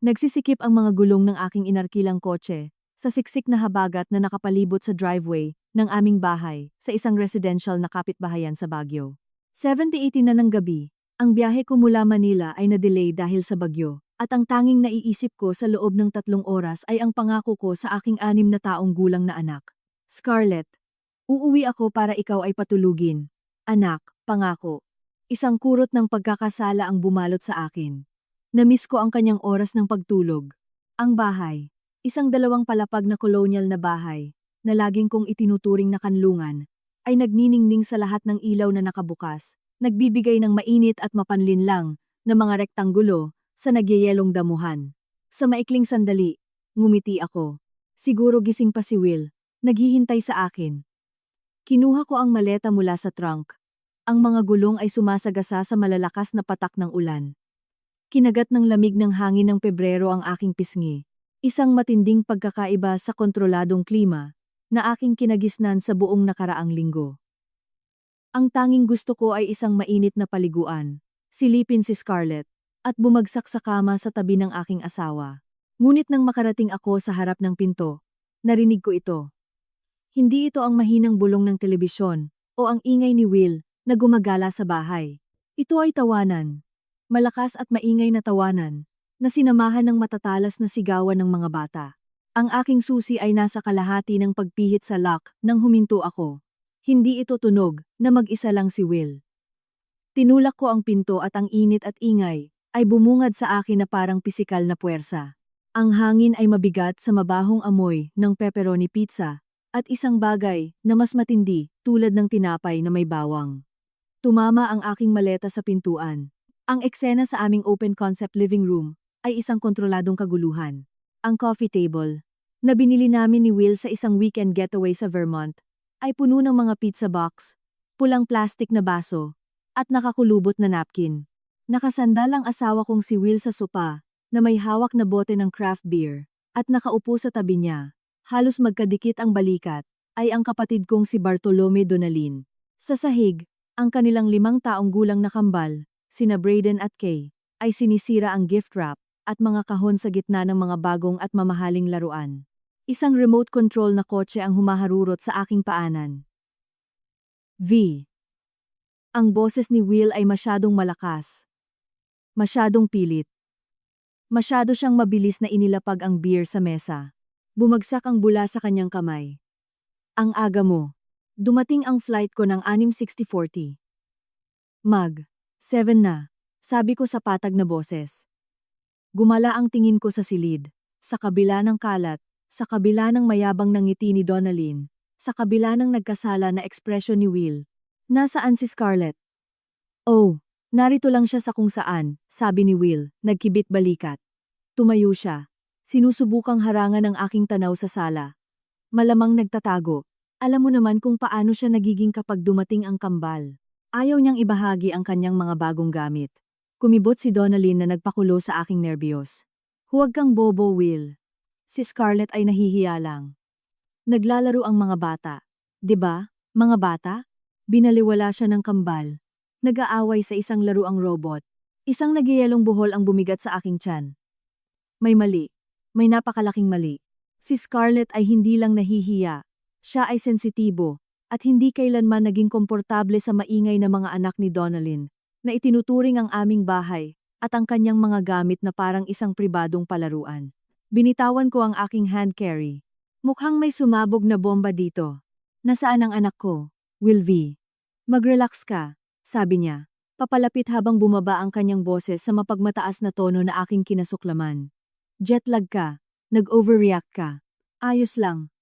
Nagsisikip ang mga gulong ng aking inarkilang kotse sa siksik na habagat na nakapalibot sa driveway ng aming bahay sa isang residential na kapitbahayan sa Baguio. 7:18 na ng gabi, ang biyahe ko mula Manila ay na-delay dahil sa bagyo, at ang tanging naiisip ko sa loob ng 3 oras ay ang pangako ko sa aking 6 na taong gulang na anak. Scarlett, uuwi ako para ikaw ay patulugin. Anak, pangako. Isang kurot ng pagkakasala ang bumalot sa akin. Namiss ko ang kanyang oras ng pagtulog. Ang bahay, isang 2 palapag na colonial na bahay, na laging kong itinuturing na kanlungan, ay nagniningning sa lahat ng ilaw na nakabukas, nagbibigay ng mainit at mapanlinlang na mga rektanggulo sa nagyayelong damuhan. Sa maikling sandali, ngumiti ako. Siguro gising pa si Will, naghihintay sa akin. Kinuha ko ang maleta mula sa trunk. Ang mga gulong ay sumasagasa sa malalakas na patak ng ulan. Kinagat ng lamig ng hangin ng Pebrero ang aking pisngi. Isang matinding pagkakaiba sa kontroladong klima na aking kinagisnan sa buong nakaraang linggo. Ang tanging gusto ko ay isang mainit na paliguan, silipin si Scarlett, at bumagsak sa kama sa tabi ng aking asawa. Ngunit nang makarating ako sa harap ng pinto, narinig ko ito. Hindi ito ang mahinang bulong ng telebisyon o ang ingay ni Will na gumagala sa bahay. Ito ay tawanan. Malakas at maingay na tawanan, na sinamahan ng matatalas na sigawan ng mga bata. Ang aking susi ay nasa kalahati ng pagpihit sa lock nang huminto ako. Hindi ito tunog na mag-isa lang si Will. Tinulak ko ang pinto at ang init at ingay ay bumungad sa akin na parang pisikal na puwersa. Ang hangin ay mabigat sa mabahong amoy ng pepperoni pizza at isang bagay na mas matindi tulad ng tinapay na may bawang. Tumama ang aking maleta sa pintuan. Ang eksena sa aming open-concept living room ay isang kontroladong kaguluhan. Ang coffee table, na binili namin ni Will sa isang weekend getaway sa Vermont, ay puno ng mga pizza box, pulang plastik na baso, at nakakulubot na napkin. Nakasandal ang asawa kong si Will sa sopa, na may hawak na bote ng craft beer, at nakaupo sa tabi niya, halos magkadikit ang balikat, ay ang kapatid kong si Bartolome Donalin. Sa sahig, ang kanilang 5 taong gulang na kambal, sina Brayden at Kay, ay sinisira ang gift wrap at mga kahon sa gitna ng mga bagong at mamahaling laruan. Isang remote control na kotse ang humaharurot sa aking paanan. V. Ang boses ni Will ay masyadong malakas. Masyadong pilit. Masyado siyang mabilis na inilapag ang beer sa mesa. Bumagsak ang bula sa kanyang kamay. Ang aga mo. Dumating ang flight ko ng 6:60. Mag. 7 na, sabi ko sa patag na boses. Gumala ang tingin ko sa silid, sa kabila ng kalat, sa kabila ng mayabang ng ngiti ni Donalyn, sa kabila ng nagkasala na ekspresyon ni Will. Nasaan si Scarlett? Oh, narito lang siya sa kung saan, sabi ni Will, nagkibit balikat. Tumayo siya. Sinusubukang harangan ang aking tanaw sa sala. Malamang nagtatago. Alam mo naman kung paano siya nagiging kapag dumating ang kambal. Ayaw niyang ibahagi ang kanyang mga bagong gamit. Kumibot si Donalyn na nagpakulo sa aking nerbiyos. Huwag kang bobo, Will. Si Scarlett ay nahihiya lang. Naglalaro ang mga bata. 'Di ba, mga bata? Binaliwala siya ng kambal. Nag-aaway sa isang laruang robot. Isang nagyayelong buhol ang bumigat sa aking tiyan. May mali. May napakalaking mali. Si Scarlett ay hindi lang nahihiya. Siya ay sensitibo. At hindi kailanman naging komportable sa maingay na mga anak ni Donalyn, na itinuturing ang aming bahay, at ang kanyang mga gamit na parang isang pribadong palaruan. Binitawan ko ang aking hand carry. Mukhang may sumabog na bomba dito. Nasaan ang anak ko? Will V. Mag-relax ka, sabi niya. Papalapit habang bumaba ang kanyang boses sa mapagmataas na tono na aking kinasuklaman. Jetlag ka. Nag-overreact ka. Ayos lang.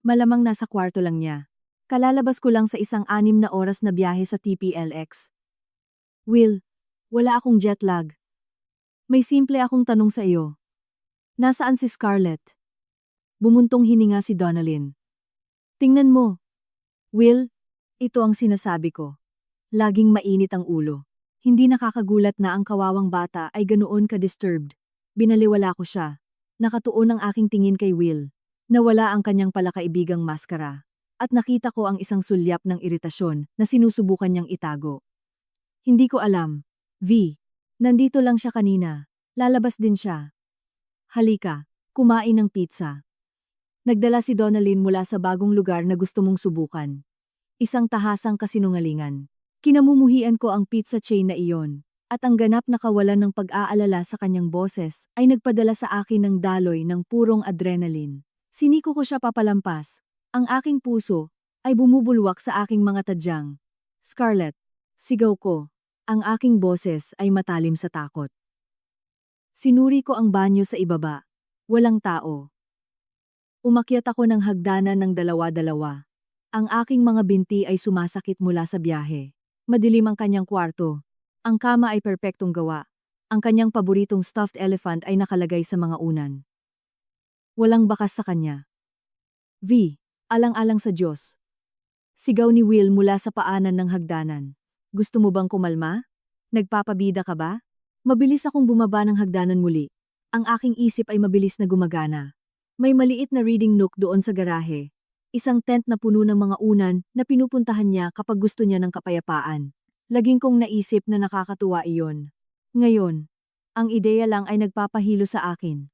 Malamang nasa kwarto lang niya. Kalalabas ko lang sa isang 6 na oras na biyahe sa TPLX. Will, wala akong jet lag. May simple akong tanong sa iyo. Nasaan si Scarlett? Bumuntong hininga si Donalyn. Tingnan mo. Will, ito ang sinasabi ko. Laging mainit ang ulo. Hindi nakakagulat na ang kawawang bata ay ganoon ka-disturbed. Binaliwala ko siya. Nakatuon ang aking tingin kay Will. Nawala ang kanyang palakaibigang maskara. At nakita ko ang isang sulyap ng iritasyon na sinusubukan niyang itago. Hindi ko alam. V. Nandito lang siya kanina. Lalabas din siya. Halika, kumain ng pizza. Nagdala si Donalyn mula sa bagong lugar na gusto mong subukan. Isang tahasang kasinungalingan. Kinamumuhian ko ang pizza chain na iyon, at ang ganap na kawalan ng pag-aalala sa kanyang boses ay nagpadala sa akin ng daloy ng purong adrenaline. Siniko ko siya papalampas. Ang aking puso ay bumubulwak sa aking mga tadyang. Scarlett, sigaw ko. Ang aking boses ay matalim sa takot. Sinuri ko ang banyo sa ibaba. Walang tao. Umakyat ako ng hagdanan ng dalawa-dalawa. Ang aking mga binti ay sumasakit mula sa biyahe. Madilim ang kanyang kwarto. Ang kama ay perpektong gawa. Ang kanyang paboritong stuffed elephant ay nakalagay sa mga unan. Walang bakas sa kanya. V. Alang-alang sa Diyos. Sigaw ni Will mula sa paanan ng hagdanan. Gusto mo bang kumalma? Nagpapabida ka ba? Mabilis akong bumaba ng hagdanan muli. Ang aking isip ay mabilis na gumagana. May maliit na reading nook doon sa garahe. Isang tent na puno ng mga unan na pinupuntahan niya kapag gusto niya ng kapayapaan. Laging kong naisip na nakakatuwa iyon. Ngayon, ang ideya lang ay nagpapahilo sa akin.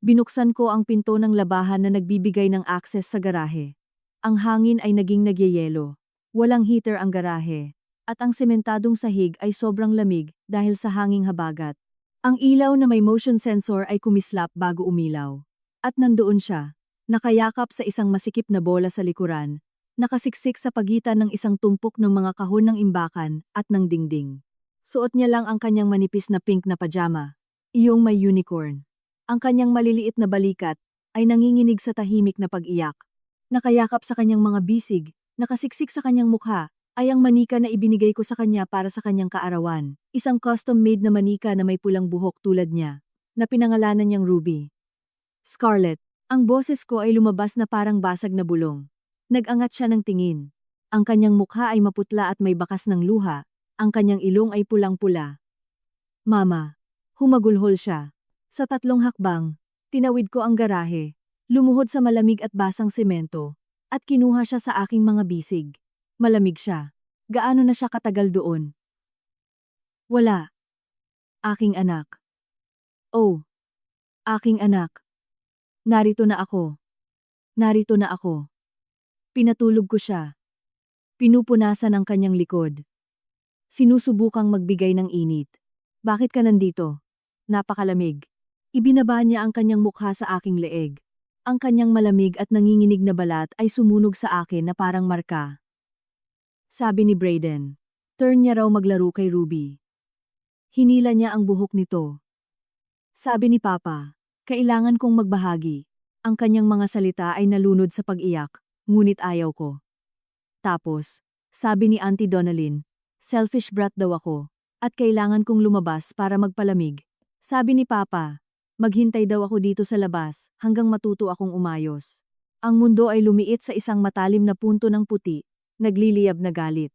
Binuksan ko ang pinto ng labahan na nagbibigay ng access sa garahe. Ang hangin ay naging nagyayelo. Walang heater ang garahe. At ang sementadong sahig ay sobrang lamig dahil sa hanging habagat. Ang ilaw na may motion sensor ay kumislap bago umilaw. At nandoon siya. Nakayakap sa isang masikip na bola sa likuran, nakasiksik sa pagitan ng isang tumpok ng mga kahon ng imbakan at ng dingding. Suot niya lang ang kanyang manipis na pink na pajama, iyong may unicorn. Ang kanyang maliliit na balikat ay nanginginig sa tahimik na pag-iyak. Nakayakap sa kanyang mga bisig, nakasiksik sa kanyang mukha, ay ang manika na ibinigay ko sa kanya para sa kanyang kaarawan. Isang custom-made na manika na may pulang buhok tulad niya, na pinangalanan niyang Ruby. Scarlett. Ang boses ko ay lumabas na parang basag na bulong. Nag-angat siya ng tingin. Ang kanyang mukha ay maputla at may bakas ng luha. Ang kanyang ilong ay pulang-pula. Mama. Humagulhol siya. Sa 3 hakbang, tinawid ko ang garahe, lumuhod sa malamig at basang semento, at kinuha siya sa aking mga bisig. Malamig siya. Gaano na siya katagal doon? Wala. Aking anak. Oh. Aking anak. Narito na ako. Narito na ako. Pinatulog ko siya. Pinupunasan ang kanyang likod. Sinusubukang magbigay ng init. Bakit ka nandito? Napakalamig. Ibinaba niya ang kanyang mukha sa aking leeg. Ang kanyang malamig at nanginginig na balat ay sumunog sa akin na parang marka. Sabi ni Brayden. Turn niya raw maglaro kay Ruby. Hinila niya ang buhok nito. Sabi ni Papa. Kailangan kong magbahagi. Ang kanyang mga salita ay nalunod sa pag-iyak, ngunit ayaw ko. Tapos, sabi ni Auntie Donalyn, selfish brat daw ako, at kailangan kong lumabas para magpalamig. Sabi ni Papa, maghintay daw ako dito sa labas hanggang matuto akong umayos. Ang mundo ay lumiit sa isang matalim na punto ng puti, nagliliyab na galit.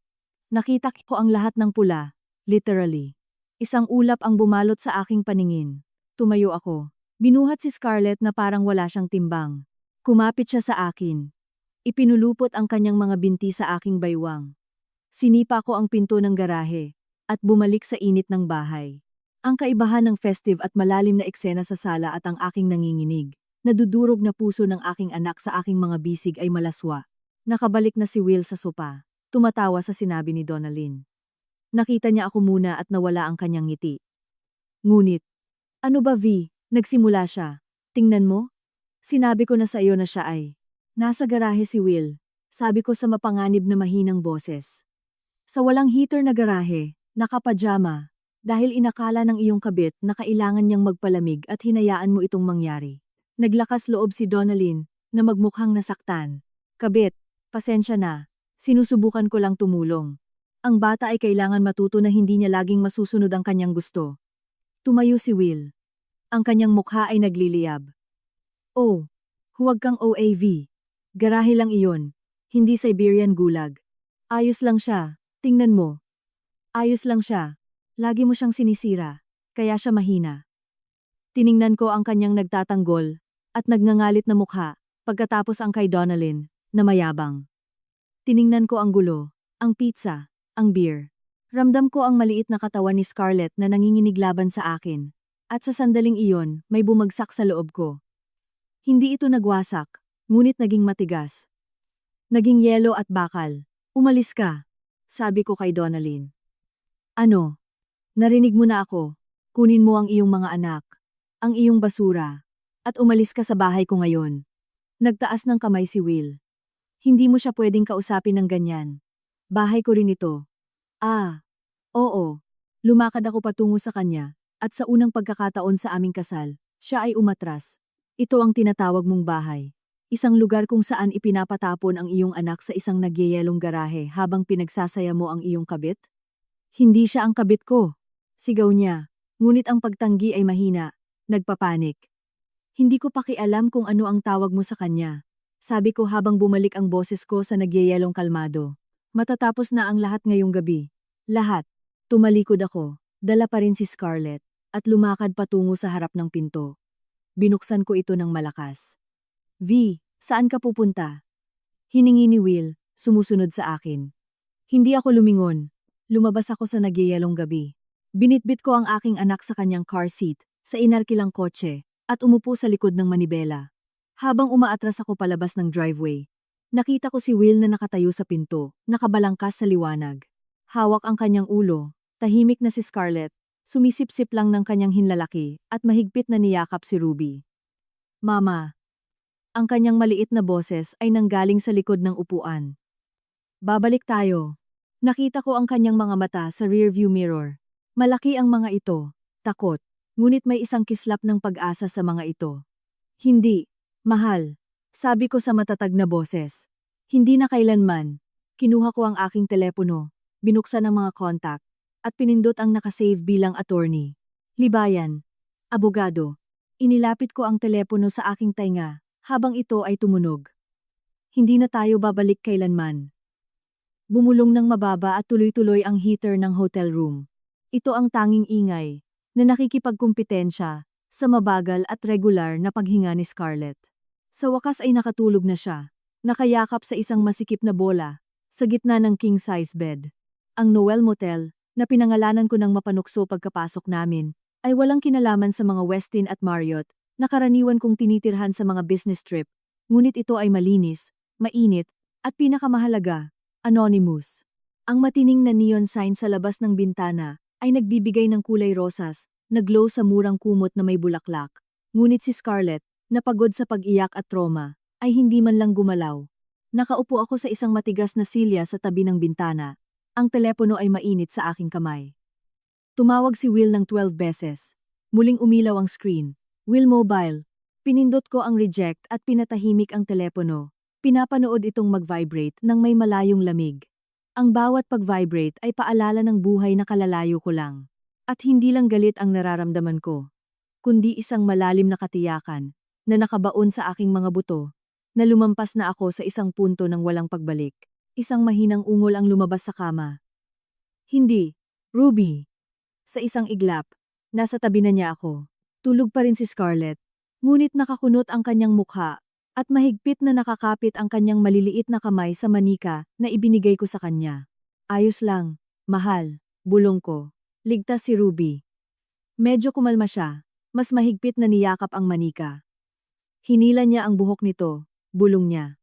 Nakita ko ang lahat ng pula, literally. Isang ulap ang bumalot sa aking paningin. Tumayo ako. Binuhat si Scarlett na parang wala siyang timbang. Kumapit siya sa akin. Ipinulupot ang kanyang mga binti sa aking baywang. Sinipa ko ang pinto ng garahe, at bumalik sa init ng bahay. Ang kaibahan ng festive at malalim na eksena sa sala at ang aking nanginginig, nadudurog na puso ng aking anak sa aking mga bisig ay malaswa. Nakabalik na si Will sa sopa. Tumatawa sa sinabi ni Donalyn. Nakita niya ako muna at nawala ang kanyang ngiti. Ngunit, ano ba V? Nagsimula siya. Tingnan mo? Sinabi ko na sa iyo na siya ay. Nasa garahe si Will. Sabi ko sa mapanganib na mahinang boses. Sa walang heater na garahe, nakapajama, dahil inakala ng iyong kabit na kailangan niyang magpalamig at hinayaan mo itong mangyari. Naglakas loob si Donalyn na magmukhang nasaktan. Kabit, pasensya na. Sinusubukan ko lang tumulong. Ang bata ay kailangan matuto na hindi niya laging masusunod ang kanyang gusto. Tumayo si Will. Ang kanyang mukha ay nagliliyab. Oh, huwag kang OAV. Garahe lang iyon. Hindi Siberian gulag. Ayos lang siya. Tingnan mo. Ayos lang siya. Lagi mo siyang sinisira. Kaya siya mahina. Tiningnan ko ang kanyang nagtatanggol at nagngangalit na mukha pagkatapos ang kay Donalyn na mayabang. Tiningnan ko ang gulo, ang pizza, ang beer. Ramdam ko ang maliit na katawan ni Scarlett na nanginginig laban sa akin. At sa sandaling iyon, may bumagsak sa loob ko. Hindi ito nagwasak, ngunit naging matigas. Naging yelo at bakal. Umalis ka, sabi ko kay Donalyn. Ano? Narinig mo na ako. Kunin mo ang iyong mga anak, ang iyong basura, at umalis ka sa bahay ko ngayon. Nagtaas ng kamay si Will. Hindi mo siya pwedeng kausapin ng ganyan. Bahay ko rin ito. Ah, oo. Lumakad ako patungo sa kanya, at sa unang pagkakataon sa aming kasal, siya ay umatras. Ito ang tinatawag mong bahay. Isang lugar kung saan ipinapatapon ang iyong anak sa isang nagyayelong garahe habang pinagsasaya mo ang iyong kabit? Hindi siya ang kabit ko. Sigaw niya, ngunit ang pagtanggi ay mahina, nagpapanik. Hindi ko pakialam kung ano ang tawag mo sa kanya. Sabi ko habang bumalik ang boses ko sa nagyayelong kalmado. Matatapos na ang lahat ngayong gabi. Lahat. Tumalikod ako, dala pa rin si Scarlett, at lumakad patungo sa harap ng pinto. Binuksan ko ito ng malakas. V, saan ka pupunta? Hiningi ni Will, sumusunod sa akin. Hindi ako lumingon. Lumabas ako sa nagyayelong gabi. Binitbit ko ang aking anak sa kanyang car seat, sa inarkilang kotse, at umupo sa likod ng manibela. Habang umaatras ako palabas ng driveway, nakita ko si Will na nakatayo sa pinto, nakabalangkas sa liwanag. Hawak ang kanyang ulo, tahimik na si Scarlett, sumisip-sip lang ng kanyang hinlalaki, at mahigpit na niyakap si Ruby. Mama. Ang kanyang maliit na boses ay nanggaling sa likod ng upuan. Babalik tayo. Nakita ko ang kanyang mga mata sa rearview mirror. Malaki ang mga ito, takot, ngunit may isang kislap ng pag-asa sa mga ito. Hindi, mahal, sabi ko sa matatag na boses. Hindi na kailanman. Kinuha ko ang aking telepono, binuksan ang mga contact, at pinindot ang nakasave bilang attorney. Libayan, abogado. Inilapit ko ang telepono sa aking tainga, habang ito ay tumunog. Hindi na tayo babalik kailanman. Bumulong ng mababa at tuloy-tuloy ang heater ng hotel room. Ito ang tanging ingay na nakikipagkumpetensya sa mabagal at regular na paghinga ni Scarlett. Sa wakas ay nakatulog na siya, nakayakap sa isang masikip na bola, sa gitna ng king-size bed. Ang Noel Motel, na pinangalanan ko ng mapanukso pagkapasok namin, ay walang kinalaman sa mga Westin at Marriott, na karaniwan kong tinitirhan sa mga business trip, ngunit ito ay malinis, mainit, at pinakamahalaga, anonymous. Ang matining na neon sign sa labas ng bintana ay nagbibigay ng kulay rosas, nag-glow sa murang kumot na may bulaklak. Ngunit si Scarlett, na pagod sa pag-iyak at trauma, ay hindi man lang gumalaw. Nakaupo ako sa isang matigas na silya sa tabi ng bintana. Ang telepono ay mainit sa aking kamay. Tumawag si Will ng 12 beses. Muling umilaw ang screen. Will Mobile. Pinindot ko ang reject at pinatahimik ang telepono. Pinapanood itong mag-vibrate nang may malayong lamig. Ang bawat pag-vibrate ay paalala ng buhay na kalalayo ko lang. At hindi lang galit ang nararamdaman ko, kundi isang malalim na katiyakan na nakabaon sa aking mga buto, na lumampas na ako sa isang punto ng walang pagbalik. Isang mahinang ungol ang lumabas sa kama. Hindi, Ruby. Sa isang iglap, nasa tabi na niya ako. Tulog pa rin si Scarlett, ngunit nakakunot ang kanyang mukha, at mahigpit na nakakapit ang kanyang maliliit na kamay sa manika na ibinigay ko sa kanya. Ayos lang, mahal, bulong ko. Ligtas si Ruby. Medyo kumalma siya, mas mahigpit na niyakap ang manika. Hinila niya ang buhok nito, bulong niya.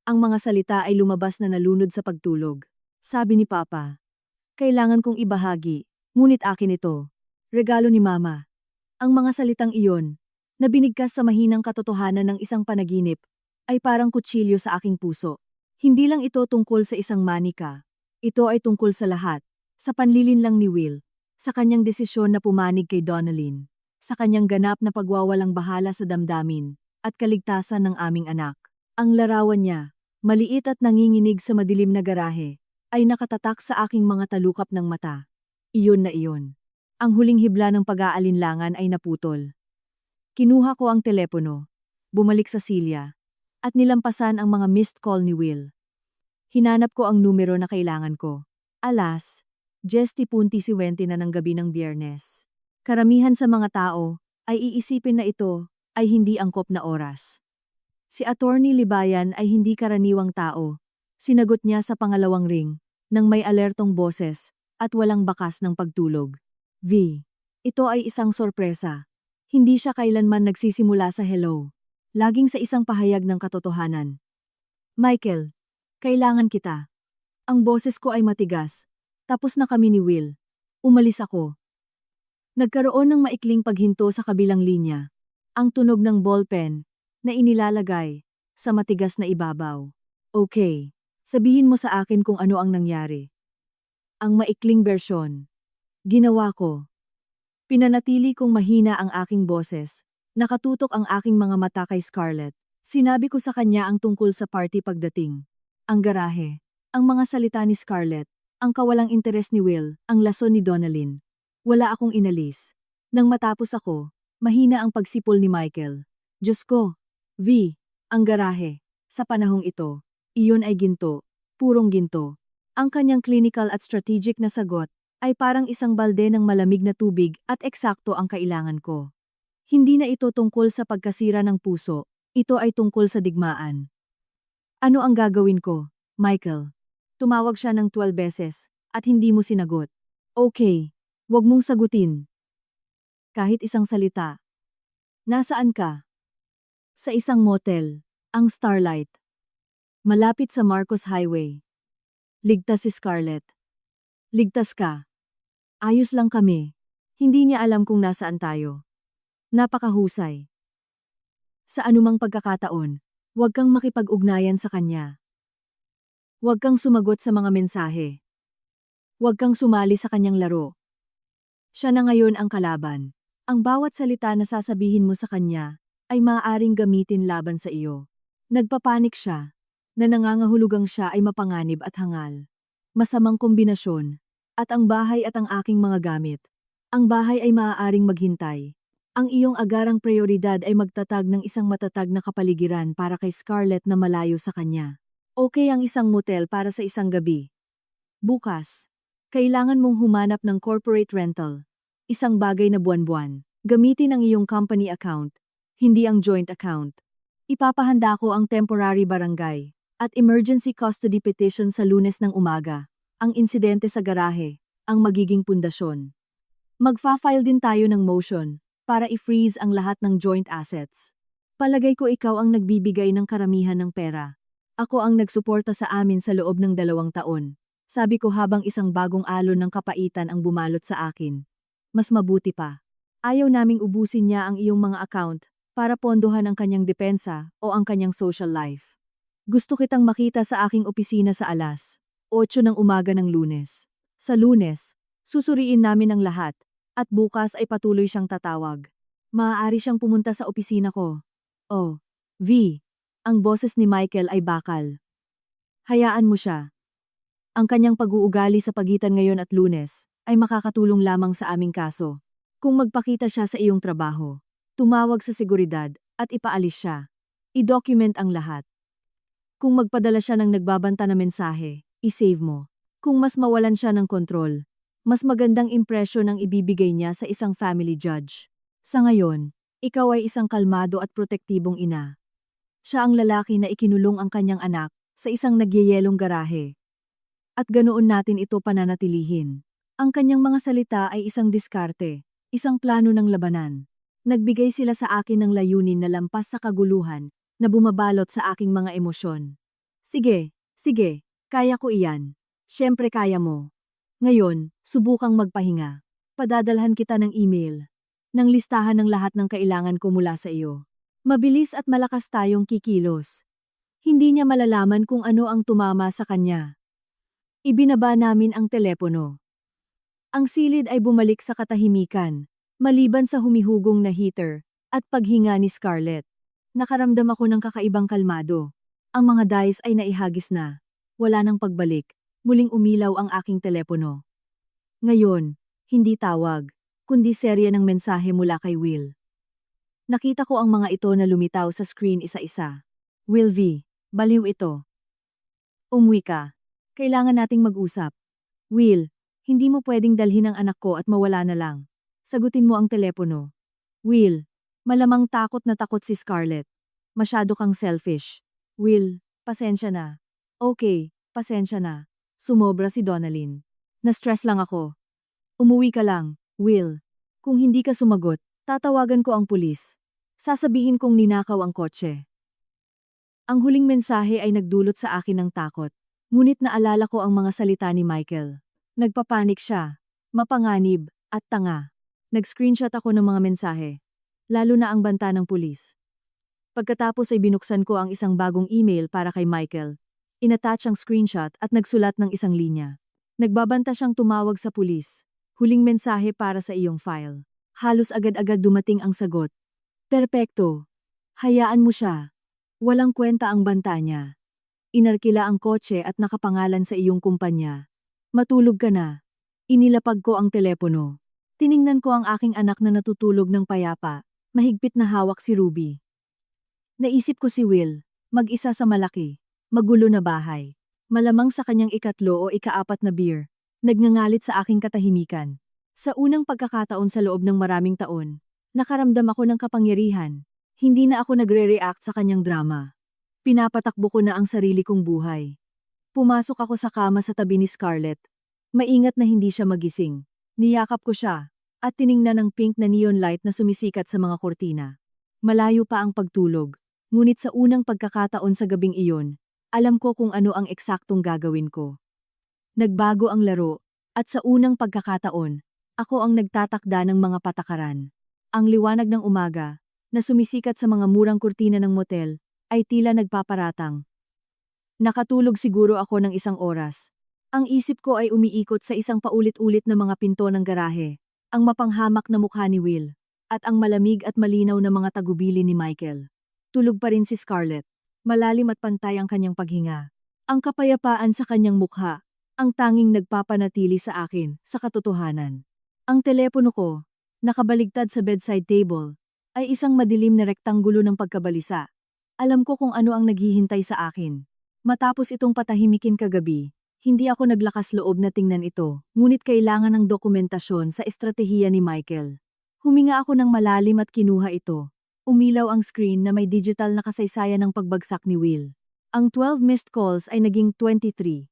Ang mga salita ay lumabas na nalunod sa pagtulog. Sabi ni Papa, kailangan kong ibahagi, ngunit akin ito. Regalo ni Mama. Ang mga salitang iyon, na binigkas sa mahinang katotohanan ng isang panaginip, ay parang kutsilyo sa aking puso. Hindi lang ito tungkol sa isang manika. Ito ay tungkol sa lahat. Sa panlilinlang ni Will, sa kanyang desisyon na pumanig kay Donalyn, sa kanyang ganap na pagwawalang bahala sa damdamin, at kaligtasan ng aming anak. Ang larawan niya, maliit at nanginginig sa madilim na garahe, ay nakatatak sa aking mga talukap ng mata. Iyon na iyon. Ang huling hibla ng pag-aalinlangan ay naputol. Kinuha ko ang telepono, bumalik sa silya, at nilampasan ang mga missed call ni Will. Hinanap ko ang numero na kailangan ko. Alas, 10:20 na ng gabi ng Biyernes. Karamihan sa mga tao ay iisipin na ito ay hindi angkop na oras. Si Attorney Libayan ay hindi karaniwang tao. Sinagot niya sa pangalawang ring, nang may alertong boses at walang bakas ng pagtulog. V. Ito ay isang sorpresa. Hindi siya kailanman nagsisimula sa hello. Laging sa isang pahayag ng katotohanan. Michael, kailangan kita. Ang boses ko ay matigas. Tapos na kami ni Will. Umalis ako. Nagkaroon ng maikling paghinto sa kabilang linya. Ang tunog ng ballpen na inilalagay sa matigas na ibabaw. Okay, sabihin mo sa akin kung ano ang nangyari. Ang maikling bersyon. Ginawa ko. Pinanatili kong mahina ang aking boses. Nakatutok ang aking mga mata kay Scarlett. Sinabi ko sa kanya ang tungkol sa party pagdating. Ang garahe. Ang mga salita ni Scarlett. Ang kawalang interes ni Will. Ang lason ni Donalyn. Wala akong inalis. Nang matapos ako, mahina ang pagsipol ni Michael. Diyos ko. V. Ang garahe. Sa panahong ito, iyon ay ginto. Purong ginto. Ang kanyang clinical at strategic na sagot ay parang isang balde ng malamig na tubig at eksakto ang kailangan ko. Hindi na ito tungkol sa pagkasira ng puso, ito ay tungkol sa digmaan. Ano ang gagawin ko, Michael? Tumawag siya ng 12 beses, at hindi mo sinagot. Okay, wag mong sagutin. Kahit isang salita. Nasaan ka? Sa isang motel, ang Starlight. Malapit sa Marcos Highway. Ligtas si Scarlett. Ligtas ka. Ayos lang kami. Hindi niya alam kung nasaan tayo. Napakahusay. Sa anumang pagkakataon, huwag kang makipag-ugnayan sa kanya. Huwag kang sumagot sa mga mensahe. Huwag kang sumali sa kanyang laro. Siya na ngayon ang kalaban. Ang bawat salita na sasabihin mo sa kanya ay maaaring gamitin laban sa iyo. Nagpapanik siya, na nangangahulugang siya ay mapanganib at hangal. Masamang kombinasyon. At ang bahay at ang aking mga gamit. Ang bahay ay maaaring maghintay. Ang iyong agarang prioridad ay magtatag ng isang matatag na kapaligiran para kay Scarlett na malayo sa kanya. Okay ang isang motel para sa isang gabi. Bukas, kailangan mong humanap ng corporate rental. Isang bagay na buwan-buwan. Gamitin ang iyong company account, hindi ang joint account. Ipapahanda ko ang temporary barangay at emergency custody petition sa Lunes ng umaga. Ang insidente sa garahe, ang magiging pundasyon. Magfa-file din tayo ng motion para i-freeze ang lahat ng joint assets. Palagay ko ikaw ang nagbibigay ng karamihan ng pera. Ako ang nagsuporta sa amin sa loob ng 2 taon. Sabi ko habang isang bagong alon ng kapaitan ang bumalot sa akin. Mas mabuti pa. Ayaw naming ubusin niya ang iyong mga account para pondohan ang kanyang depensa o ang kanyang social life. Gusto kitang makita sa aking opisina sa alas 8 ng umaga ng Lunes. Sa Lunes, susuriin namin ang lahat, at bukas ay patuloy siyang tatawag. Maaari siyang pumunta sa opisina ko. Oh, V. Ang boses ni Michael ay bakal. Hayaan mo siya. Ang kanyang pag-uugali sa pagitan ngayon at Lunes ay makakatulong lamang sa aming kaso. Kung magpakita siya sa iyong trabaho, tumawag sa seguridad at ipaalis siya. I-document ang lahat. Kung magpadala siya ng nagbabanta na mensahe, i-save mo. Kung mas mawalan siya ng kontrol, mas magandang impresyon ang ibibigay niya sa isang family judge. Sa ngayon, ikaw ay isang kalmado at protektibong ina. Siya ang lalaki na ikinulong ang kanyang anak sa isang nagyayelong garahe. At ganoon natin ito pananatilihin. Ang kanyang mga salita ay isang diskarte, isang plano ng labanan. Nagbigay sila sa akin ng layunin na lampas sa kaguluhan na bumabalot sa aking mga emosyon. Sige, sige. Kaya ko iyan. Siyempre kaya mo. Ngayon, subukang magpahinga. Padadalhan kita ng email. Ng listahan ng lahat ng kailangan ko mula sa iyo. Mabilis at malakas tayong kikilos. Hindi niya malalaman kung ano ang tumama sa kanya. Ibinaba namin ang telepono. Ang silid ay bumalik sa katahimikan, maliban sa humihugong na heater, at paghinga ni Scarlett. Nakaramdam ako ng kakaibang kalmado. Ang mga dice ay naihagis na. Wala nang pagbalik, muling umilaw ang aking telepono. Ngayon, hindi tawag, kundi serye ng mensahe mula kay Will. Nakita ko ang mga ito na lumitaw sa screen isa-isa. Will V, baliw ito. Umuwi ka. Kailangan nating mag-usap. Will, hindi mo pwedeng dalhin ang anak ko at mawala na lang. Sagutin mo ang telepono. Will, malamang takot na takot si Scarlett. Masyado kang selfish. Will, pasensya na. Okay, pasensya na. Sumobra si Donalyn. Na-stress lang ako. Umuwi ka lang, Will. Kung hindi ka sumagot, tatawagan ko ang pulis. Sasabihin kong ninakaw ang kotse. Ang huling mensahe ay nagdulot sa akin ng takot. Ngunit naalala ko ang mga salita ni Michael. Nagpapanik siya, mapanganib, at tanga. Nag-screenshot ako ng mga mensahe, lalo na ang banta ng pulis. Pagkatapos ay binuksan ko ang isang bagong email para kay Michael. Inattach ang screenshot at nagsulat ng isang linya. Nagbabanta siyang tumawag sa pulis. Huling mensahe para sa iyong file. Halos agad-agad dumating ang sagot. Perpekto. Hayaan mo siya. Walang kwenta ang banta niya. Inarkila ang kotse at nakapangalan sa iyong kumpanya. Matulog ka na. Inilapag ko ang telepono. Tiningnan ko ang aking anak na natutulog ng payapa. Mahigpit na hawak si Ruby. Naisip ko si Will, mag-isa sa malaki, magulo na bahay. Malamang sa kanyang ikatlo o ikaapat na beer. Nagngangalit sa aking katahimikan. Sa unang pagkakataon sa loob ng maraming taon, nakaramdam ako ng kapangyarihan. Hindi na ako nagre-react sa kanyang drama. Pinapatakbo ko na ang sarili kong buhay. Pumasok ako sa kama sa tabi ni Scarlett. Maingat na hindi siya magising. Niyakap ko siya, at tiningnan ang pink na neon light na sumisikat sa mga kurtina. Malayo pa ang pagtulog, ngunit sa unang pagkakataon sa gabing iyon, alam ko kung ano ang eksaktong gagawin ko. Nagbago ang laro, at sa unang pagkakataon, ako ang nagtatakda ng mga patakaran. Ang liwanag ng umaga, na sumisikat sa mga murang kurtina ng motel, ay tila nagpaparatang. Nakatulog siguro ako ng isang oras. Ang isip ko ay umiikot sa isang paulit-ulit na mga pinto ng garahe, ang mapanghamak na mukha ni Will, at ang malamig at malinaw na mga tagubili ni Michael. Tulog pa rin si Scarlett. Malalim at pantay ang kanyang paghinga. Ang kapayapaan sa kanyang mukha, ang tanging nagpapanatili sa akin, sa katotohanan. Ang telepono ko, nakabaligtad sa bedside table, ay isang madilim na rektanggulo ng pagkabalisa. Alam ko kung ano ang naghihintay sa akin. Matapos itong patahimikin kagabi, hindi ako naglakas loob na tingnan ito, ngunit kailangan ng dokumentasyon sa estratehiya ni Michael. Huminga ako ng malalim at kinuha ito. Umilaw ang screen na may digital na kasaysayan ng pagbagsak ni Will. Ang 12 missed calls ay naging 23.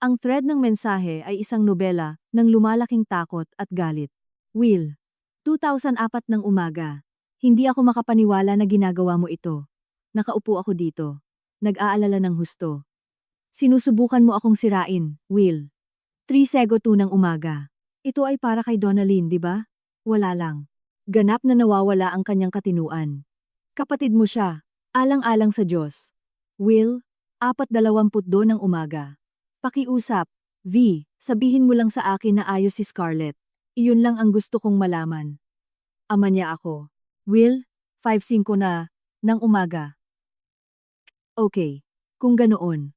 Ang thread ng mensahe ay isang nobela ng lumalaking takot at galit. Will, 2004 ng umaga. Hindi ako makapaniwala na ginagawa mo ito. Nakaupo ako dito. Nag-aalala ng husto. Sinusubukan mo akong sirain, Will. 3:02 ng umaga. Ito ay para kay Donalyn, di ba? Wala lang. Ganap na nawawala ang kanyang katinuan. Kapatid mo siya, alang-alang sa Diyos. Will, 4:22 ng umaga. Pakiusap, V, sabihin mo lang sa akin na ayos si Scarlett. Iyon lang ang gusto kong malaman. Ama niya ako. Will, 5:05 na, ng umaga. Okay, kung ganoon.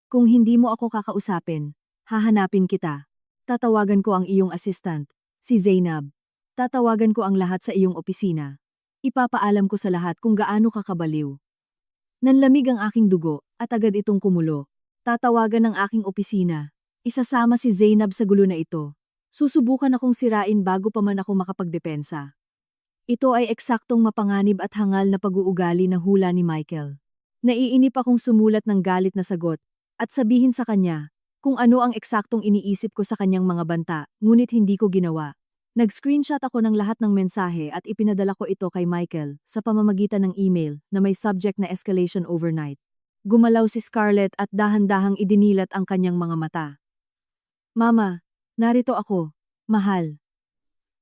Kung hindi mo ako kakausapin, hahanapin kita. Tatawagan ko ang iyong assistant, si Zainab. Tatawagan ko ang lahat sa iyong opisina. Ipapaalam ko sa lahat kung gaano ka kabaliw. Nanlamig ang aking dugo, at agad itong kumulo. Tatawagan ng aking opisina. Isasama si Zainab sa gulo na ito. Susubukan akong sirain bago pa man ako makapagdepensa. Ito ay eksaktong mapanganib at hangal na pag-uugali na hula ni Michael. Naiinip akong sumulat ng galit na sagot, at sabihin sa kanya kung ano ang eksaktong iniisip ko sa kanyang mga banta, ngunit hindi ko ginawa. Nag-screenshot ako ng lahat ng mensahe at ipinadala ko ito kay Michael sa pamamagitan ng email na may subject na escalation overnight. Gumalaw si Scarlett at dahan-dahang idinilat ang kanyang mga mata. Mama, narito ako, mahal.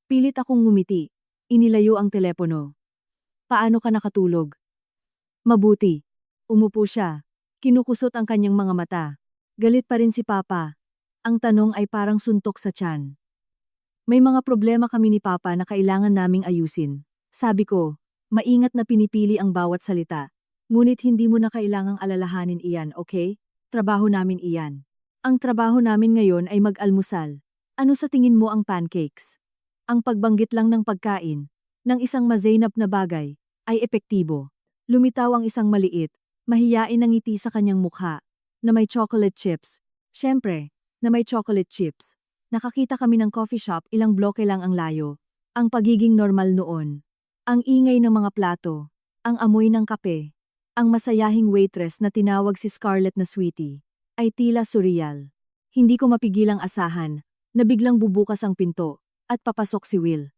Pilit akong ngumiti. Inilayo ang telepono. Paano ka nakatulog? Mabuti. Umupo siya. Kinukusot ang kanyang mga mata. Galit pa rin si Papa. Ang tanong ay parang suntok sa tiyan. May mga problema kami ni Papa na kailangan naming ayusin. Sabi ko, maingat na pinipili ang bawat salita. Ngunit hindi mo na kailangang alalahanin iyan, okay? Trabaho namin iyan. Ang trabaho namin ngayon ay mag-almusal. Ano sa tingin mo ang pancakes? Ang pagbanggit lang ng pagkain, ng isang mazainab na bagay, ay epektibo. Lumitaw ang isang maliit, mahiyain na ngiti sa kanyang mukha, na may chocolate chips. Siyempre, na may chocolate chips. Nakakita kami ng coffee shop ilang bloke lang ang layo. Ang pagiging normal noon. Ang ingay ng mga plato. Ang amoy ng kape. Ang masayahing waitress na tinawag si Scarlett na sweetie. Ay tila surreal. Hindi ko mapigilang asahan, na biglang bubukas ang pinto, at papasok si Will.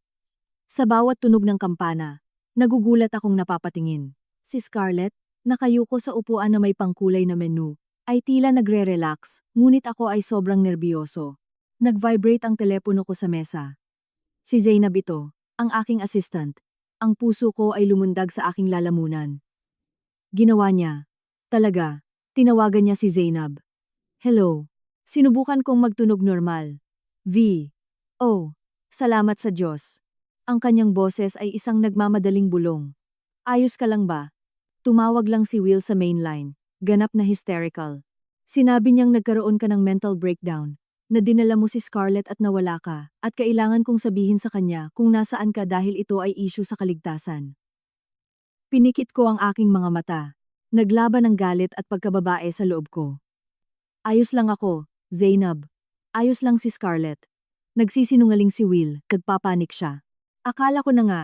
Sa bawat tunog ng kampana, nagugulat akong napapatingin. Si Scarlett, nakayuko sa upuan na may pangkulay na menu, ay tila nagre-relax, ngunit ako ay sobrang nerbiyoso. Nag-vibrate ang telepono ko sa mesa. Si Zainab ito, ang aking assistant. Ang puso ko ay lumundag sa aking lalamunan. Ginawa niya. Talaga. Tinawagan niya si Zainab. Hello. Sinubukan kong magtunog normal. V. Oh. Salamat sa Diyos. Ang kanyang boses ay isang nagmamadaling bulong. Ayos ka lang ba? Tumawag lang si Will sa mainline. Ganap na hysterical. Sinabi niyang nagkaroon ka ng mental breakdown, na dinala mo si Scarlett at nawala ka, at kailangan kong sabihin sa kanya kung nasaan ka dahil ito ay issue sa kaligtasan. Pinikit ko ang aking mga mata. Naglaban ng galit at pagkababae sa loob ko. Ayos lang ako, Zainab. Ayos lang si Scarlett. Nagsisinungaling si Will, nagpapanik siya. Akala ko na nga,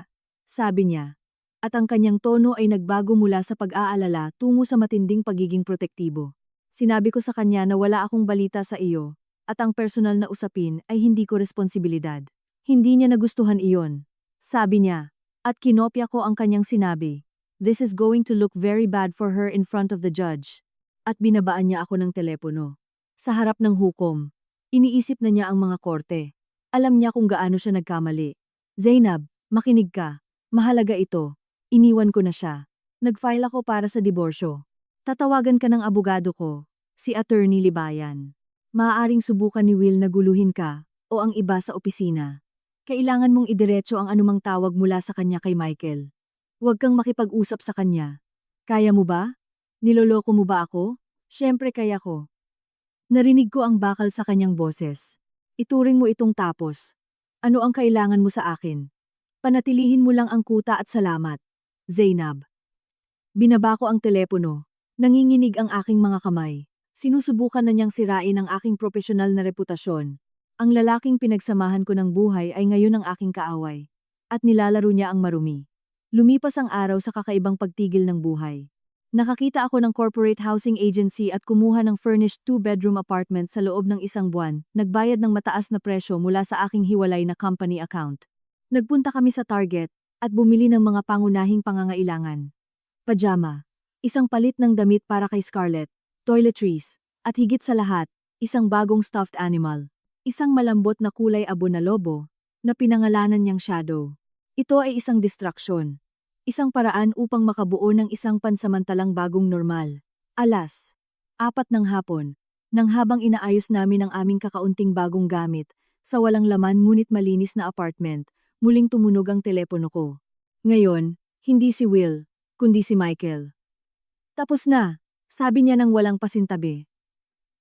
sabi niya. At ang kanyang tono ay nagbago mula sa pag-aalala tungo sa matinding pagiging protektibo. Sinabi ko sa kanya na wala akong balita sa iyo, at ang personal na usapin ay hindi ko responsibilidad. Hindi niya nagustuhan iyon. Sabi niya, at kinopya ko ang kanyang sinabi. This is going to look very bad for her in front of the judge. At binabaan niya ako ng telepono. Sa harap ng hukom, iniisip na niya ang mga korte. Alam niya kung gaano siya nagkamali. Zainab, makinig ka. Mahalaga ito. Iniwan ko na siya. Nag-file ako para sa diborsyo. Tatawagan ka ng abogado ko, si Attorney Libayan. Maaaring subukan ni Will na guluhin ka, o ang iba sa opisina. Kailangan mong idiretso ang anumang tawag mula sa kanya kay Michael. Huwag kang makipag-usap sa kanya. Kaya mo ba? Niloloko mo ba ako? Siyempre kaya ko. Narinig ko ang bakal sa kanyang boses. Ituring mo itong tapos. Ano ang kailangan mo sa akin? Panatilihin mo lang ang kuta at salamat. Zainab. Binaba ko ang telepono. Nanginginig ang aking mga kamay. Sinusubukan na niyang sirain ang aking profesional na reputasyon. Ang lalaking pinagsamahan ko ng buhay ay ngayon ang aking kaaway. At nilalaro niya ang marumi. Lumipas ang araw sa kakaibang pagtigil ng buhay. Nakakita ako ng corporate housing agency at kumuha ng furnished 2-bedroom apartment sa loob ng isang buwan, nagbayad ng mataas na presyo mula sa aking hiwalay na company account. Nagpunta kami sa Target at bumili ng mga pangunahing pangangailangan. Pajama, isang palit ng damit para kay Scarlett, toiletries, at higit sa lahat, isang bagong stuffed animal. Isang malambot na kulay abo na lobo, na pinangalanan niyang Shadow. Ito ay isang distraksyon. Isang paraan upang makabuo ng isang pansamantalang bagong normal. Alas, 4 ng hapon, nang habang inaayos namin ang aming kakaunting bagong gamit, sa walang laman ngunit malinis na apartment, muling tumunog ang telepono ko. Ngayon, hindi si Will, kundi si Michael. Tapos na, sabi niya nang walang pasintabi.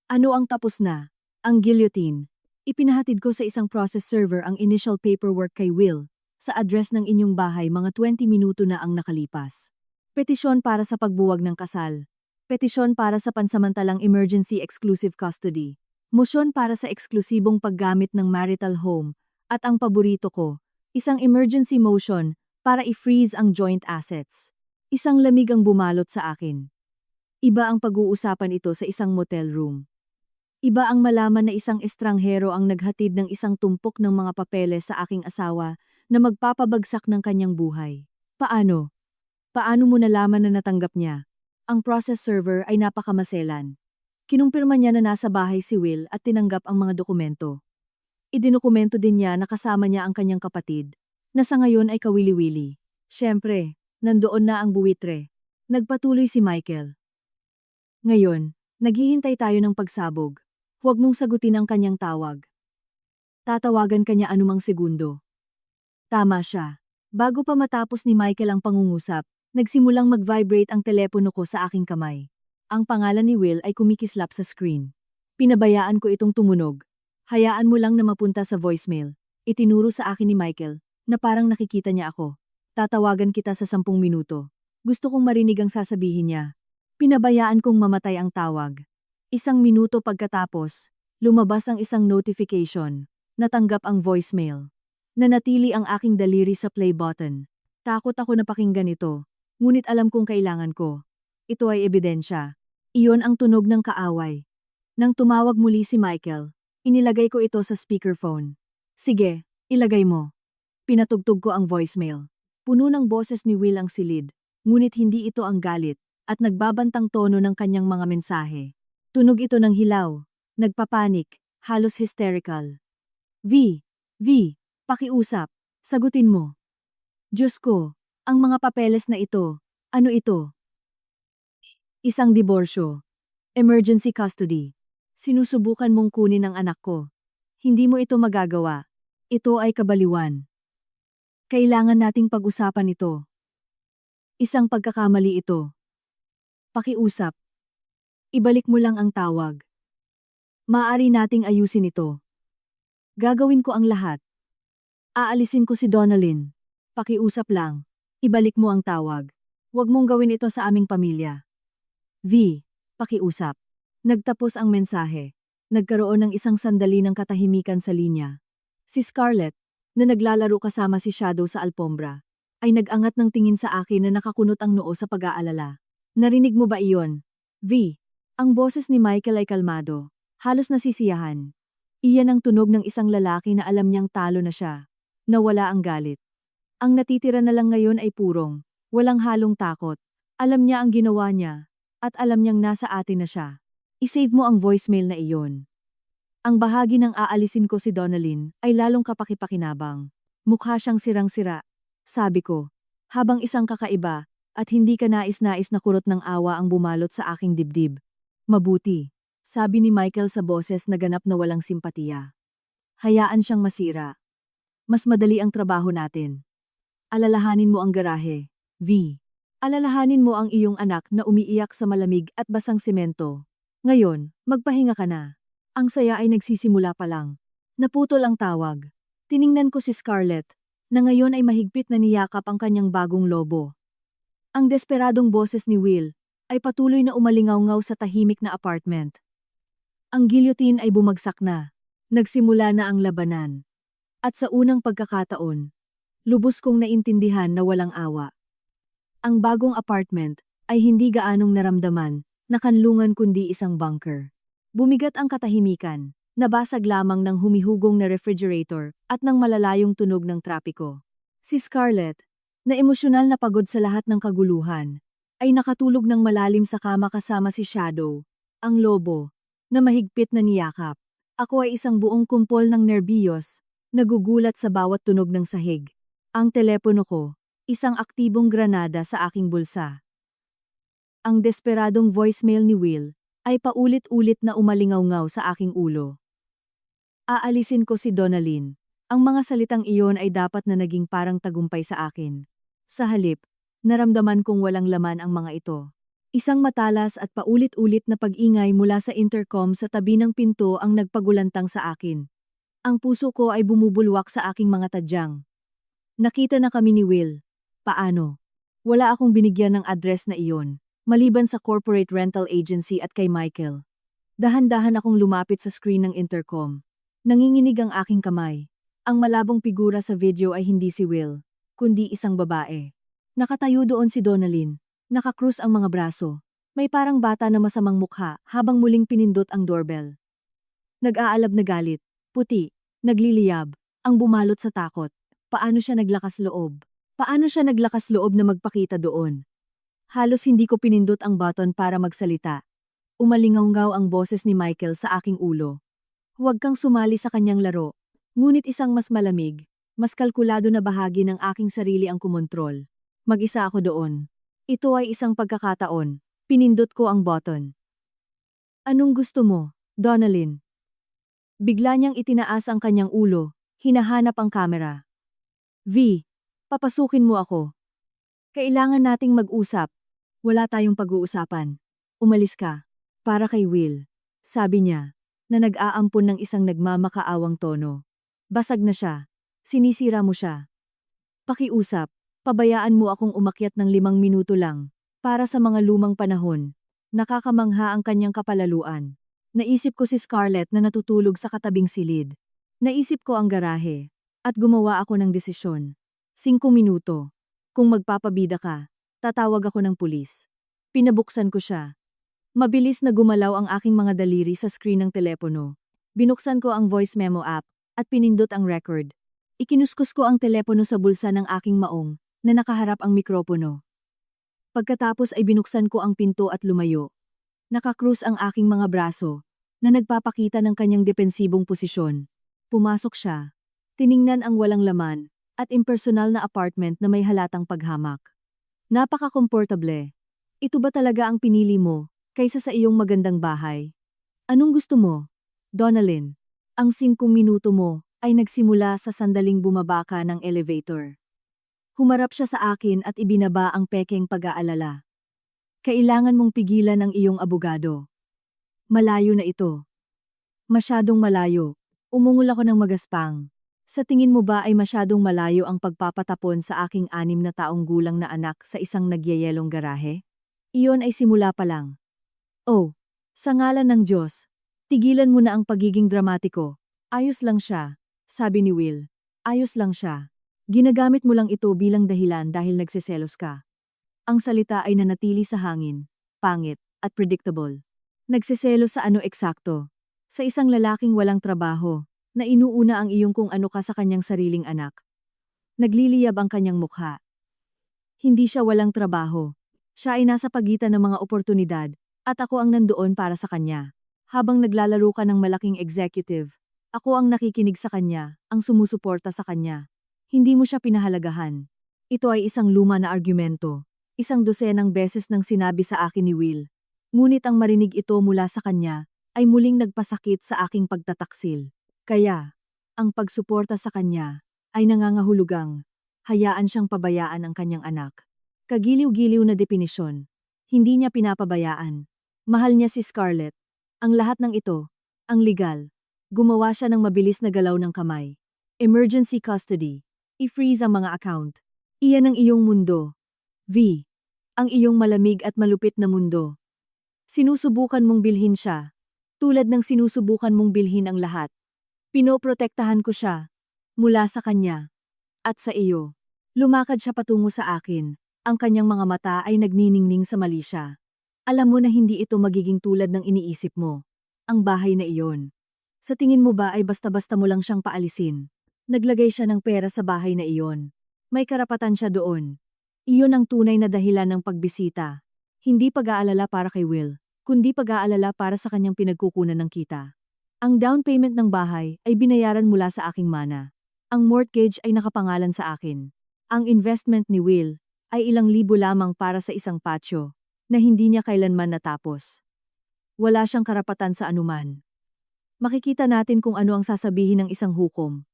Ano ang tapos na? Ang guillotine. Ipinahatid ko sa isang process server ang initial paperwork kay Will. Sa address ng inyong bahay mga 20 minuto na ang nakalipas. Petisyon para sa pagbuwag ng kasal. Petisyon para sa pansamantalang emergency exclusive custody. Mosyon para sa eksklusibong paggamit ng marital home. At ang paborito ko, isang emergency motion para i-freeze ang joint assets. Isang lamig ang bumalot sa akin. Iba ang pag-uusapan ito sa isang motel room. Iba ang malaman na isang estranghero ang naghatid ng isang tumpok ng mga papeles sa aking asawa na magpapabagsak ng kanyang buhay. Paano? Paano mo nalaman na natanggap niya? Ang process server ay napakamaselan. Kinumpirma niya na nasa bahay si Will at tinanggap ang mga dokumento. Idinukumento din niya na kasama niya ang kanyang kapatid, na sa ngayon ay kawili-wili. Siyempre, nandoon na ang buwitre. Nagpatuloy si Michael. Ngayon, naghihintay tayo ng pagsabog. Huwag mong sagutin ang kanyang tawag. Tatawagan kanya anumang segundo. Tama siya. Bago pa matapos ni Michael ang pangungusap, nagsimulang mag-vibrate ang telepono ko sa aking kamay. Ang pangalan ni Will ay kumikislap sa screen. Pinabayaan ko itong tumunog. Hayaan mo lang na mapunta sa voicemail. Itinuro sa akin ni Michael, na parang nakikita niya ako. Tatawagan kita sa 10 minuto. Gusto kong marinig ang sasabihin niya. Pinabayaan kong mamatay ang tawag. 1 minuto pagkatapos, lumabas ang isang notification. Natanggap ang voicemail. Nanatili ang aking daliri sa play button. Takot ako na pakinggan ito, ngunit alam kong kailangan ko. Ito ay ebidensya. Iyon ang tunog ng kaaway. Nang tumawag muli si Michael, inilagay ko ito sa speakerphone. Sige, ilagay mo. Pinatugtog ko ang voicemail. Puno ng boses ni Will ang silid, ngunit hindi ito ang galit, at nagbabantang tono ng kanyang mga mensahe. Tunog ito ng hilaw, nagpapanik, halos hysterical. V, pakiusap, sagutin mo. Diyos ko, ang mga papeles na ito, ano ito? Isang diborsyo. Emergency custody. Sinusubukan mong kunin ang anak ko. Hindi mo ito magagawa. Ito ay kabaliwan. Kailangan nating pag-usapan ito. Isang pagkakamali ito. Pakiusap. Ibalik mo lang ang tawag. Maaari nating ayusin ito. Gagawin ko ang lahat. Aalisin ko si Donalyn. Pakiusap lang. Ibalik mo ang tawag. Huwag mong gawin ito sa aming pamilya. Pakiusap. Nagtapos ang mensahe. Nagkaroon ng isang sandali ng katahimikan sa linya. Si Scarlett, na naglalaro kasama si Shadow sa alpombra, ay nag-angat ng tingin sa akin na nakakunot ang noo sa pag-aalala. Narinig mo ba iyon? Ang boses ni Michael ay kalmado, halos nasisiyahan. Iyan ang tunog ng isang lalaki na alam niyang talo na siya. Nawala ang galit. Ang natitira na lang ngayon ay purong, walang halong takot. Alam niya ang ginawa niya, at alam niyang nasa atin na siya. I-save mo ang voicemail na iyon. Ang bahagi ng aalisin ko si Donalyn ay lalong kapakipakinabang. Mukha siyang sirang-sira. Sabi ko, habang isang kakaiba at hindi ka nais-nais na kurot ng awa ang bumalot sa aking dibdib. Mabuti, sabi ni Michael sa boses na ganap na walang simpatiya. Hayaan siyang masira. Mas madali ang trabaho natin. Alalahanin mo ang garahe. Alalahanin mo ang iyong anak na umiiyak sa malamig at basang semento. Ngayon, magpahinga ka na. Ang saya ay nagsisimula pa lang. Naputol ang tawag. Tiningnan ko si Scarlett, na ngayon ay mahigpit na niyakap ang kanyang bagong lobo. Ang desperadong boses ni Will ay patuloy na umalingaw-ngaw sa tahimik na apartment. Ang guillotine ay bumagsak na. Nagsimula na ang labanan. At sa unang pagkakataon, lubos kong naintindihan na walang awa. Ang bagong apartment ay hindi gaanong naramdaman na kanlungan kundi isang bunker. Bumigat ang katahimikan, nabasag lamang ng humihugong na refrigerator at ng malalayong tunog ng trapiko. Si Scarlett, na emosyonal na pagod sa lahat ng kaguluhan, ay nakatulog ng malalim sa kama kasama si Shadow, ang lobo, na mahigpit na niyakap. Ako ay isang buong kumpol ng nerbiyos, nagugulat sa bawat tunog ng sahig. Ang telepono ko, isang aktibong granada sa aking bulsa. Ang desperadong voicemail ni Will ay paulit-ulit na umalingaw-ngaw sa aking ulo. Aalisin ko si Donalyn. Ang mga salitang iyon ay dapat na naging parang tagumpay sa akin. Sa halip, naramdaman kong walang laman ang mga ito. Isang matalas at paulit-ulit na pag-ingay mula sa intercom sa tabi ng pinto ang nagpagulantang sa akin. Ang puso ko ay bumubulwak sa aking mga tadyang. Nakita na kami ni Will. Paano? Wala akong binigyan ng address na iyon, maliban sa corporate rental agency at kay Michael. Dahan-dahan akong lumapit sa screen ng intercom. Nanginginig ang aking kamay. Ang malabong figura sa video ay hindi si Will, kundi isang babae. Nakatayo doon si Donalyn, nakakrus ang mga braso. May parang bata na masamang mukha habang muling pinindot ang doorbell. Nag-aalab na galit, puti, nagliliyab, ang bumalot sa takot. Paano siya naglakas loob? Paano siya naglakas loob na magpakita doon? Halos hindi ko pinindot ang button para magsalita. Umalingaw-ngaw ang boses ni Michael sa aking ulo. Huwag kang sumali sa kanyang laro. Ngunit isang mas malamig, mas kalkulado na bahagi ng aking sarili ang kumontrol. Mag-isa ako doon. Ito ay isang pagkakataon. Pinindot ko ang button. Anong gusto mo, Donalyn? Bigla niyang itinaas ang kanyang ulo, hinahanap ang kamera. Papasukin mo ako. Kailangan nating mag-usap. Wala tayong pag-uusapan. Umalis ka. Para kay Will. Sabi niya, na nag-aampon ng isang nagmamakaawang tono. Basag na siya. Sinisira mo siya. Pakiusap, pabayaan mo akong umakyat ng 5 minuto lang. Para sa mga lumang panahon. Nakakamangha ang kanyang kapalaluan. Naisip ko si Scarlett na natutulog sa katabing silid. Naisip ko ang garahe. At gumawa ako ng desisyon. 5 minuto. Kung magpapabida ka, tatawag ako ng pulis. Pinabuksan ko siya. Mabilis na gumalaw ang aking mga daliri sa screen ng telepono. Binuksan ko ang voice memo app at pinindot ang record. Ikinuskus ko ang telepono sa bulsa ng aking maong, na nakaharap ang mikropono. Pagkatapos ay binuksan ko ang pinto at lumayo. Nakakrus ang aking mga braso, na nagpapakita ng kanyang depensibong posisyon. Pumasok siya. Tiningnan ang walang laman, at impersonal na apartment na may halatang paghamak. Napaka-komportable. Ito ba talaga ang pinili mo, kaysa sa iyong magandang bahay? Anong gusto mo, Donalyn? Ang 5 minuto mo ay nagsimula sa sandaling bumaba ka ng elevator. Humarap siya sa akin at ibinaba ang pekeng pag-aalala. Kailangan mong pigilan ang iyong abogado. Malayo na ito. Masyadong malayo. Umungol ako ng magaspang. Sa tingin mo ba ay masyadong malayo ang pagpapatapon sa aking 6 na taong gulang na anak sa isang nagyayelong garahe? Iyon ay simula pa lang. Oh, sa ngalan ng Diyos, tigilan mo na ang pagiging dramatiko. Ayos lang siya, sabi ni Will. Ayos lang siya. Ginagamit mo lang ito bilang dahilan dahil nagseselos ka. Ang salita ay nanatili sa hangin, pangit, at predictable. Nagseselos sa ano eksakto? Sa isang lalaking walang trabaho, na inuuna ang iyong kung ano ka sa kanyang sariling anak. Nagliliyab ang kanyang mukha. Hindi siya walang trabaho. Siya ay nasa pagitan ng mga oportunidad, at ako ang nandoon para sa kanya. Habang naglalaro ka ng malaking executive, ako ang nakikinig sa kanya, ang sumusuporta sa kanya. Hindi mo siya pinahalagahan. Ito ay isang luma na argumento. Isang dosenang beses nang sinabi sa akin ni Will. Ngunit ang marinig ito mula sa kanya, ay muling nagpasakit sa aking pagtataksil. Kaya, ang pagsuporta sa kanya, ay nangangahulugang, hayaan siyang pabayaan ang kanyang anak. Kagiliw-giliw na definisyon. Hindi niya pinapabayaan. Mahal niya si Scarlett. Ang lahat ng ito, ang legal. Gumawa siya ng mabilis na galaw ng kamay. Emergency custody. I-freeze ang mga account. Iyan ang iyong mundo. V. Ang iyong malamig at malupit na mundo. Sinusubukan mong bilhin siya. Tulad ng sinusubukan mong bilhin ang lahat. Pinoprotektahan ko siya. Mula sa kanya. At sa iyo. Lumakad siya patungo sa akin. Ang kanyang mga mata ay nagniningning sa mali siya. Alam mo na hindi ito magiging tulad ng iniisip mo. Ang bahay na iyon. Sa tingin mo ba ay basta-basta mo lang siyang paalisin? Naglagay siya ng pera sa bahay na iyon. May karapatan siya doon. Iyon ang tunay na dahilan ng pagbisita. Hindi pag-aalala para kay Will, kundi pag-aalala para sa kanyang pinagkukunan ng kita. Ang down payment ng bahay ay binayaran mula sa aking mana. Ang mortgage ay nakapangalan sa akin. Ang investment ni Will ay ilang libo lamang para sa isang patio na hindi niya kailanman natapos. Wala siyang karapatan sa anuman. Makikita natin kung ano ang sasabihin ng isang hukom.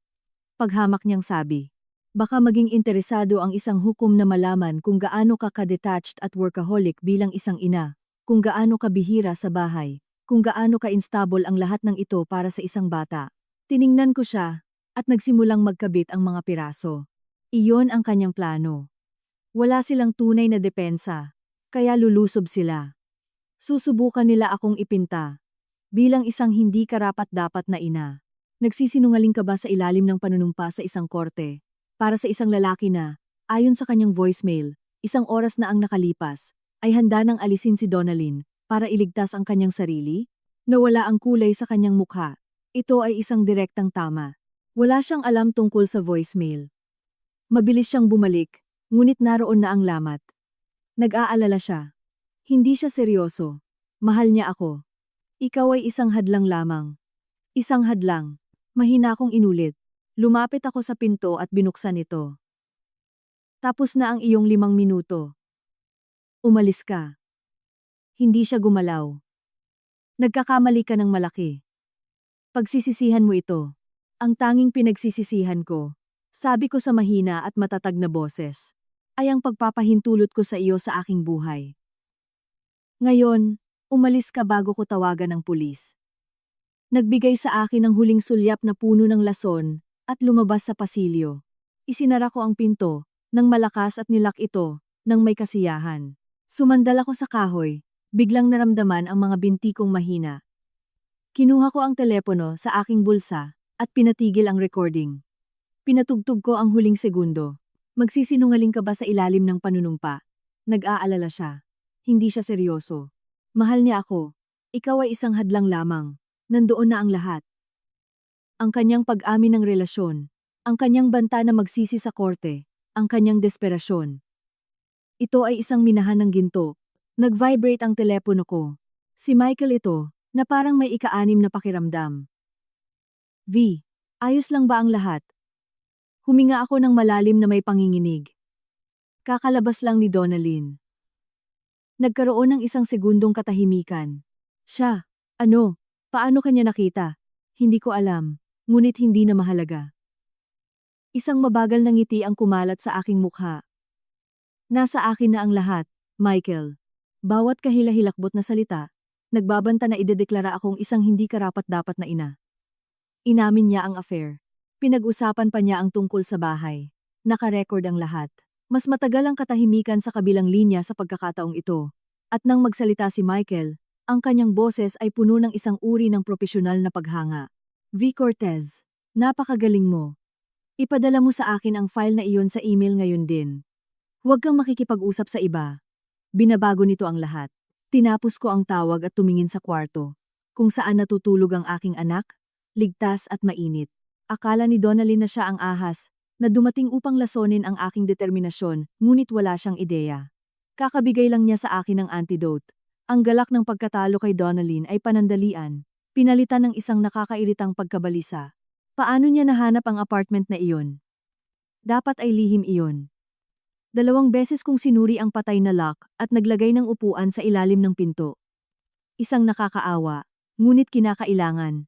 Paghamak niyang sabi, baka maging interesado ang isang hukom na malaman kung gaano ka ka-detached at workaholic bilang isang ina, kung gaano ka bihira sa bahay, kung gaano ka-instable ang lahat ng ito para sa isang bata. Tiningnan ko siya, at nagsimulang magkabit ang mga piraso. Iyon ang kanyang plano. Wala silang tunay na depensa, kaya lulusob sila. Susubukan nila akong ipinta, bilang isang hindi karapat-dapat na ina. Nagsisinungaling ka ba sa ilalim ng panunumpa sa isang korte, para sa isang lalaki na, ayon sa kanyang voicemail, 1 oras na ang nakalipas, ay handa nang alisin si Donalyn, para iligtas ang kanyang sarili? Nawala ang kulay sa kanyang mukha. Ito ay isang direktang tama. Wala siyang alam tungkol sa voicemail. Mabilis siyang bumalik, ngunit naroon na ang lamat. Nag-aalala siya. Hindi siya seryoso. Mahal niya ako. Ikaw ay isang hadlang lamang. Isang hadlang. Mahina akong inulit. Lumapit ako sa pinto at binuksan ito. Tapos na ang iyong 5 minuto. Umalis ka. Hindi siya gumalaw. Nagkakamali ka ng malaki. Pagsisisihan mo ito. Ang tanging pinagsisisihan ko, sabi ko sa mahina at matatag na boses, ay ang pagpapahintulot ko sa iyo sa aking buhay. Ngayon, umalis ka bago ko tawagan ng pulis. Nagbigay sa akin ng huling sulyap na puno ng lason at lumabas sa pasilyo. Isinara ko ang pinto, nang malakas at nilak ito, nang may kasiyahan. Sumandal ako sa kahoy. Biglang naramdaman ang mga binti kong mahina. Kinuha ko ang telepono sa aking bulsa at pinatigil ang recording. Pinatugtog ko ang huling segundo. Magsisinungaling ka ba sa ilalim ng panunumpa? Nag-aalala siya. Hindi siya seryoso. Mahal niya ako. Ikaw ay isang hadlang lamang. Nandoon na ang lahat. Ang kanyang pag-amin ng relasyon. Ang kanyang banta na magsisi sa korte, ang kanyang desperasyon. Ito ay isang minahan ng ginto. Nag-vibrate ang telepono ko. Si Michael ito, na parang may ika-6 na pakiramdam. V, ayos lang ba ang lahat? Huminga ako ng malalim na may panginginig. Kakalabas lang ni Donalyn. Nagkaroon ng isang segundong katahimikan. Siya, ano, paano kanya nakita? Hindi ko alam, ngunit hindi na mahalaga. Isang mabagal na ngiti ang kumalat sa aking mukha. Nasa akin na ang lahat, Michael. Bawat kahila-hilakbot na salita, nagbabanta na idedeklara akong isang hindi karapat-dapat na ina. Inamin niya ang affair. Pinag-usapan pa niya ang tungkol sa bahay. Nakarecord ang lahat. Mas matagal ang katahimikan sa kabilang linya sa pagkakataong ito. At nang magsalita si Michael, ang kanyang boses ay puno ng isang uri ng propesyonal na paghanga. V. Cortez, napakagaling mo. Ipadala mo sa akin ang file na iyon sa email ngayon din. Huwag kang makikipag-usap sa iba. Binabago nito ang lahat. Tinapos ko ang tawag at tumingin sa kwarto, kung saan natutulog ang aking anak, ligtas at mainit. Akala ni Donalyn na siya ang ahas, na dumating upang lasonin ang aking determinasyon, ngunit wala siyang ideya. Kakabigay lang niya sa akin ng antidote. Ang galak ng pagkatalo kay Donalyn ay panandalian, pinalitan ng isang nakakairitang pagkabalisa. Paano niya nahanap ang apartment na iyon? Dapat ay lihim iyon. 2 beses kong sinuri ang patay na lock at naglagay ng upuan sa ilalim ng pinto. Isang nakakaawa, ngunit kinakailangan.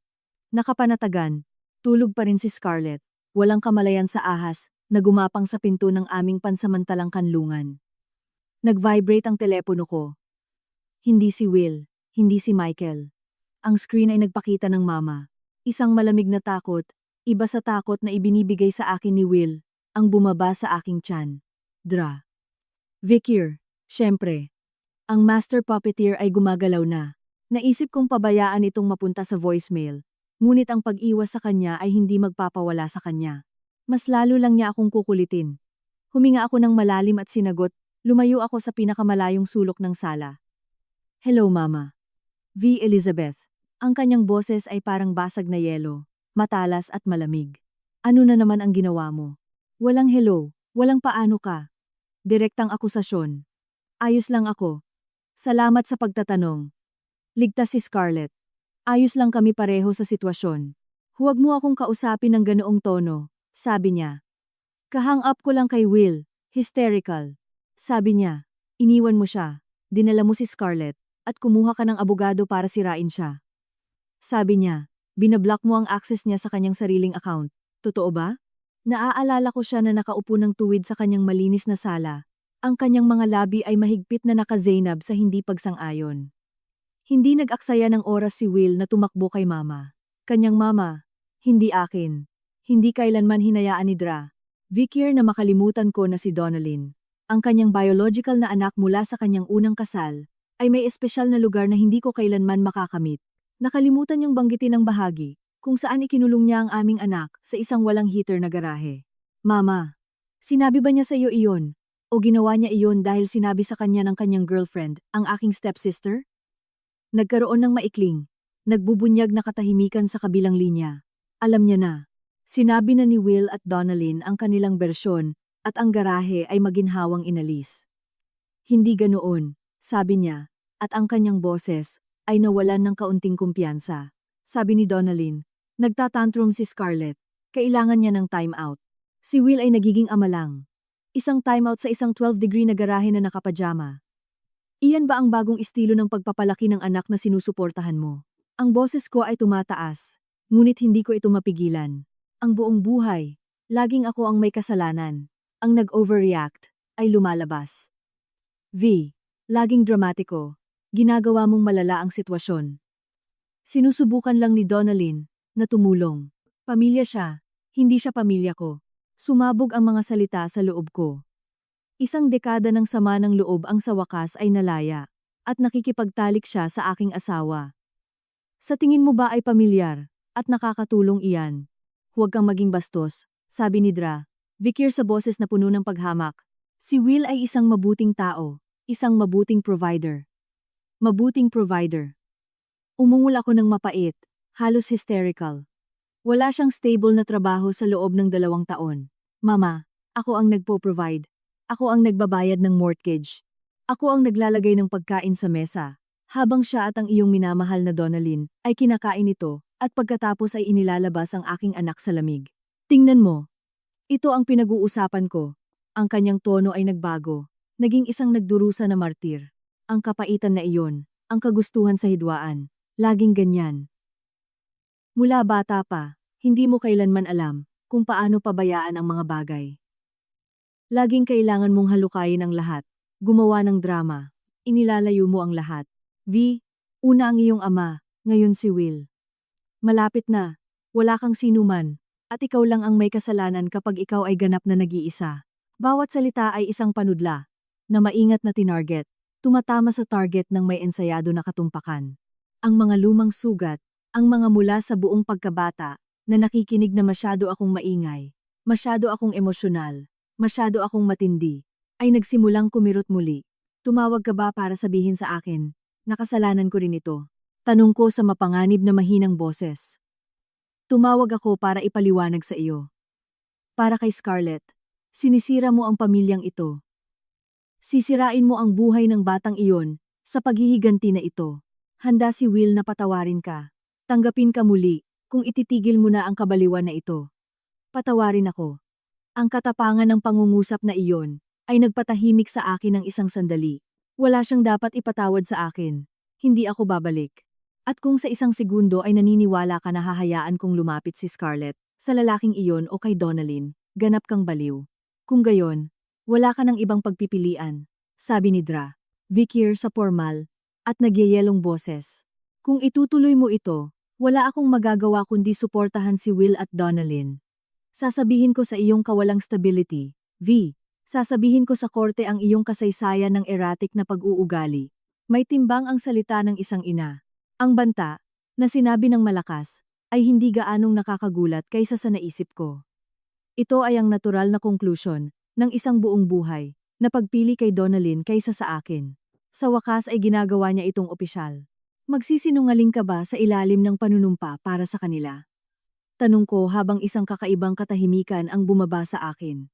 Nakapanatagan, tulog pa rin si Scarlett, walang kamalayan sa ahas, na gumapang sa pinto ng aming pansamantalang kanlungan. Nag-vibrate ang telepono ko. Hindi si Will, hindi si Michael. Ang screen ay nagpakita ng mama. Isang malamig na takot, iba sa takot na ibinibigay sa akin ni Will, ang bumaba sa aking tiyan. Dra. Vikir, syempre. Ang master puppeteer ay gumagalaw na. Naisip kong pabayaan itong mapunta sa voicemail, ngunit ang pag-iwas sa kanya ay hindi magpapawala sa kanya. Mas lalo lang niya akong kukulitin. Huminga ako ng malalim at sinagot, lumayo ako sa pinakamalayong sulok ng sala. Hello, Mama. V. Elizabeth. Ang kanyang boses ay parang basag na yelo, matalas at malamig. Ano na naman ang ginawa mo? Walang hello, walang paano ka. Direktang akusasyon. Ayos lang ako. Salamat sa pagtatanong. Ligtas si Scarlett. Ayos lang kami pareho sa sitwasyon. Huwag mo akong kausapin ng ganoong tono, sabi niya. Kahang up ko lang kay Will, hysterical. Sabi niya, iniwan mo siya, dinala mo si Scarlett, at kumuha ka ng abogado para sirain siya. Sabi niya, binablock mo ang access niya sa kanyang sariling account. Totoo ba? Naaalala ko siya na nakaupo ng tuwid sa kanyang malinis na sala. Ang kanyang mga labi ay mahigpit na naka-Zainab sa hindi pagsang-ayon. Hindi nag-aksaya ng oras si Will na tumakbo kay Mama. Kanyang mama, hindi akin. Hindi kailanman hinayaan ni Dra. Vikir na makalimutan ko na si Donalyn. Ang kanyang biological na anak mula sa kanyang unang kasal, ay may espesyal na lugar na hindi ko kailanman makakamit. Nakalimutan niyang banggitin ang bahagi, kung saan ikinulong niya ang aming anak sa isang walang heater na garahe. Mama, sinabi ba niya sa iyo iyon? O ginawa niya iyon dahil sinabi sa kanya ng kanyang girlfriend, ang aking stepsister? Nagkaroon ng maikling, nagbubunyag na katahimikan sa kabilang linya. Alam niya na. Sinabi na ni Will at Donalyn ang kanilang bersyon at ang garahe ay maginhawang inalis. Hindi ganoon, sabi niya, at ang kanyang boses ay nawalan ng kaunting kumpiyansa. Sabi ni Donalyn, nagtatantrum si Scarlett, kailangan niya ng time out. Si Will ay nagiging ama lang. Isang time out sa isang 12-degree na garahe na nakapajama. Iyan ba ang bagong estilo ng pagpapalaki ng anak na sinusuportahan mo? Ang boses ko ay tumataas, ngunit hindi ko ito mapigilan. Ang buong buhay, laging ako ang may kasalanan. Ang nag-overreact ay lumalabas. V. Laging dramatiko. Ginagawa mong malala ang sitwasyon. Sinusubukan lang ni Donalyn na tumulong. Pamilya siya, hindi siya pamilya ko. Sumabog ang mga salita sa loob ko. Isang dekada ng sama ng loob ang sa wakas ay nalaya, at nakikipagtalik siya sa aking asawa. Sa tingin mo ba ay pamilyar, at nakakatulong iyan? Huwag kang maging bastos, sabi ni Dra. Vikir sa boses na puno ng paghamak. Si Will ay isang mabuting tao, isang mabuting provider. Mabuting provider. Umungol ako ng mapait, halos hysterical. Wala siyang stable na trabaho sa loob ng 2 taon. Mama, ako ang nagpo-provide. Ako ang nagbabayad ng mortgage. Ako ang naglalagay ng pagkain sa mesa. Habang siya at ang iyong minamahal na Donalyn ay kinakain ito at pagkatapos ay inilalabas ang aking anak sa lamig. Tingnan mo. Ito ang pinag-uusapan ko. Ang kanyang tono ay nagbago. Naging isang nagdurusa na martir. Ang kapaitan na iyon, ang kagustuhan sa hidwaan. Laging ganyan. Mula bata pa, hindi mo kailanman alam kung paano pabayaan ang mga bagay. Laging kailangan mong halukayin ang lahat, gumawa ng drama, inilalayo mo ang lahat. V, una ang iyong ama, ngayon si Will. Malapit na, wala kang sinuman, at ikaw lang ang may kasalanan kapag ikaw ay ganap na nag-iisa. Bawat salita ay isang panudla, na maingat na tinarget, tumatama sa target ng may ensayado na katumpakan. Ang mga lumang sugat, ang mga mula sa buong pagkabata, na nakikinig na masyado akong maingay, masyado akong emosyonal, masyado akong matindi, ay nagsimulang kumirot muli. Tumawag ka ba para sabihin sa akin, nakasalanan ko rin ito? Tanong ko sa mapanganib na mahinang boses. Tumawag ako para ipaliwanag sa iyo. Para kay Scarlett, sinisira mo ang pamilyang ito. Sisirain mo ang buhay ng batang iyon sa paghihiganti na ito. Handa si Will na patawarin ka. Tanggapin ka muli kung ititigil mo na ang kabaliwan na ito. Patawarin ako. Ang katapangan ng pangungusap na iyon ay nagpatahimik sa akin ng isang sandali. Wala siyang dapat ipatawad sa akin. Hindi ako babalik. At kung sa isang segundo ay naniniwala ka na hahayaan kong lumapit si Scarlett sa lalaking iyon o kay Donalyn, ganap kang baliw. Kung gayon, wala ka ng ibang pagpipilian, sabi ni Dra. Vikir sa formal at nagyayelong boses. Kung itutuloy mo ito, wala akong magagawa kundi suportahan si Will at Donalyn. Sasabihin ko sa iyong kawalang stability, V. Sasabihin ko sa korte ang iyong kasaysayan ng erratic na pag-uugali. May timbang ang salita ng isang ina. Ang banta, na sinabi ng malakas, ay hindi gaanong nakakagulat kaysa sa naisip ko. Ito ay ang natural na conclusion ng isang buong buhay na pagpili kay Donalyn kaysa sa akin. Sa wakas ay ginagawa niya itong opisyal. Magsisinungaling ka ba sa ilalim ng panunumpa para sa kanila? Tanong ko habang isang kakaibang katahimikan ang bumaba sa akin.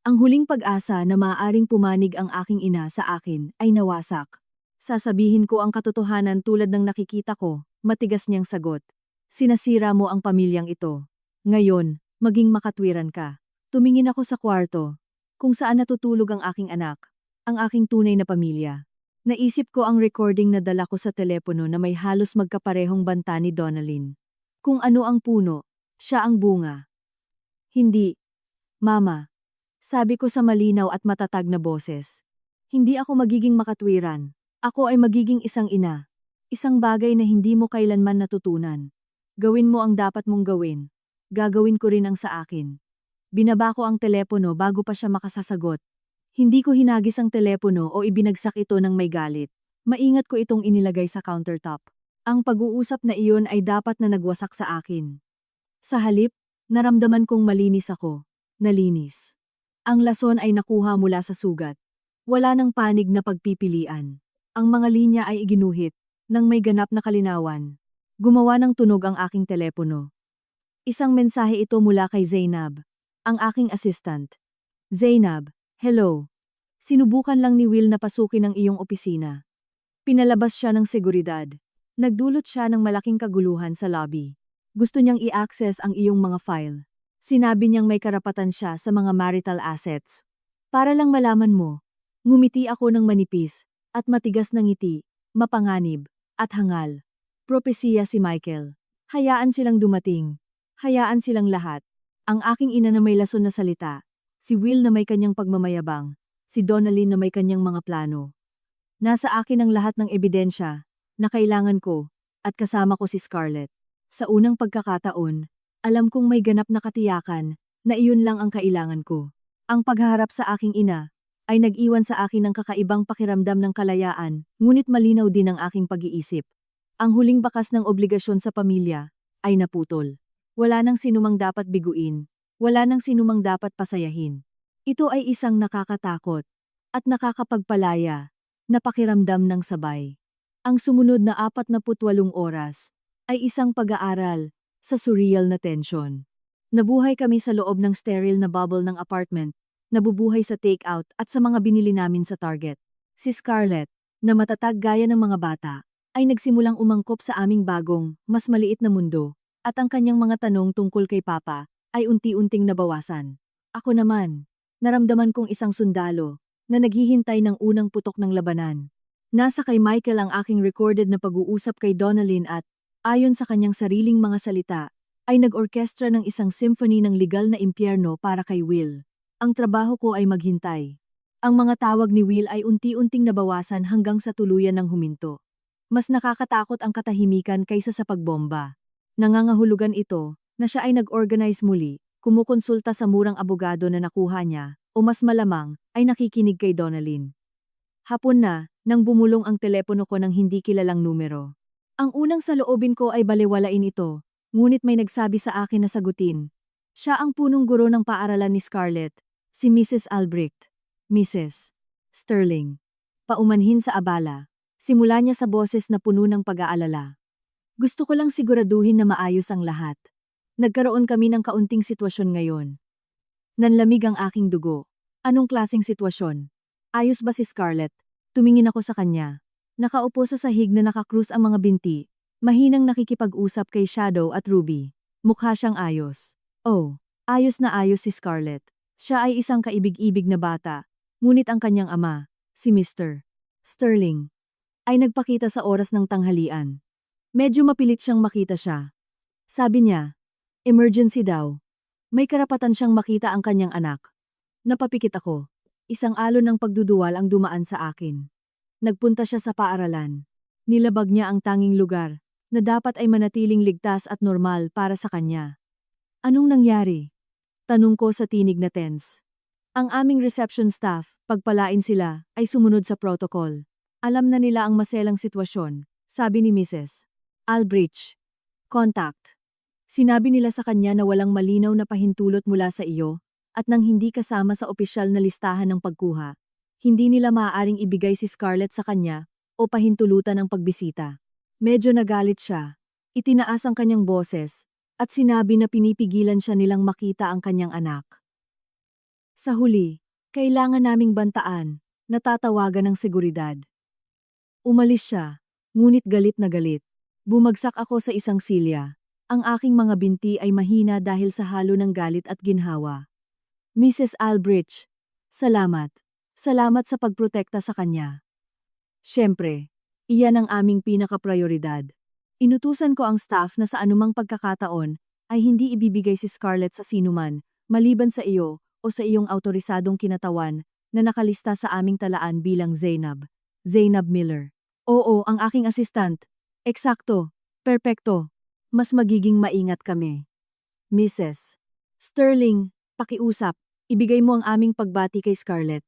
Ang huling pag-asa na maaaring pumanig ang aking ina sa akin ay nawasak. Sasabihin ko ang katotohanan tulad ng nakikita ko, matigas niyang sagot. Sinasira mo ang pamilyang ito. Ngayon, maging makatwiran ka. Tumingin ako sa kwarto, kung saan natutulog ang aking anak, ang aking tunay na pamilya. Naisip ko ang recording na dala ko sa telepono na may halos magkaparehong banta ni Donalyn. Kung ano ang puno, siya ang bunga. Hindi. Mama, sabi ko sa malinaw at matatag na boses. Hindi ako magiging makatwiran. Ako ay magiging isang ina. Isang bagay na hindi mo kailanman natutunan. Gawin mo ang dapat mong gawin. Gagawin ko rin ang sa akin. Binaba ko ang telepono bago pa siya makasasagot. Hindi ko hinagis ang telepono o ibinagsak ito ng may galit. Maingat ko itong inilagay sa countertop. Ang pag-uusap na iyon ay dapat na nagwasak sa akin. Sa halip, naramdaman kong malinis ako. Nalinis. Ang lason ay nakuha mula sa sugat. Wala nang panig na pagpipilian. Ang mga linya ay iginuhit, nang may ganap na kalinawan. Gumawa ng tunog ang aking telepono. Isang mensahe ito mula kay Zainab, ang aking assistant. Zainab, hello. Sinubukan lang ni Will na pasukin ang iyong opisina. Pinalabas siya ng seguridad. Nagdulot siya ng malaking kaguluhan sa lobby. Gusto niyang i-access ang iyong mga file. Sinabi niyang may karapatan siya sa mga marital assets. Para lang malaman mo, ngumiti ako ng manipis, at matigas na ngiti, mapanganib, at hangal. Propesiya si Michael. Hayaan silang dumating. Hayaan silang lahat. Ang aking ina na may lason na salita. Si Will na may kanyang pagmamayabang. Si Donalyn na may kanyang mga plano. Nasa akin ang lahat ng ebidensya na kailangan ko, at kasama ko si Scarlett. Sa unang pagkakataon, alam kong may ganap na katiyakan na iyon lang ang kailangan ko. Ang pagharap sa aking ina ay nag-iwan sa akin ng kakaibang pakiramdam ng kalayaan, ngunit malinaw din ang aking pag-iisip. Ang huling bakas ng obligasyon sa pamilya ay naputol. Wala nang sinumang dapat biguin, wala nang sinumang dapat pasayahin. Ito ay isang nakakatakot at nakakapagpalaya na pakiramdam ng sabay. Ang sumunod na 48 oras ay isang pag-aaral sa surreal na tension. Nabuhay kami sa loob ng sterile na bubble ng apartment, nabubuhay sa takeout at sa mga binili namin sa Target. Si Scarlett, na matatag gaya ng mga bata, ay nagsimulang umangkop sa aming bagong, mas maliit na mundo, at ang kanyang mga tanong tungkol kay Papa ay unti-unting nabawasan. Ako naman, naramdaman kong isang sundalo na naghihintay ng unang putok ng labanan. Nasa kay Michael ang aking recorded na pag-uusap kay Donalyn at, ayon sa kanyang sariling mga salita, ay nag-orkestra ng isang symphony ng legal na impyerno para kay Will. Ang trabaho ko ay maghintay. Ang mga tawag ni Will ay unti-unting nabawasan hanggang sa tuluyan ng huminto. Mas nakakatakot ang katahimikan kaysa sa pagbomba. Nangangahulugan ito na siya ay nag-organize muli, kumukonsulta sa murang abogado na nakuha niya, o mas malamang ay nakikinig kay Donalyn. Hapon na, nang bumulong ang telepono ko ng hindi kilalang numero. Ang unang saloobin ko ay balewalain ito, ngunit may nagsabi sa akin na sagutin. Siya ang punong guro ng paaralan ni Scarlett, si Mrs. Albrecht. Mrs. Sterling. Paumanhin sa abala. Simula niya sa boses na puno ng pag-aalala. Gusto ko lang siguraduhin na maayos ang lahat. Nagkaroon kami ng kaunting sitwasyon ngayon. Nanlamig ang aking dugo. Anong klaseng sitwasyon? Ayos ba si Scarlett? Tumingin ako sa kanya. Nakaupo sa sahig na nakakrus ang mga binti. Mahinang nakikipag-usap kay Shadow at Ruby. Mukha siyang ayos. Oh, ayos na ayos si Scarlett. Siya ay isang kaibig-ibig na bata. Ngunit ang kanyang ama, si Mr. Sterling, ay nagpakita sa oras ng tanghalian. Medyo mapilit siyang makita siya. Sabi niya, emergency daw. May karapatan siyang makita ang kanyang anak. Napapikit ako. Isang alon ng pagduduwal ang dumaan sa akin. Nagpunta siya sa paaralan. Nilabag niya ang tanging lugar na dapat ay manatiling ligtas at normal para sa kanya. Anong nangyari? Tanong ko sa tinig na tense. Ang aming reception staff, pagpalain sila, ay sumunod sa protocol. Alam na nila ang maselang sitwasyon, sabi ni Mrs. Albrecht. Contact. Sinabi nila sa kanya na walang malinaw na pahintulot mula sa iyo, at nang hindi kasama sa opisyal na listahan ng pagkuha, hindi nila maaaring ibigay si Scarlett sa kanya o pahintulutan ng pagbisita. Medyo nagalit siya. Itinaas ang kanyang boses, at sinabi na pinipigilan siya nilang makita ang kanyang anak. Sa huli, kailangan naming bantaan, natatawagan ng seguridad. Umalis siya, ngunit galit na galit. Bumagsak ako sa isang silya. Ang aking mga binti ay mahina dahil sa halo ng galit at ginhawa. Mrs. Albrecht, salamat. Salamat sa pagprotekta sa kanya. Siyempre, iyan ang aming pinaka-prioridad. Inutusan ko ang staff na sa anumang pagkakataon ay hindi ibibigay si Scarlett sa sinuman, maliban sa iyo o sa iyong autorisadong kinatawan na nakalista sa aming talaan bilang Zainab. Zainab Miller. Oo, ang aking assistant. Eksakto. Perpekto. Mas magiging maingat kami. Mrs. Sterling, pakiusap. Ibigay mo ang aming pagbati kay Scarlett.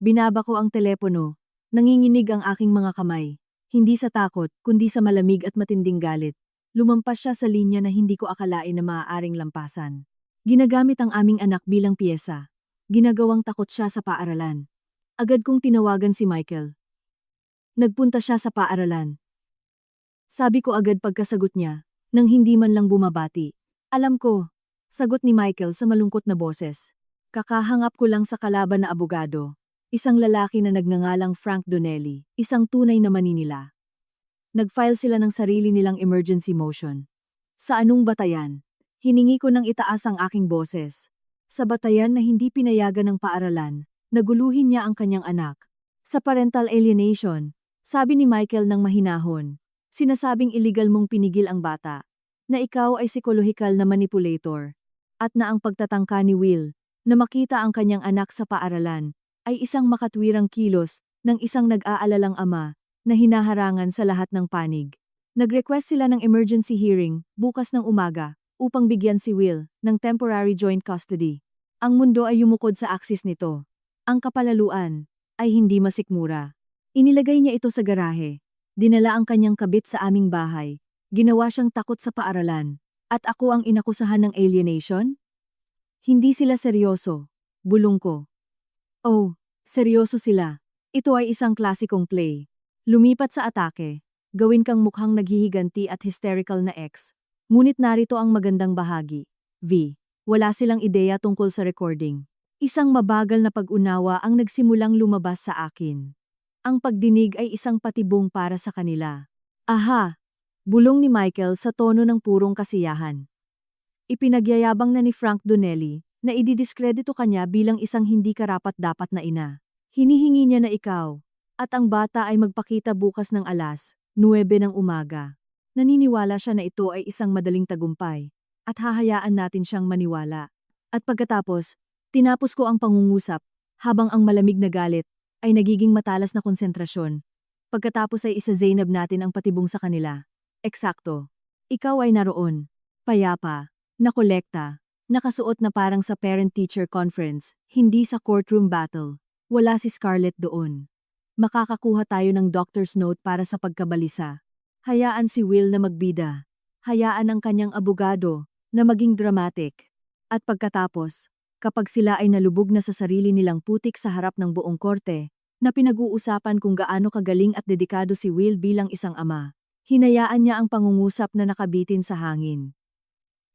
Binaba ko ang telepono. Nanginginig ang aking mga kamay. Hindi sa takot, kundi sa malamig at matinding galit. Lumampas siya sa linya na hindi ko akalain na maaaring lampasan. Ginagamit ang aming anak bilang piyesa. Ginagawang takot siya sa paaralan. Agad kong tinawagan si Michael. Nagpunta siya sa paaralan. Sabi ko agad pagkasagot niya, nang hindi man lang bumabati. Alam ko, sagot ni Michael sa malungkot na boses. Kakahangap ko lang sa kalaban na abogado. Isang lalaki na nagngangalang Frank Donnelly, isang tunay na Maninila. Nag-file sila ng sarili nilang emergency motion. Sa anong batayan? Hiningi ko nang itaas ang aking boses. Sa batayan na hindi pinayagan ng paaralan, naguluhin niya ang kanyang anak. Sa parental alienation, sabi ni Michael ng mahinahon, sinasabing illegal mong pinigil ang bata, na ikaw ay psikolohikal na manipulator, at na ang pagtatangka ni Will, na makita ang kanyang anak sa paaralan, ay isang makatwirang kilos ng isang nag-aalalang ama na hinaharangan sa lahat ng panig. Nag-request sila ng emergency hearing bukas ng umaga upang bigyan si Will ng temporary joint custody. Ang mundo ay yumukod sa aksis nito. Ang kapalaluan ay hindi masikmura. Inilagay niya ito sa garahe. Dinala ang kanyang kabit sa aming bahay. Ginawa siyang takot sa paaralan. At ako ang inakusahan ng alienation? Hindi sila seryoso. Bulong ko. Oh, seryoso sila. Ito ay isang klasikong play. Lumipat sa atake. Gawin kang mukhang naghihiganti at hysterical na ex. Ngunit narito ang magandang bahagi. V. Wala silang ideya tungkol sa recording. Isang mabagal na pag-unawa ang nagsimulang lumabas sa akin. Ang pagdinig ay isang patibong para sa kanila. Aha! Bulong ni Michael sa tono ng purong kasiyahan. Ipinagyayabang na ni Frank Donnelly na ididiskredito kanya bilang isang hindi karapat-dapat na ina. Hinihingi niya na ikaw, at ang bata ay magpakita bukas ng alas 9 ng umaga. Naniniwala siya na ito ay isang madaling tagumpay, at hahayaan natin siyang maniwala. At pagkatapos, tinapos ko ang pangungusap, habang ang malamig na galit ay nagiging matalas na konsentrasyon. Pagkatapos ay isa-Zainab natin ang patibong sa kanila. Eksakto. Ikaw ay naroon, payapa, nakolekta, nakasuot na parang sa parent-teacher conference, hindi sa courtroom battle. Wala si Scarlett doon. Makakakuha tayo ng doctor's note para sa pagkabalisa. Hayaan si Will na magbida. Hayaan ang kanyang abogado na maging dramatic. At pagkatapos, kapag sila ay nalubog na sa sarili nilang putik sa harap ng buong korte, na pinag-uusapan kung gaano kagaling at dedikado si Will bilang isang ama, hinayaan niya ang pangungusap na nakabitin sa hangin.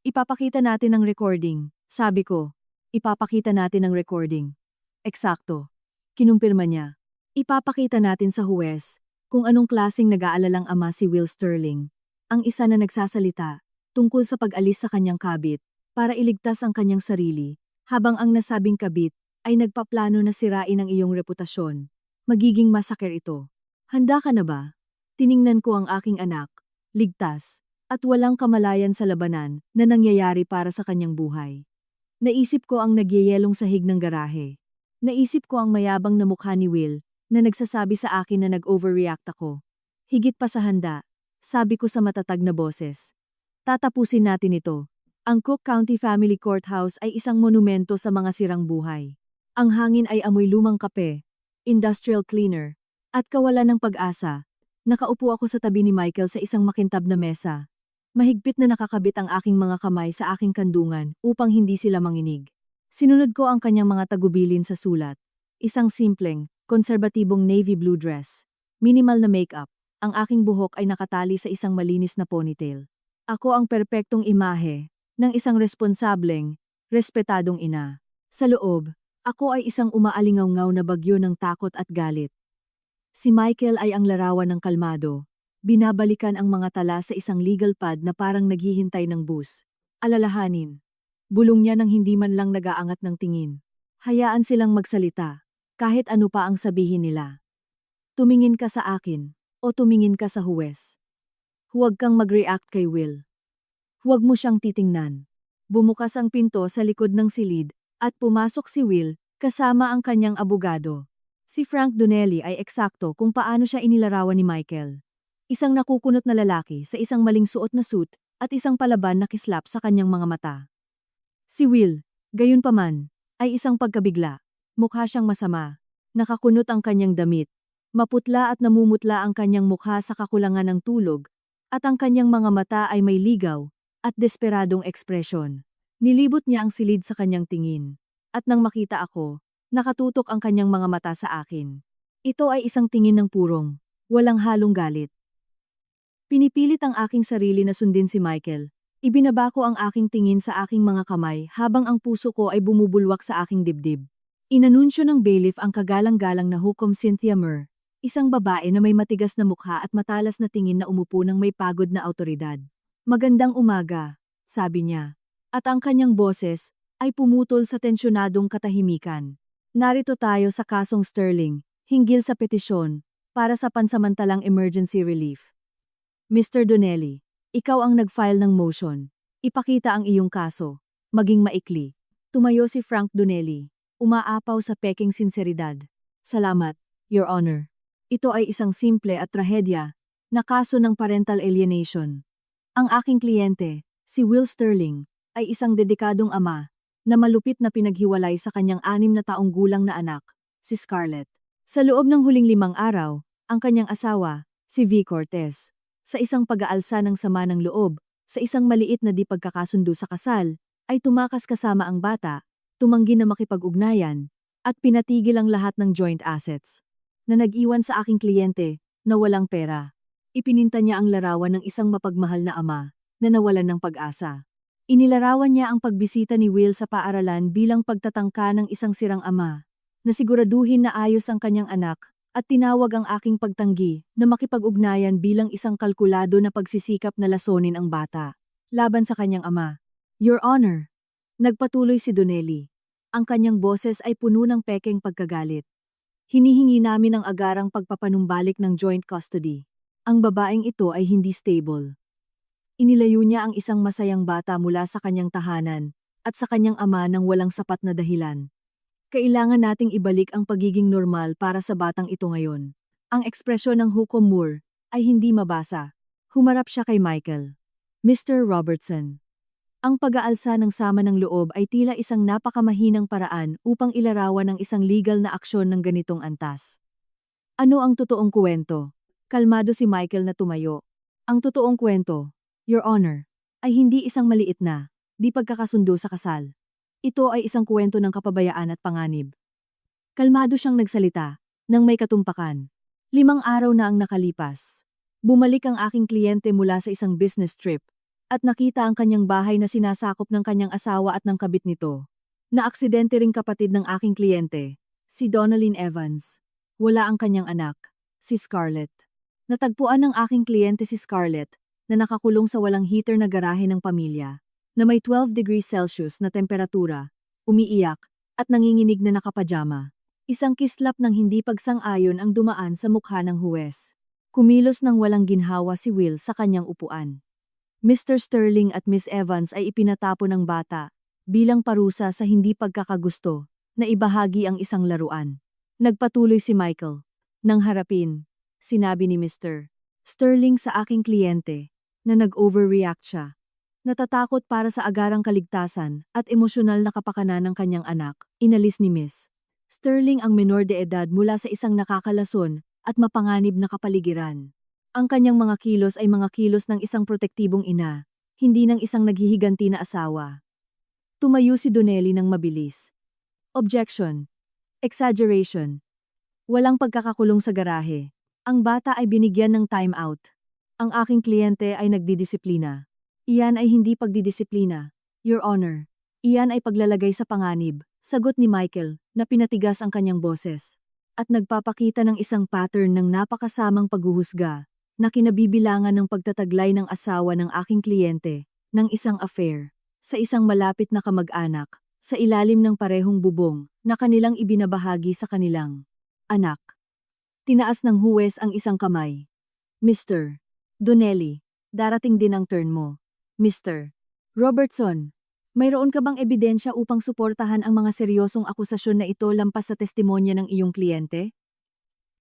Ipapakita natin ang recording, sabi ko. Ipapakita natin ang recording. Eksakto. Kinumpirma niya. Ipapakita natin sa huwes kung anong klaseng nag-aalalang ama si Will Sterling, ang isa na nagsasalita tungkol sa pag-alis sa kanyang kabit para iligtas ang kanyang sarili, habang ang nasabing kabit ay nagpaplano na sirain ang iyong reputasyon. Magiging masaker ito. Handa ka na ba? Tiningnan ko ang aking anak, ligtas, at walang kamalayan sa labanan na nangyayari para sa kanyang buhay. Naisip ko ang nagyayelong sahig ng garahe. Naisip ko ang mayabang na mukha ni Will na nagsasabi sa akin na nag-overreact ako. Higit pa sa handa, sabi ko sa matatag na boses. Tatapusin natin ito. Ang Cook County Family Courthouse ay isang monumento sa mga sirang buhay. Ang hangin ay amoy lumang kape, industrial cleaner, at kawalan ng pag-asa. Nakaupo ako sa tabi ni Michael sa isang makintab na mesa. Mahigpit na nakakabit ang aking mga kamay sa aking kandungan upang hindi sila manginig. Sinunod ko ang kanyang mga tagubilin sa sulat. Isang simpleng, konserbatibong navy blue dress. Minimal na makeup. Ang aking buhok ay nakatali sa isang malinis na ponytail. Ako ang perpektong imahe ng isang responsableng, respetadong ina. Sa loob, ako ay isang umaalingaw-ngaw na bagyo ng takot at galit. Si Michael ay ang larawan ng kalmado. Binabalikan ang mga tala sa isang legal pad na parang naghihintay ng bus. Alalahanin. Bulong niya nang hindi man lang nag-aangat ng tingin. Hayaan silang magsalita, kahit ano pa ang sabihin nila. Tumingin ka sa akin, o tumingin ka sa huwes. Huwag kang mag-react kay Will. Huwag mo siyang titingnan. Bumukas ang pinto sa likod ng silid, at pumasok si Will, kasama ang kanyang abogado. Si Frank Donnelly ay eksakto kung paano siya inilarawan ni Michael. Isang nakukunot na lalaki sa isang maling suot na suit, at isang palaban na kislap sa kanyang mga mata. Si Will, gayunpaman, ay isang pagkabigla. Mukha siyang masama. Nakakunot ang kanyang damit. Maputla at namumutla ang kanyang mukha sa kakulangan ng tulog, at ang kanyang mga mata ay may ligaw at desperadong ekspresyon. Nilibot niya ang silid sa kanyang tingin, at nang makita ako, nakatutok ang kanyang mga mata sa akin. Ito ay isang tingin ng purong, walang halong galit. Pinipilit ang aking sarili na sundin si Michael. Ibinaba ko ang aking tingin sa aking mga kamay habang ang puso ko ay bumubulwak sa aking dibdib. Inanunsyo ng bailiff ang kagalang-galang na hukom Cynthia Murr, isang babae na may matigas na mukha at matalas na tingin na umupo ng may pagod na autoridad. Magandang umaga, sabi niya. At ang kanyang boses ay pumutol sa tensyonadong katahimikan. Narito tayo sa kasong Sterling, hinggil sa petisyon, para sa pansamantalang emergency relief. Mr. Donnelly, ikaw ang nag-file ng motion. Ipakita ang iyong kaso. Maging maikli. Tumayo si Frank Donnelly. Umaapaw sa peking sinseridad. Salamat, Your Honor. Ito ay isang simple at trahedya na kaso ng parental alienation. Ang aking kliyente, si Will Sterling, ay isang dedikadong ama na malupit na pinaghiwalay sa kanyang 6 na taong gulang na anak, si Scarlett. Sa loob ng huling 5 araw, ang kanyang asawa, si V. Cortez, sa isang pag-aalsa ng sama ng loob, sa isang maliit na di pagkakasundo sa kasal, ay tumakas kasama ang bata, tumanggi na makipag-ugnayan, at pinatigil ang lahat ng joint assets, na nag-iwan sa aking kliyente na walang pera. Ipininta niya ang larawan ng isang mapagmahal na ama, na nawalan ng pag-asa. Inilarawan niya ang pagbisita ni Will sa paaralan bilang pagtatangka ng isang sirang ama, na siguraduhin na ayos ang kanyang anak, at tinawag ang aking pagtanggi na makipag-ugnayan bilang isang kalkulado na pagsisikap na lasonin ang bata laban sa kanyang ama. Your Honor, nagpatuloy si Donnelly. Ang kanyang boses ay puno ng pekeng pagkagalit. Hinihingi namin ang agarang pagpapanumbalik ng joint custody. Ang babaeng ito ay hindi stable. Inilayo niya ang isang masayang bata mula sa kanyang tahanan at sa kanyang ama nang walang sapat na dahilan. Kailangan nating ibalik ang pagiging normal para sa batang ito ngayon. Ang ekspresyon ng Hukom Moore ay hindi mabasa. Humarap siya kay Michael. Mr. Robertson. Ang pag-aalsa ng sama ng loob ay tila isang napakamahinang paraan upang ilarawan ang isang legal na aksyon ng ganitong antas. Ano ang totoong kwento? Kalmado si Michael na tumayo. Ang totoong kwento, Your Honor, ay hindi isang maliit na, di pagkakasundo sa kasal. Ito ay isang kwento ng kapabayaan at panganib. Kalmado siyang nagsalita, nang may katumpakan. 5 araw na ang nakalipas. Bumalik ang aking kliyente mula sa isang business trip, at nakita ang kanyang bahay na sinasakop ng kanyang asawa at ng kabit nito. Naaksidente ring kapatid ng aking kliyente, si Donalyn Evans. Wala ang kanyang anak, si Scarlett. Natagpuan ng aking kliyente si Scarlett, na nakakulong sa walang heater na garahe ng pamilya, na may 12 degrees Celsius na temperatura, umiiyak, at nanginginig na nakapajama. Isang kislap ng hindi pagsang-ayon ang dumaan sa mukha ng huwes. Kumilos ng walang ginhawa si Will sa kanyang upuan. Mr. Sterling at Miss Evans ay ipinatapo ng bata, bilang parusa sa hindi pagkakagusto, na ibahagi ang isang laruan. Nagpatuloy si Michael. Nang harapin, sinabi ni Mr. Sterling sa aking kliyente, na nag-overreact siya. Natatakot para sa agarang kaligtasan at emosyonal na kapakanan ng kanyang anak, inalis ni Miss Sterling ang menor de edad mula sa isang nakakalason at mapanganib na kapaligiran. Ang kanyang mga kilos ay mga kilos ng isang protektibong ina, hindi ng isang naghihiganti na asawa. Tumayo si Donnelly ng mabilis. Objection. Exaggeration. Walang pagkakakulong sa garahe. Ang bata ay binigyan ng time out. Ang aking kliyente ay nagdidisiplina. Iyan ay hindi pagdidisiplina, Your Honor. Iyan ay paglalagay sa panganib, sagot ni Michael, na pinatigas ang kanyang boses. At nagpapakita ng isang pattern ng napakasamang paghuhusga, na kinabibilangan ng pagtataglay ng asawa ng aking kliyente, ng isang affair, sa isang malapit na kamag-anak, sa ilalim ng parehong bubong, na kanilang ibinabahagi sa kanilang anak. Tinaas ng huwes ang isang kamay. Mr. Donnelly, darating din ang turn mo. Mr. Robertson, mayroon ka bang ebidensya upang suportahan ang mga seryosong akusasyon na ito lampas sa testimonya ng iyong kliyente?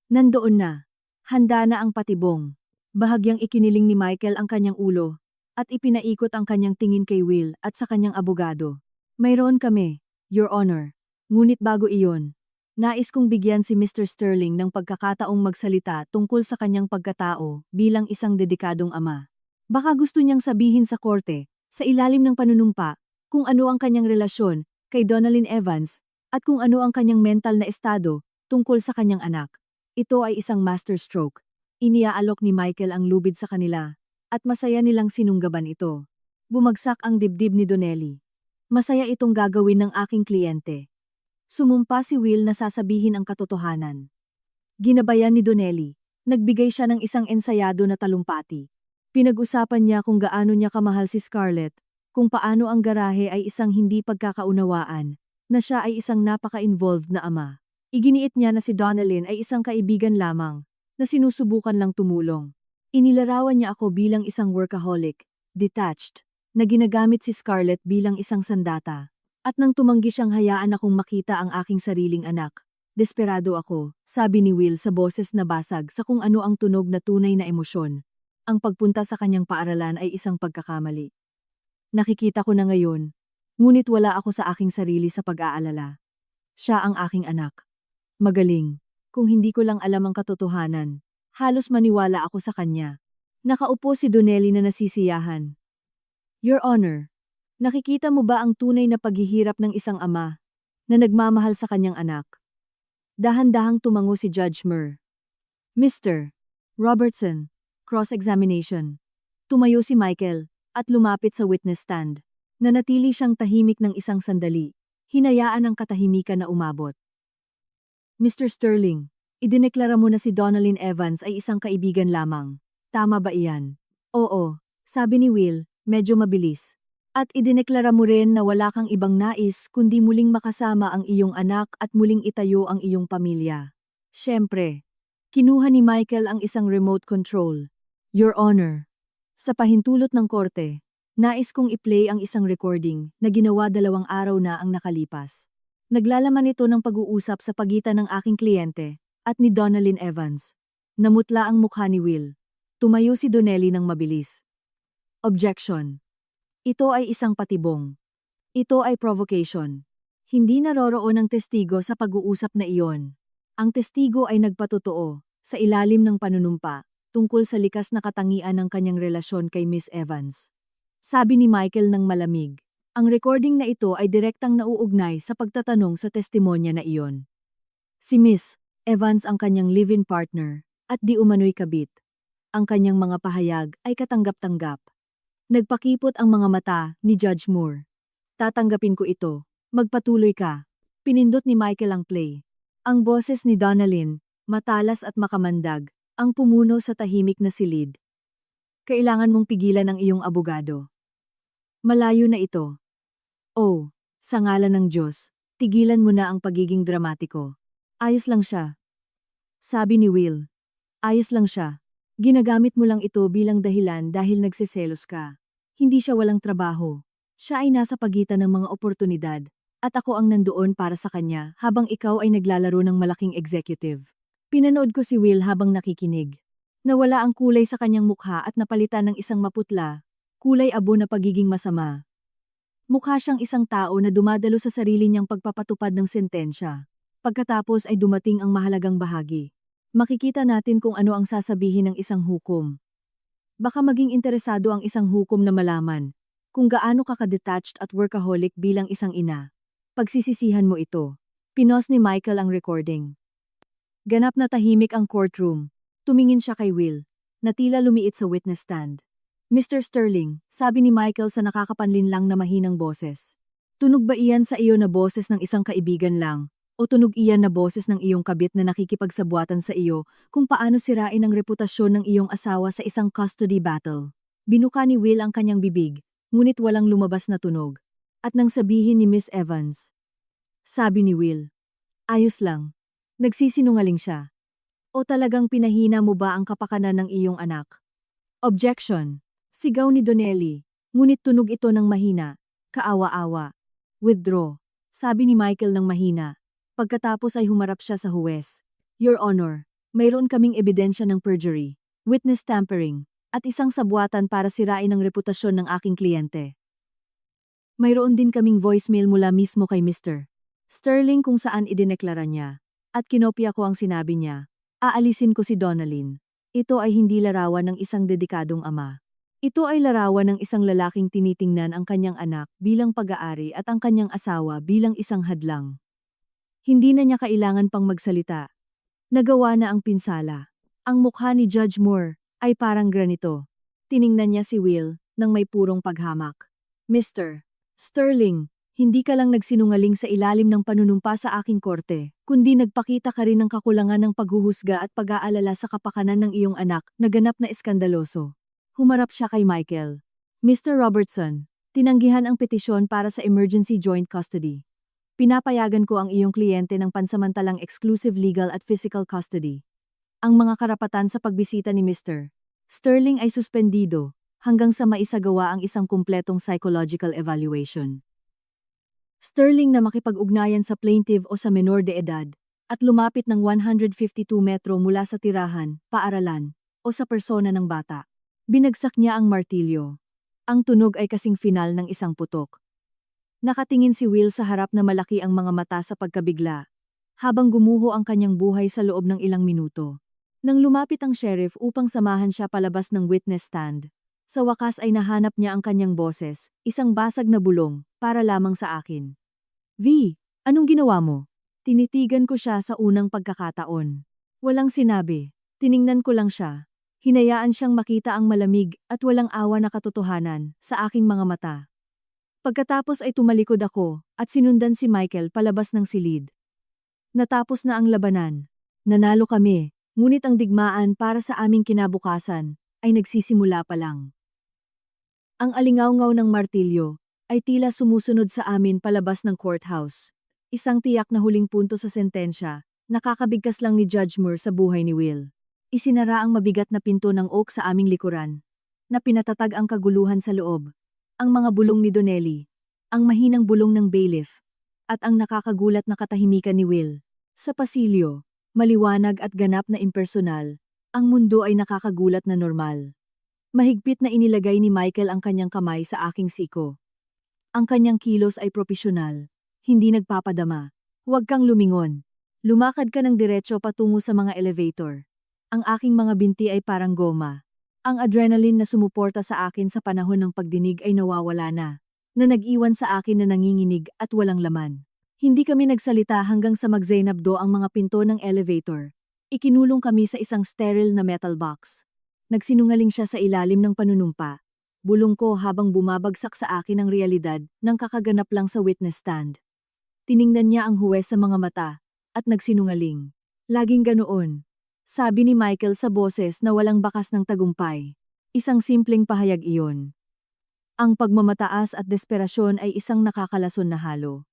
Nandoon na. Handa na ang patibong. Bahagyang ikiniling ni Michael ang kanyang ulo, at ipinaikot ang kanyang tingin kay Will at sa kanyang abogado. Mayroon kami, Your Honor. Ngunit bago iyon, nais kong bigyan si Mr. Sterling ng pagkakataong magsalita tungkol sa kanyang pagkatao bilang isang dedikadong ama. Baka gusto niyang sabihin sa korte, sa ilalim ng panunumpa, kung ano ang kanyang relasyon kay Donalyn Evans at kung ano ang kanyang mental na estado tungkol sa kanyang anak. Ito ay isang masterstroke. Iniaalok ni Michael ang lubid sa kanila at masaya nilang sinunggaban ito. Bumagsak ang dibdib ni Donnelly. Masaya itong gagawin ng aking kliyente. Sumumpa si Will na sasabihin ang katotohanan. Ginabayan ni Donnelly. Nagbigay siya ng isang ensayado na talumpati. Pinag-usapan niya kung gaano niya kamahal si Scarlett, kung paano ang garahe ay isang hindi pagkakaunawaan, na siya ay isang napaka-involved na ama. Iginiit niya na si Donalyn ay isang kaibigan lamang, na sinusubukan lang tumulong. Inilarawan niya ako bilang isang workaholic, detached, na ginagamit si Scarlett bilang isang sandata. At nang tumanggi siyang hayaan akong makita ang aking sariling anak, desperado ako, sabi ni Will sa boses na basag sa kung ano ang tunog na tunay na emosyon. Ang pagpunta sa kanyang paaralan ay isang pagkakamali. Nakikita ko na ngayon, ngunit wala ako sa aking sarili sa pag-aalala. Siya ang aking anak. Magaling. Kung hindi ko lang alam ang katotohanan, halos maniwala ako sa kanya. Nakaupo si Donnelly na nasisiyahan. Your Honor, nakikita mo ba ang tunay na paghihirap ng isang ama na nagmamahal sa kanyang anak? Dahan-dahang tumango si Judge Murr. Mr. Robertson, cross-examination. Tumayo si Michael, at lumapit sa witness stand. Nanatili siyang tahimik ng isang sandali. Hinayaan ang katahimikan na umabot. Mr. Sterling, idineklara mo na si Donalyn Evans ay isang kaibigan lamang. Tama ba iyan? Oo, sabi ni Will, medyo mabilis. At idineklara mo rin na wala kang ibang nais kundi muling makasama ang iyong anak at muling itayo ang iyong pamilya. Siyempre, kinuha ni Michael ang isang remote control. Your Honor, sa pahintulot ng korte, nais kong i-play ang isang recording na ginawa 2 araw na ang nakalipas. Naglalaman ito ng pag-uusap sa pagitan ng aking kliyente at ni Donalyn Evans. Namutla ang mukha ni Will. Tumayo si Donnelly ng mabilis. Objection. Ito ay isang patibong. Ito ay provocation. Hindi naroroon ang testigo sa pag-uusap na iyon. Ang testigo ay nagpatotoo, sa ilalim ng panunumpa, tungkol sa likas na katangian ng kanyang relasyon kay Miss Evans. Sabi ni Michael ng malamig. Ang recording na ito ay direktang nauugnay sa pagtatanong sa testimonya na iyon. Si Miss Evans ang kanyang live-in partner, at di umano'y kabit. Ang kanyang mga pahayag ay katanggap-tanggap. Nagpakipot ang mga mata ni Judge Moore. Tatanggapin ko ito. Magpatuloy ka. Pinindot ni Michael ang play. Ang boses ni Donalyn, matalas at makamandag, ang pumuno sa tahimik na silid. Kailangan mong pigilan ang iyong abogado. Malayo na ito. Oh, sa ngalan ng Diyos, tigilan mo na ang pagiging dramatiko. Ayos lang siya. Sabi ni Will. Ayos lang siya. Ginagamit mo lang ito bilang dahilan dahil nagseselos ka. Hindi siya walang trabaho. Siya ay nasa pagitan ng mga oportunidad, at ako ang nandoon para sa kanya habang ikaw ay naglalaro ng malaking executive. Pinanood ko si Will habang nakikinig. Nawala ang kulay sa kanyang mukha at napalitan ng isang maputla, kulay abo na pagiging masama. Mukha siyang isang tao na dumadalo sa sarili niyang pagpapatupad ng sentensya. Pagkatapos ay dumating ang mahalagang bahagi. Makikita natin kung ano ang sasabihin ng isang hukom. Baka maging interesado ang isang hukom na malaman kung gaano ka ka-detached at workaholic bilang isang ina. Pagsisisihan mo ito. Pinos ni Michael ang recording. Ganap na tahimik ang courtroom. Tumingin siya kay Will, na tila lumiit sa witness stand. Mr. Sterling, sabi ni Michael sa nakakapanlinlang na mahinang boses. Tunog ba iyan sa iyo na boses ng isang kaibigan lang? O tunog iyan na boses ng iyong kabit na nakikipagsabuatan sa iyo kung paano sirain ang reputasyon ng iyong asawa sa isang custody battle? Binuka ni Will ang kanyang bibig, ngunit walang lumabas na tunog. At nang sabihin ni Miss Evans, sabi ni Will, ayos lang. Nagsisinungaling siya. O talagang pinahina mo ba ang kapakanan ng iyong anak? Objection. Sigaw ni Donnelly, ngunit tunog ito ng mahina, kaawa-awa. Withdraw, sabi ni Michael ng mahina. Pagkatapos ay humarap siya sa huwes. Your Honor, mayroon kaming ebidensya ng perjury, witness tampering, at isang sabuatan para sirain ang reputasyon ng aking kliyente. Mayroon din kaming voicemail mula mismo kay Mr. Sterling kung saan idineklara niya, at kinopya ko ang sinabi niya, aalisin ko si Donalyn. Ito ay hindi larawan ng isang dedikadong ama. Ito ay larawan ng isang lalaking tinitingnan ang kanyang anak bilang pag-aari at ang kanyang asawa bilang isang hadlang. Hindi na niya kailangan pang magsalita. Nagawa na ang pinsala. Ang mukha ni Judge Moore ay parang granito. Tiningnan niya si Will nang may purong paghamak. Mr. Sterling, hindi ka lang nagsinungaling sa ilalim ng panunumpa sa aking korte, kundi nagpakita ka rin ng kakulangan ng paghuhusga at pag-aalala sa kapakanan ng iyong anak na ganap na eskandaloso. Humarap siya kay Michael. Mr. Robertson, tinanggihan ang petisyon para sa emergency joint custody. Pinapayagan ko ang iyong kliyente ng pansamantalang exclusive legal at physical custody. Ang mga karapatan sa pagbisita ni Mr. Sterling ay suspendido hanggang sa maisagawa ang isang kumpletong psychological evaluation. Sterling na makipag-ugnayan sa plaintiff o sa menor de edad at lumapit ng 152 metro mula sa tirahan, paaralan, o sa persona ng bata. Binagsak niya ang martilyo. Ang tunog ay kasing final ng isang putok. Nakatingin si Will sa harap na malaki ang mga mata sa pagkabigla, habang gumuho ang kanyang buhay sa loob ng ilang minuto. Nang lumapit ang sheriff upang samahan siya palabas ng witness stand, sa wakas ay nahanap niya ang kanyang boses, isang basag na bulong, para lamang sa akin. V, anong ginawa mo? Tinitigan ko siya sa unang pagkakataon. Walang sinabi, tiningnan ko lang siya. Hinayaan siyang makita ang malamig at walang awa na katotohanan sa aking mga mata. Pagkatapos ay tumalikod ako at sinundan si Michael palabas ng silid. Natapos na ang labanan. Nanalo kami, ngunit ang digmaan para sa aming kinabukasan ay nagsisimula pa lang. Ang alingawngaw ng martilyo ay tila sumusunod sa amin palabas ng courthouse. Isang tiyak na huling punto sa sentensya, nakakabigkas lang ni Judge Moore sa buhay ni Will. Isinara ang mabigat na pinto ng oak sa aming likuran, na pinatatag ang kaguluhan sa loob, ang mga bulong ni Donnelly, ang mahinang bulong ng bailiff, at ang nakakagulat na katahimikan ni Will. Sa pasilyo, maliwanag at ganap na impersonal, ang mundo ay nakakagulat na normal. Mahigpit na inilagay ni Michael ang kanyang kamay sa aking siko. Ang kanyang kilos ay propesyonal, hindi nagpapadama. Huwag kang lumingon. Lumakad ka ng diretso patungo sa mga elevator. Ang aking mga binti ay parang goma. Ang adrenaline na sumuporta sa akin sa panahon ng pagdinig ay nawawala na nag-iwan sa akin na nanginginig at walang laman. Hindi kami nagsalita hanggang sa magzainabdo ang mga pinto ng elevator. Ikinulong kami sa isang sterile na metal box. Nagsinungaling siya sa ilalim ng panunumpa. Bulong ko habang bumabagsak sa akin ang realidad ng kakaganap lang sa witness stand. Tiningnan niya ang huwes sa mga mata at nagsinungaling. Laging ganoon. Sabi ni Michael sa boses na walang bakas ng tagumpay. Isang simpleng pahayag iyon. Ang pagmamataas at desperasyon ay isang nakakalason na halo.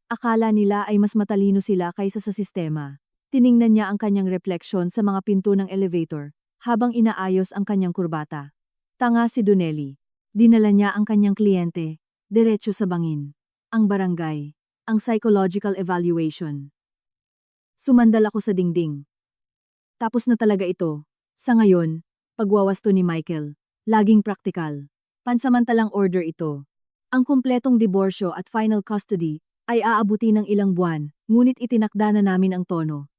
Akala nila ay mas matalino sila kaysa sa sistema. Tiningnan niya ang kanyang refleksyon sa mga pinto ng elevator habang inaayos ang kanyang kurbata. Tanga si Donnelly. Dinala niya ang kanyang kliyente, diretso sa bangin. Ang barangay, ang psychological evaluation. Sumandal ako sa dingding. Tapos na talaga ito. Sa ngayon, pagwawasto ni Michael, laging praktikal. Pansamantalang order ito. Ang kumpletong diborsyo at final custody ay aabuti ng ilang buwan, ngunit itinakda na namin ang tono.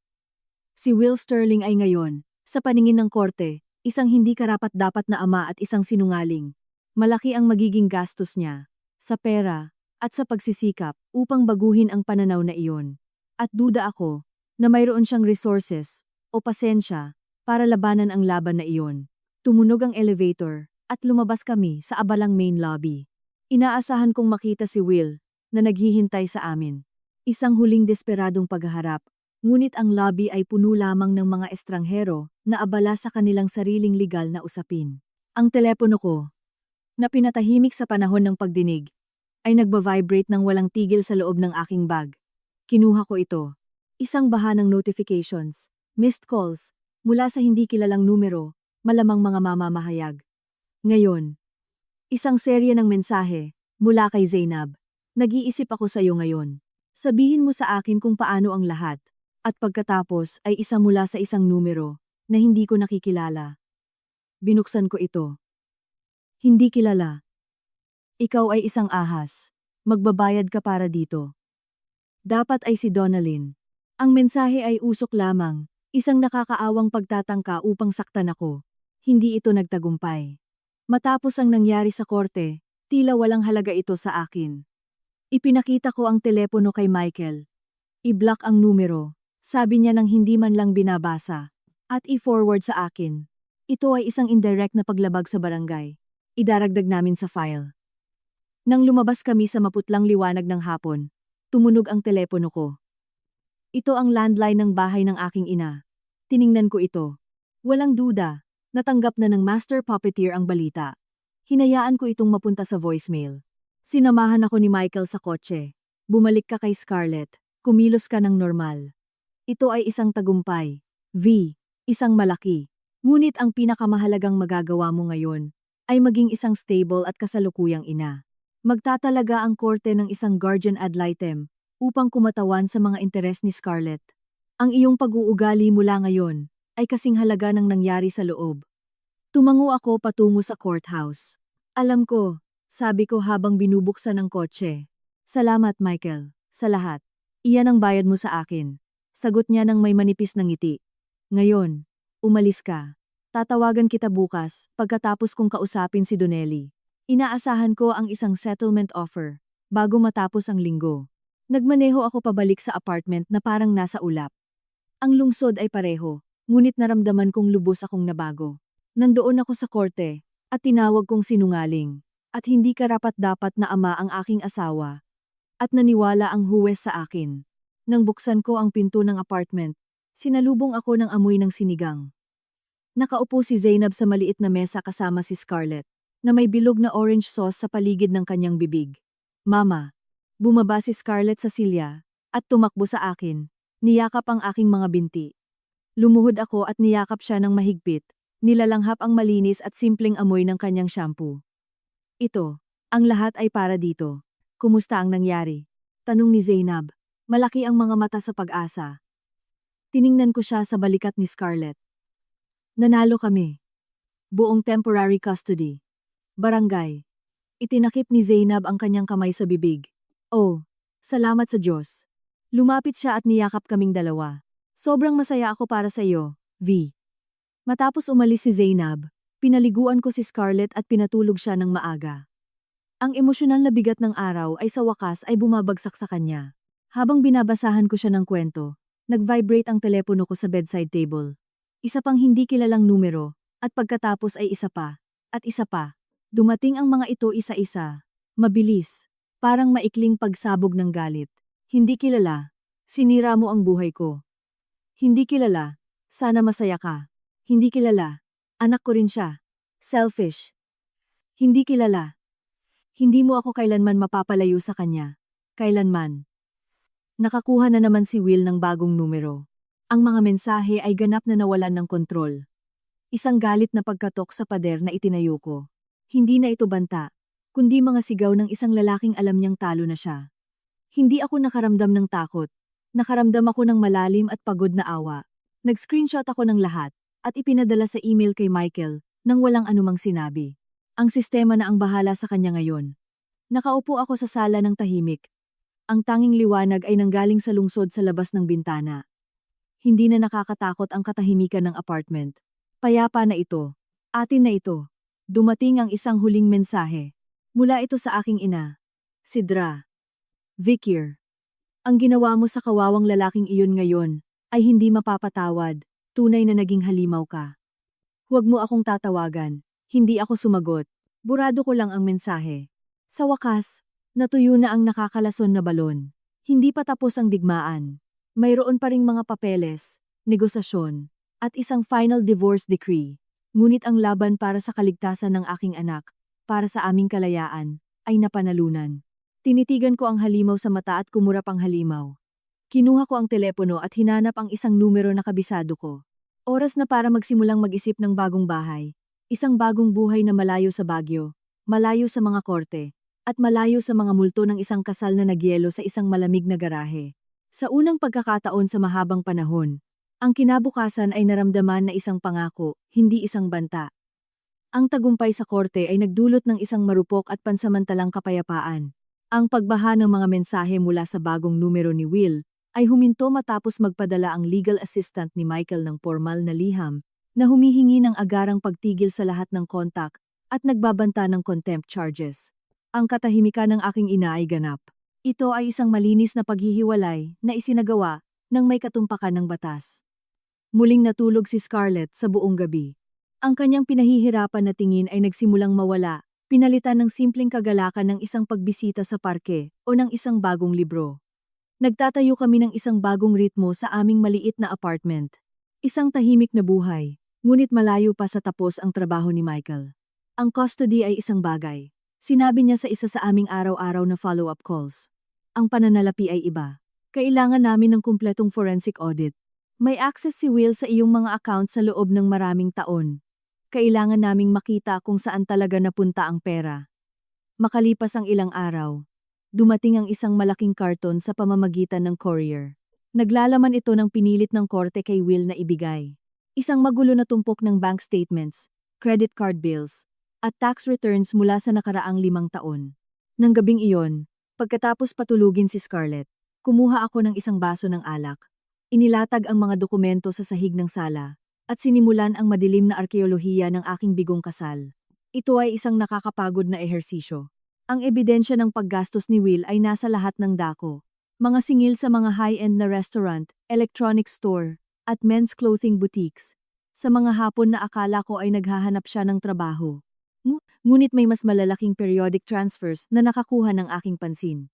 Si Will Sterling ay ngayon, sa paningin ng korte, isang hindi karapat-dapat na ama at isang sinungaling. Malaki ang magiging gastos niya, sa pera, at sa pagsisikap upang baguhin ang pananaw na iyon. At duda ako, na mayroon siyang resources, o pasensya, para labanan ang laban na iyon. Tumunog ang elevator, at lumabas kami sa abalang main lobby. Inaasahan kong makita si Will, na naghihintay sa amin. Isang huling desperadong paghaharap, ngunit ang lobby ay puno lamang ng mga estranghero na abala sa kanilang sariling legal na usapin. Ang telepono ko, na pinatahimik sa panahon ng pagdinig, ay nagba-vibrate ng walang tigil sa loob ng aking bag. Kinuha ko ito. Isang baha ng notifications. Missed calls, mula sa hindi kilalang numero, malamang mga mamamahayag. Ngayon, isang serye ng mensahe, mula kay Zainab. Nag-iisip ako sa iyo ngayon. Sabihin mo sa akin kung paano ang lahat. At pagkatapos ay isa mula sa isang numero, na hindi ko nakikilala. Binuksan ko ito. Hindi kilala. Ikaw ay isang ahas. Magbabayad ka para dito. Dapat ay si Donalyn. Ang mensahe ay usok lamang. Isang nakakaawang pagtatangka upang saktan ako. Hindi ito nagtagumpay. Matapos ang nangyari sa korte, tila walang halaga ito sa akin. Ipinakita ko ang telepono kay Michael. I-block ang numero, sabi niya nang hindi man lang binabasa. At i-forward sa akin. Ito ay isang indirect na paglabag sa barangay. Idaragdag namin sa file. Nang lumabas kami sa maputlang liwanag ng hapon, tumunog ang telepono ko. Ito ang landline ng bahay ng aking ina. Tiningnan ko ito. Walang duda, natanggap na ng master puppeteer ang balita. Hinayaan ko itong mapunta sa voicemail. Sinamahan ako ni Michael sa kotse. Bumalik ka kay Scarlett, kumilos ka ng normal. Ito ay isang tagumpay. V, isang malaki. Ngunit ang pinakamahalagang magagawa mo ngayon ay maging isang stable at kasalukuyang ina. Magtatalaga ang korte ng isang guardian ad litem upang kumatawan sa mga interes ni Scarlett. Ang iyong pag-uugali mula ngayon ay kasing halaga ng nangyari sa loob. Tumango ako patungo sa courthouse. Alam ko, sabi ko habang binubuksan ang kotse. Salamat Michael, sa lahat. Iyan ang bayad mo sa akin. Sagot niya ng may manipis na ngiti. Ngayon, umalis ka. Tatawagan kita bukas pagkatapos kong kausapin si Donnelly. Inaasahan ko ang isang settlement offer bago matapos ang linggo. Nagmaneho ako pabalik sa apartment na parang nasa ulap. Ang lungsod ay pareho, ngunit naramdaman kong lubos akong nabago. Nandoon ako sa korte, at tinawag kong sinungaling, at hindi karapat-dapat na ama ang aking asawa. At naniwala ang huwes sa akin. Nang buksan ko ang pinto ng apartment, sinalubong ako ng amoy ng sinigang. Nakaupo si Zainab sa maliit na mesa kasama si Scarlett, na may bilog na orange sauce sa paligid ng kanyang bibig. Mama, bumaba si Scarlett sa silya, at tumakbo sa akin, niyakap ang aking mga binti. Lumuhod ako at niyakap siya ng mahigpit, nilalanghap ang malinis at simpleng amoy ng kanyang shampoo. Ito, ang lahat ay para dito. Kumusta ang nangyari? Tanong ni Zainab. Malaki ang mga mata sa pag-asa. Tiningnan ko siya sa balikat ni Scarlett. Nanalo kami. Buong temporary custody. Barangay. Itinakip ni Zainab ang kanyang kamay sa bibig. Oh, salamat sa Diyos. Lumapit siya at niyakap kaming dalawa. Sobrang masaya ako para sa iyo, V. Matapos umalis si Zainab, pinaliguan ko si Scarlett at pinatulog siya ng maaga. Ang emosyonal na bigat ng araw ay sa wakas ay bumabagsak sa kanya. Habang binabasahan ko siya ng kwento, nag-vibrate ang telepono ko sa bedside table. Isa pang hindi kilalang numero, at pagkatapos ay isa pa, at isa pa. Dumating ang mga ito isa-isa. Mabilis, parang maikling pagsabog ng galit. Hindi kilala, sinira mo ang buhay ko. Hindi kilala, sana masaya ka. Hindi kilala, anak ko rin siya. Selfish. Hindi kilala. Hindi mo ako kailanman mapapalayo sa kanya. Kailanman. Nakakuha na naman si Will ng bagong numero. Ang mga mensahe ay ganap na nawalan ng kontrol. Isang galit na pagkatok sa pader na itinayo ko. Hindi na ito banta, kundi mga sigaw ng isang lalaking alam niyang talo na siya. Hindi ako nakaramdam ng takot. Nakaramdam ako ng malalim at pagod na awa. Nag-screenshot ako ng lahat, at ipinadala sa email kay Michael, nang walang anumang sinabi. Ang sistema na ang bahala sa kanya ngayon. Nakaupo ako sa sala ng tahimik. Ang tanging liwanag ay nanggaling sa lungsod sa labas ng bintana. Hindi na nakakatakot ang katahimikan ng apartment. Payapa na ito. Atin na ito. Dumating ang isang huling mensahe. Mula ito sa aking ina. Si Dra. Vikir. Ang ginawa mo sa kawawang lalaking iyon ngayon ay hindi mapapatawad. Tunay na naging halimaw ka. Huwag mo akong tatawagan. Hindi ako sumagot. Burado ko lang ang mensahe. Sa wakas, natuyo na ang nakakalason na balon. Hindi pa tapos ang digmaan. Mayroon pa ring mga papeles, negosasyon, at isang final divorce decree. Ngunit ang laban para sa kaligtasan ng aking anak, para sa aming kalayaan, ay napanalunan. Tinitigan ko ang halimaw sa mata at kumurap ang halimaw. Kinuha ko ang telepono at hinanap ang isang numero na kabisado ko. Oras na para magsimulang mag-isip ng bagong bahay. Isang bagong buhay na malayo sa Baguio, malayo sa mga korte, at malayo sa mga multo ng isang kasal na nagyelo sa isang malamig na garahe. Sa unang pagkakataon sa mahabang panahon, ang kinabukasan ay naramdaman na isang pangako, hindi isang banta. Ang tagumpay sa korte ay nagdulot ng isang marupok at pansamantalang kapayapaan. Ang pagbaha ng mga mensahe mula sa bagong numero ni Will ay huminto matapos magpadala ang legal assistant ni Michael ng formal na liham na humihingi ng agarang pagtigil sa lahat ng kontak at nagbabanta ng contempt charges. Ang katahimikan ng aking ina ay ganap. Ito ay isang malinis na paghihiwalay na isinagawa ng may katumpakan ng batas. Muling natulog si Scarlett sa buong gabi. Ang kanyang pinahihirapan na tingin ay nagsimulang mawala, pinalitan ng simpleng kagalakan ng isang pagbisita sa parke o ng isang bagong libro. Nagtatayo kami ng isang bagong ritmo sa aming maliit na apartment. Isang tahimik na buhay. Ngunit malayo pa sa tapos ang trabaho ni Michael. Ang custody ay isang bagay. Sinabi niya sa isa sa aming araw-araw na follow-up calls. Ang pananalapi ay iba. Kailangan namin ng kumpletong forensic audit. May access si Will sa iyong mga account sa loob ng maraming taon. Kailangan naming makita kung saan talaga napunta ang pera. Makalipas ang ilang araw, dumating ang isang malaking karton sa pamamagitan ng courier. Naglalaman ito ng pinilit ng korte kay Will na ibigay. Isang magulo na tumpok ng bank statements, credit card bills, at tax returns mula sa nakaraang 5 taon. Nang gabing iyon, pagkatapos patulugin si Scarlett, kumuha ako ng isang baso ng alak. Inilatag ang mga dokumento sa sahig ng sala, at sinimulan ang madilim na arkeolohiya ng aking bigong kasal. Ito ay isang nakakapagod na ehersisyo. Ang ebidensya ng paggastos ni Will ay nasa lahat ng dako. Mga singil sa mga high-end na restaurant, electronic store, at men's clothing boutiques. Sa mga hapon na akala ko ay naghahanap siya ng trabaho. Ngunit may mas malalaking periodic transfers na nakakuha ng aking pansin.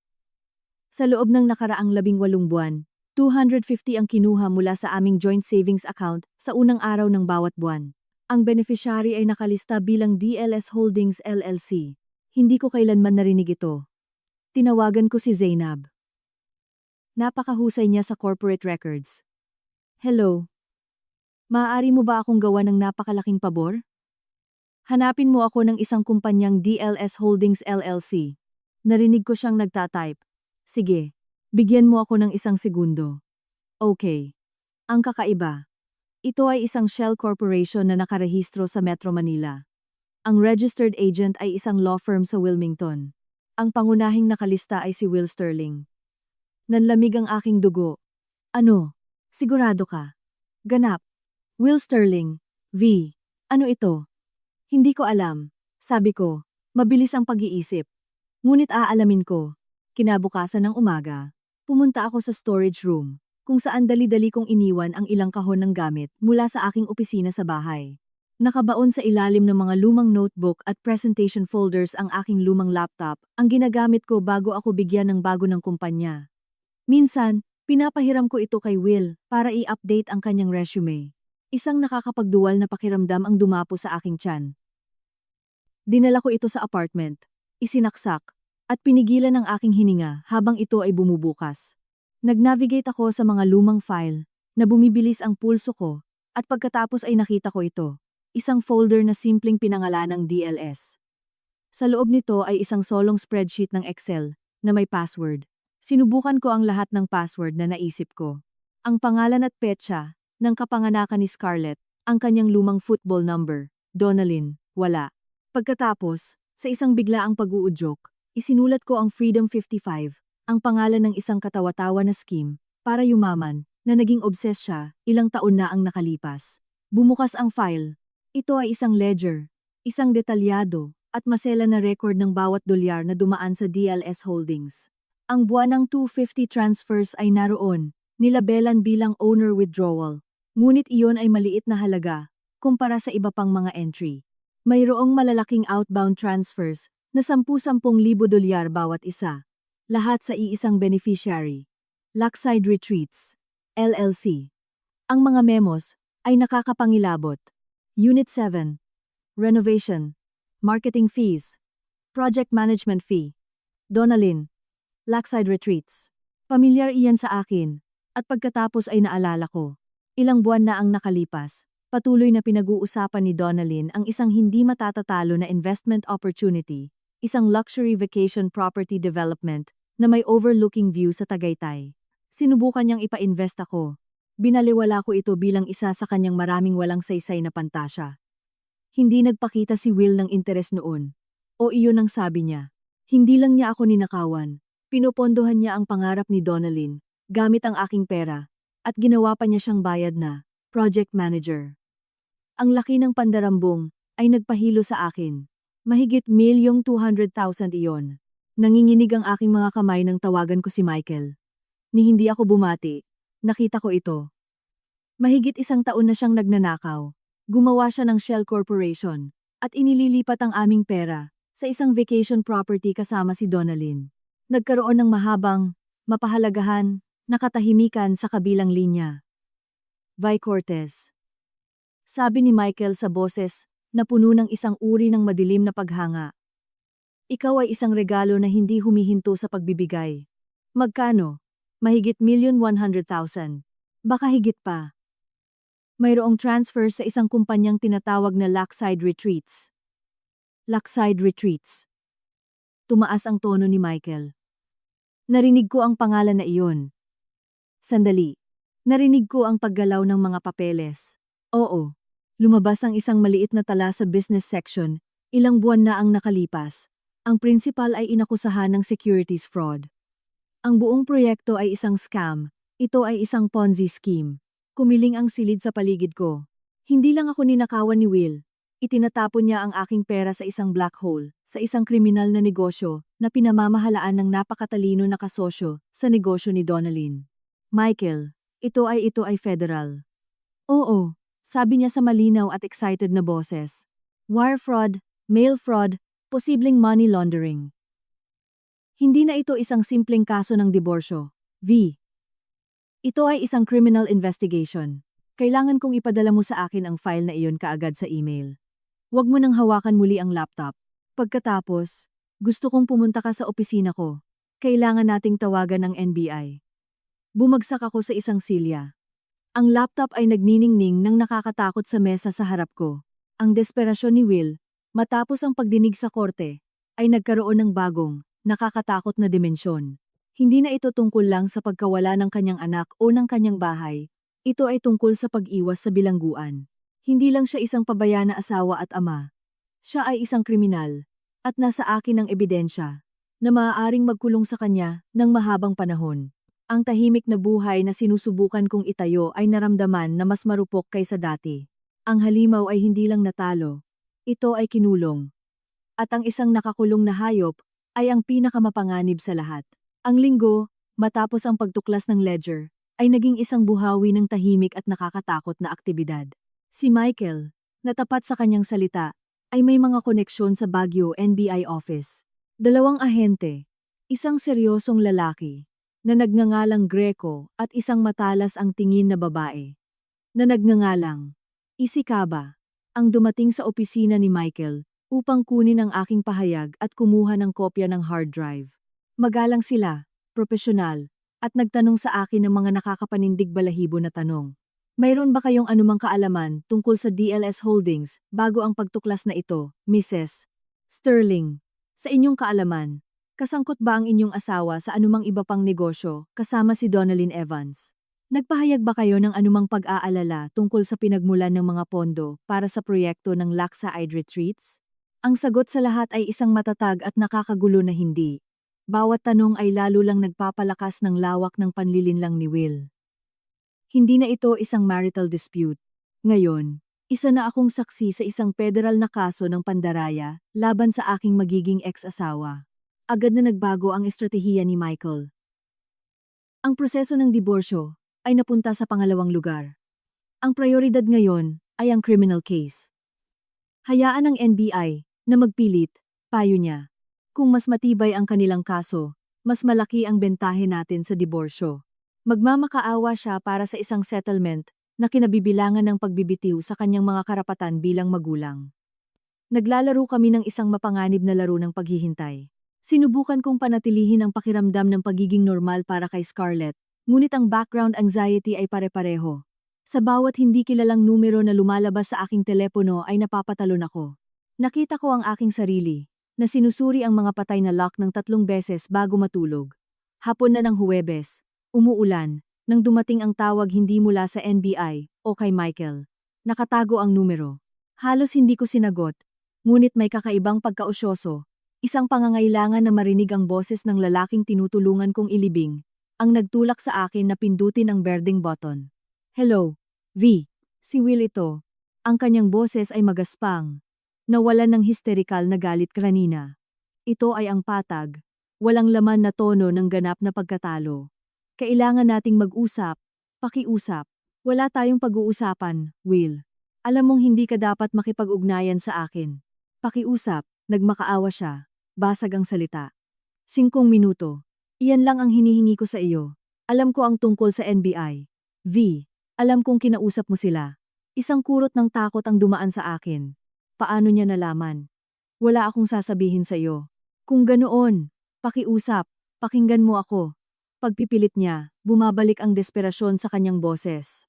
Sa loob ng nakaraang 18 buwan, 250 ang kinuha mula sa aming joint savings account sa unang araw ng bawat buwan. Ang beneficiary ay nakalista bilang DLS Holdings LLC. Hindi ko kailanman narinig ito. Tinawagan ko si Zainab. Napakahusay niya sa corporate records. Hello. Maaari mo ba akong gawa ng napakalaking pabor? Hanapin mo ako ng isang kumpanyang DLS Holdings LLC. Narinig ko siyang nagtatype. Sige, bigyan mo ako ng isang segundo. Okay. Ang kakaiba. Ito ay isang shell corporation na nakarehistro sa Metro Manila. Ang registered agent ay isang law firm sa Wilmington. Ang pangunahing nakalista ay si Will Sterling. Nanlamig ang aking dugo. Ano? Sigurado ka? Ganap. Will Sterling. V. Ano ito? Hindi ko alam. Sabi ko, mabilis ang pag-iisip. Ngunit aalamin ko. Kinabukasan ng umaga, pumunta ako sa storage room, kung saan dali-dali kong iniwan ang ilang kahon ng gamit mula sa aking opisina sa bahay. Nakabaon sa ilalim ng mga lumang notebook at presentation folders ang aking lumang laptop, ang ginagamit ko bago ako bigyan ng bago ng kumpanya. Minsan, pinapahiram ko ito kay Will para i-update ang kanyang resume. Isang nakakapagduwal na pakiramdam ang dumapo sa aking tiyan. Dinala ko ito sa apartment, isinaksak, at pinigilan ang aking hininga habang ito ay bumubukas. Nag-navigate ako sa mga lumang file, na bumibilis ang pulso ko, at pagkatapos ay nakita ko ito, isang folder na simpleng pinangalan ng DLS. Sa loob nito ay isang solong spreadsheet ng Excel, na may password. Sinubukan ko ang lahat ng password na naisip ko. Ang pangalan at petsa ng kapanganakan ni Scarlett, ang kanyang lumang football number, Donalyn, wala. Pagkatapos, sa isang biglaang pag-uudyok, isinulat ko ang Freedom 55, ang pangalan ng isang katawa-tawa na scheme, para yumaman, na naging obses siya, ilang taon na ang nakalipas. Bumukas ang file. Ito ay isang ledger, isang detalyado, at masela na record ng bawat dolyar na dumaan sa DLS Holdings. Ang buwan ng 250 transfers ay naroon, nilabelan bilang owner withdrawal. Ngunit iyon ay maliit na halaga, kumpara sa iba pang mga entry. Mayroong malalaking outbound transfers na 10,000 dolyar bawat isa. Lahat sa iisang beneficiary. Lakeside Retreats, LLC. Ang mga memos ay nakakapangilabot. Unit 7. Renovation. Marketing fees. Project management fee. Donalyn. Lakeside Retreats. Pamilyar iyan sa akin, at pagkatapos ay naalala ko. Ilang buwan na ang nakalipas, patuloy na pinag-uusapan ni Donalyn ang isang hindi matatatalo na investment opportunity, isang luxury vacation property development na may overlooking view sa Tagaytay. Sinubukan niyang ipa-invest ako. Binaliwala ko ito bilang isa sa kanyang maraming walang saysay na pantasya. Hindi nagpakita si Will ng interes noon. O iyon ang sabi niya. Hindi lang niya ako ninakawan. Pinopondohan niya ang pangarap ni Donalyn, gamit ang aking pera, at ginawa pa niya siyang bayad na project manager. Ang laki ng pandarambong ay nagpahilo sa akin. Mahigit 1,200,000 iyon. Nanginginig ang aking mga kamay nang tawagan ko si Michael. Ni hindi ako bumati, nakita ko ito. Mahigit 1 taon na siyang nagnanakaw. Gumawa siya ng shell corporation, at inililipat ang aming pera sa isang vacation property kasama si Donalyn. Nagkaroon ng mahabang, mapahalagahan, nakatahimikan sa kabilang linya. Vi Cortez. Sabi ni Michael sa boses na puno ng isang uri ng madilim na paghanga. Ikaw ay isang regalo na hindi humihinto sa pagbibigay. Magkano? Mahigit 1,100,000. Baka higit pa. Mayroong transfer sa isang kumpanyang tinatawag na Lakeside Retreats. Lakeside Retreats. Tumaas ang tono ni Michael. Narinig ko ang pangalan na iyon. Sandali. Narinig ko ang paggalaw ng mga papeles. Oo. Lumabas ang isang maliit na tala sa business section. Ilang buwan na ang nakalipas. Ang principal ay inakusahan ng securities fraud. Ang buong proyekto ay isang scam. Ito ay isang Ponzi scheme. Kumiling ang silid sa paligid ko. Hindi lang ako ninakawan ni Will. Itinatapon niya ang aking pera sa isang black hole, sa isang kriminal na negosyo na pinamamahalaan ng napakatalino na kasosyo sa negosyo ni Donalyn. Michael, ito ay federal. Oo, Sabi niya sa malinaw at excited na boses. Wire fraud, mail fraud, posibleng money laundering. Hindi na ito isang simpleng kaso ng diborsyo. V. Ito ay isang criminal investigation. Kailangan kong ipadala mo sa akin ang file na iyon kaagad sa email. Huwag mo nang hawakan muli ang laptop. Pagkatapos, gusto kong pumunta ka sa opisina ko. Kailangan nating tawagan ng NBI. Bumagsak ako sa isang silya. Ang laptop ay nagniningning nang nakakatakot sa mesa sa harap ko. Ang desperasyon ni Will, matapos ang pagdinig sa korte, ay nagkaroon ng bagong, nakakatakot na dimensyon. Hindi na ito tungkol lang sa pagkawala ng kanyang anak o ng kanyang bahay. Ito ay tungkol sa pag-iwas sa bilangguan. Hindi lang siya isang pabaya na asawa at ama. Siya ay isang kriminal, at nasa akin ang ebidensya, na maaaring magkulong sa kanya ng mahabang panahon. Ang tahimik na buhay na sinusubukan kong itayo ay naramdaman na mas marupok kaysa dati. Ang halimaw ay hindi lang natalo. Ito ay kinulong. At ang isang nakakulong na hayop ay ang pinakamapanganib sa lahat. Ang linggo, matapos ang pagtuklas ng ledger, ay naging isang buhawi ng tahimik at nakakatakot na aktibidad. Si Michael, na tapat sa kanyang salita, ay may mga koneksyon sa Baguio NBI office. 2 ahente, isang seryosong lalaki, na nagngangalang Greco at isang matalas ang tingin na babae, na nagngangalang Isikaba, ang dumating sa opisina ni Michael upang kunin ang aking pahayag at kumuha ng kopya ng hard drive. Magalang sila, propesyonal, at nagtanong sa akin ng mga nakakapanindig balahibo na tanong. Mayroon ba kayong anumang kaalaman tungkol sa DLS Holdings bago ang pagtuklas na ito, Mrs. Sterling? Sa inyong kaalaman, kasangkot ba ang inyong asawa sa anumang iba pang negosyo kasama si Donalyn Evans? Nagpahayag ba kayo ng anumang pag-aalala tungkol sa pinagmulan ng mga pondo para sa proyekto ng Lakeside Retreats? Ang sagot sa lahat ay isang matatag at nakakagulo na hindi. Bawat tanong ay lalo lang nagpapalakas ng lawak ng panlilinlang ni Will. Hindi na ito isang marital dispute. Ngayon, isa na akong saksi sa isang federal na kaso ng pandaraya laban sa aking magiging ex-asawa. Agad na nagbago ang estratehiya ni Michael. Ang proseso ng diborsyo ay napunta sa pangalawang lugar. Ang prioridad ngayon ay ang criminal case. Hayaan ng NBI na magpilit, payo niya. Kung mas matibay ang kanilang kaso, mas malaki ang bentahe natin sa diborsyo. Magmamakaawa siya para sa isang settlement na kinabibilangan ng pagbibitiw sa kanyang mga karapatan bilang magulang. Naglalaro kami ng isang mapanganib na laro ng paghihintay. Sinubukan kong panatilihin ang pakiramdam ng pagiging normal para kay Scarlett, ngunit ang background anxiety ay pare-pareho. Sa bawat hindi kilalang numero na lumalabas sa aking telepono ay napapatalon ako. Nakita ko ang aking sarili, na sinusuri ang mga patay na lock ng 3 beses bago matulog. Hapon na ng Huwebes, umuulan, nang dumating ang tawag hindi mula sa NBI o kay Michael. Nakatago ang numero. Halos hindi ko sinagot, ngunit may kakaibang pagkausyoso, isang pangangailangan na marinig ang boses ng lalaking tinutulungan kong ilibing, ang nagtulak sa akin na pindutin ang berdeng button. Hello, V. Si Will ito. Ang kanyang boses ay magaspang. Nawalan ng histerikal na galit kanina. Ito ay ang patag, walang laman na tono ng ganap na pagkatalo. Kailangan nating mag-usap, pakiusap. Wala tayong pag-uusapan, Will. Alam mong hindi ka dapat makipag-ugnayan sa akin. Pakiusap, nagmakaawa siya. Basag ang salita. 5 minuto. Iyan lang ang hinihingi ko sa iyo. Alam ko ang tungkol sa NBI. V. Alam kong kinausap mo sila. Isang kurot ng takot ang dumaan sa akin. Paano niya nalaman? Wala akong sasabihin sa iyo. Kung ganoon, pakiusap, pakinggan mo ako. Pagpipilit niya, bumabalik ang desperasyon sa kanyang boses.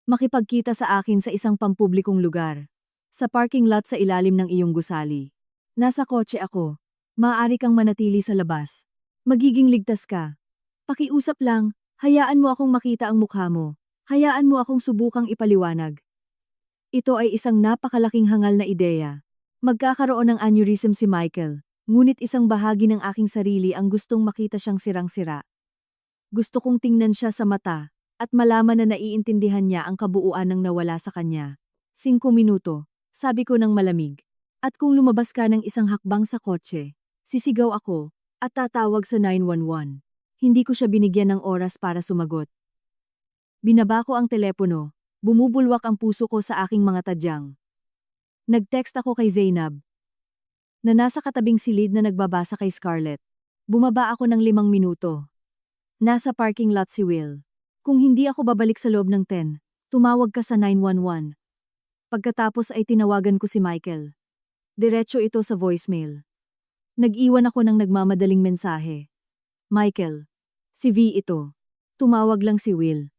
Makipagkita sa akin sa isang pampublikong lugar. Sa parking lot sa ilalim ng iyong gusali. Nasa kotse ako. Maaari kang manatili sa labas. Magiging ligtas ka. Pakiusap lang, hayaan mo akong makita ang mukha mo. Hayaan mo akong subukang ipaliwanag. Ito ay isang napakalaking hangal na ideya. Magkakaroon ng aneurysm si Michael. Ngunit isang bahagi ng aking sarili ang gustong makita siyang sirang-sira. Gusto kong tingnan siya sa mata, at malaman na naiintindihan niya ang kabuuan ng nawala sa kanya. 5 minuto, sabi ko ng malamig. At kung lumabas ka ng isang hakbang sa kotse, sisigaw ako, at tatawag sa 911. Hindi ko siya binigyan ng oras para sumagot. Binaba ko ang telepono, Bumubulwak ang puso ko sa aking mga tadyang. Nag-text ako kay Zainab, na nasa katabing silid na nagbabasa kay Scarlett. Bumaba ako ng 5 minuto. Nasa parking lot si Will. Kung hindi ako babalik sa loob ng 10, tumawag ka sa 911. Pagkatapos ay tinawagan ko si Michael. Diretso ito sa voicemail. Nag-iwan ako ng nagmamadaling mensahe. Michael, si V ito. Tumawag lang si Will.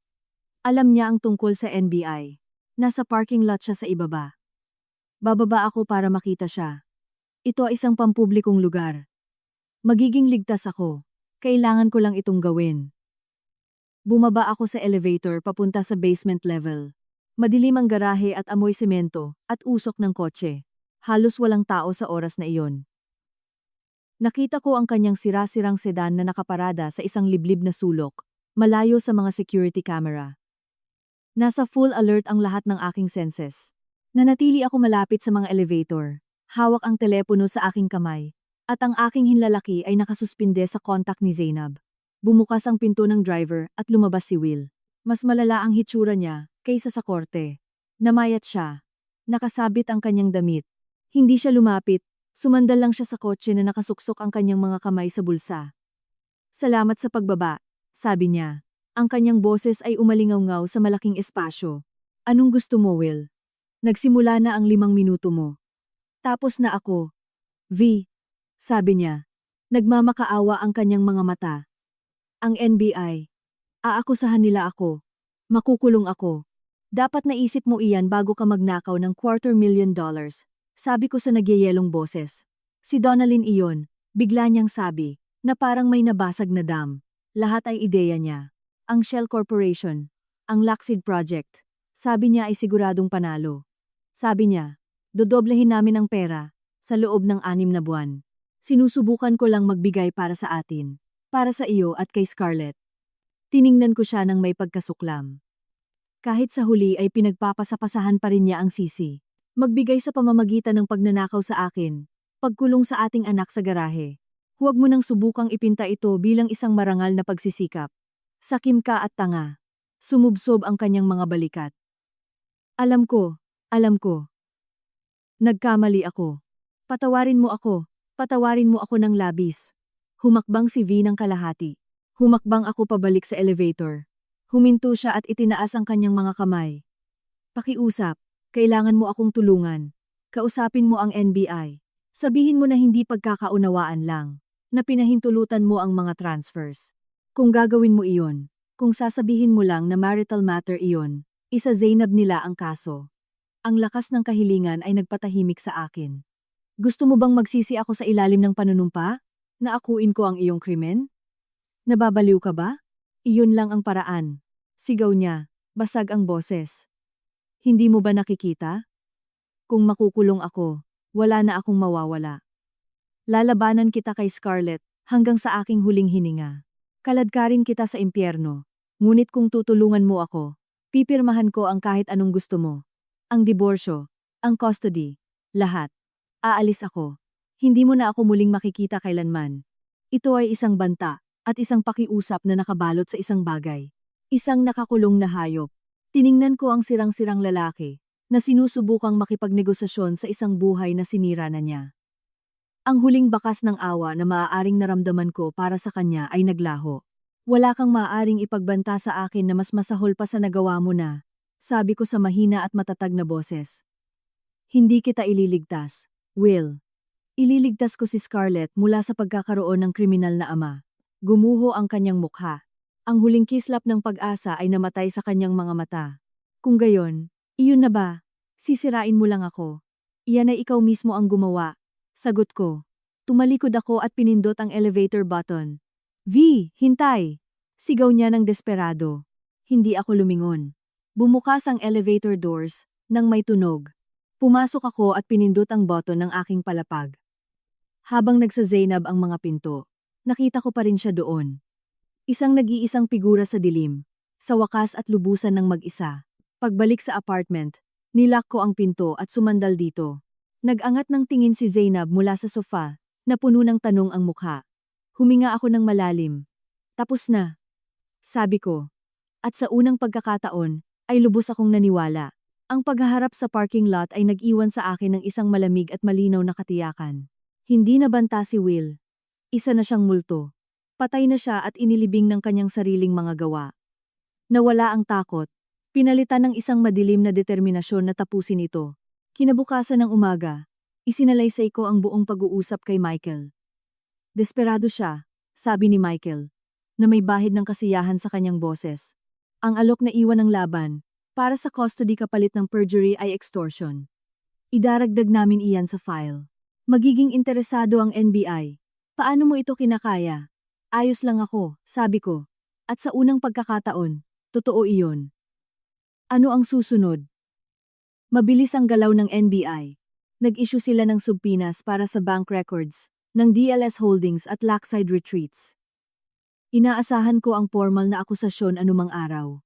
Alam niya ang tungkol sa NBI. Nasa parking lot siya sa ibaba. Bababa ako para makita siya. Ito ay isang pampublikong lugar. Magiging ligtas ako. Kailangan ko lang itong gawin. Bumaba ako sa elevator papunta sa basement level. Madilim ang garahe at amoy semento at usok ng kotse. Halos walang tao sa oras na iyon. Nakita ko ang kanyang sira-sirang sedan na nakaparada sa isang liblib na sulok, malayo sa mga security camera. Nasa full alert ang lahat ng aking senses. Nanatili ako malapit sa mga elevator. Hawak ang telepono sa aking kamay. At ang aking hinlalaki ay nakasuspinde sa kontak ni Zainab. Bumukas ang pinto ng driver at lumabas si Will. Mas malala ang hitsura niya kaysa sa korte. Namayat siya. Nakasabit ang kanyang damit. Hindi siya lumapit. Sumandal lang siya sa kotse na nakasuksok ang kanyang mga kamay sa bulsa. Salamat sa pagbaba, sabi niya. Ang kanyang boses ay umalingaw-ngaw sa malaking espasyo. Anong gusto mo, Will? Nagsimula na ang 5 minuto mo. Tapos na ako. V, sabi niya. Nagmamakaawa ang kanyang mga mata. Ang NBI. Aakusahan nila ako. Makukulong ako. Dapat naisip mo iyan bago ka magnakaw ng $250,000, sabi ko sa nagyayelong boses. Si Donalyn iyon, bigla niyang sabi, na parang may nabasag na dam. Lahat ay ideya niya. Ang Shell Corporation, ang Lockseed Project, sabi niya ay siguradong panalo. Sabi niya, dodoblehin namin ang pera sa loob ng 6 na buwan. Sinusubukan ko lang magbigay para sa atin, para sa iyo at kay Scarlett. Tiningnan ko siya ng may pagkasuklam. Kahit sa huli ay pinagpapasapasahan pa rin niya ang sisi. Magbigay sa pamamagitan ng pagnanakaw sa akin, pagkulong sa ating anak sa garahe. Huwag mo nang subukang ipinta ito bilang isang marangal na pagsisikap. Sakim ka at tanga. Sumubsob ang kanyang mga balikat. Alam ko. Nagkamali ako. Patawarin mo ako ng labis. Humakbang si V ng kalahati. Humakbang ako pabalik sa elevator. Huminto siya at itinaas ang kanyang mga kamay. Pakiusap, kailangan mo akong tulungan. Kausapin mo ang NBI. Sabihin mo na hindi pagkakaunawaan lang, na pinahintulutan mo ang mga transfers. Kung gagawin mo iyon, kung sasabihin mo lang na marital matter iyon, isa Zainab nila ang kaso. Ang lakas ng kahilingan ay nagpatahimik sa akin. Gusto mo bang magsisi ako sa ilalim ng panunumpa? Na akuin ko ang iyong krimen? Nababaliw ka ba? Iyon lang ang paraan. Sigaw niya, basag ang boses. Hindi mo ba nakikita? Kung makukulong ako, wala na akong mawawala. Lalabanan kita kay Scarlett hanggang sa aking huling hininga. Kaladkarin kita sa impyerno, ngunit kung tutulungan mo ako, pipirmahan ko ang kahit anong gusto mo. Ang diborsyo, ang custody, lahat. Aalis ako. Hindi mo na ako muling makikita kailanman. Ito ay isang banta at isang pakiusap na nakabalot sa isang bagay. Isang nakakulong na hayop. Tiningnan ko ang sirang-sirang lalaki na sinusubukang makipagnegosasyon sa isang buhay na sinira na niya. Ang huling bakas ng awa na maaaring naramdaman ko para sa kanya ay naglaho. Wala kang maaaring ipagbanta sa akin na mas masahol pa sa nagawa mo na, sabi ko sa mahina at matatag na boses. Hindi kita ililigtas, Will. Ililigtas ko si Scarlett mula sa pagkakaroon ng kriminal na ama. Gumuho ang kanyang mukha. Ang huling kislap ng pag-asa ay namatay sa kanyang mga mata. Kung gayon, iyon na ba? Sisirain mo lang ako. Iyan ay ikaw mismo ang gumawa. Sagot ko. Tumalikod ako at pinindot ang elevator button. V, hintay! Sigaw niya ng desperado. Hindi ako lumingon. Bumukas ang elevator doors nang may tunog. Pumasok ako at pinindot ang button ng aking palapag. Habang nagsa-Zainab ang mga pinto, nakita ko pa rin siya doon. Isang nag-iisang figura sa dilim, sa wakas at lubusan ng mag-isa. Pagbalik sa apartment, nilock ko ang pinto at sumandal dito. Nag-angat ng tingin si Zainab mula sa sofa, na puno ng tanong ang mukha. Huminga ako ng malalim. Tapos na, sabi ko. At sa unang pagkakataon, ay lubos akong naniwala. Ang paghaharap sa parking lot ay nag-iwan sa akin ng isang malamig at malinaw na katiyakan. Hindi nabanta si Will. Isa na siyang multo. Patay na siya at inilibing ng kanyang sariling mga gawa. Nawala ang takot. Pinalitan ng isang madilim na determinasyon na tapusin ito. Kinabukasan ng umaga, isinalaysay ko ang buong pag-uusap kay Michael. Desperado siya, sabi ni Michael, na may bahid ng kasiyahan sa kanyang boses. Ang alok na iwan ng laban, para sa custody kapalit ng perjury ay extortion. Idaragdag namin iyan sa file. Magiging interesado ang NBI. Paano mo ito kinakaya? Ayos lang ako, sabi ko. At sa unang pagkakataon, totoo iyon. Ano ang susunod? Mabilis ang galaw ng NBI. Nag-issue sila ng subpoenas para sa bank records ng DLS Holdings at Lakeside Retreats. Inaasahan ko ang formal na akusasyon anumang araw.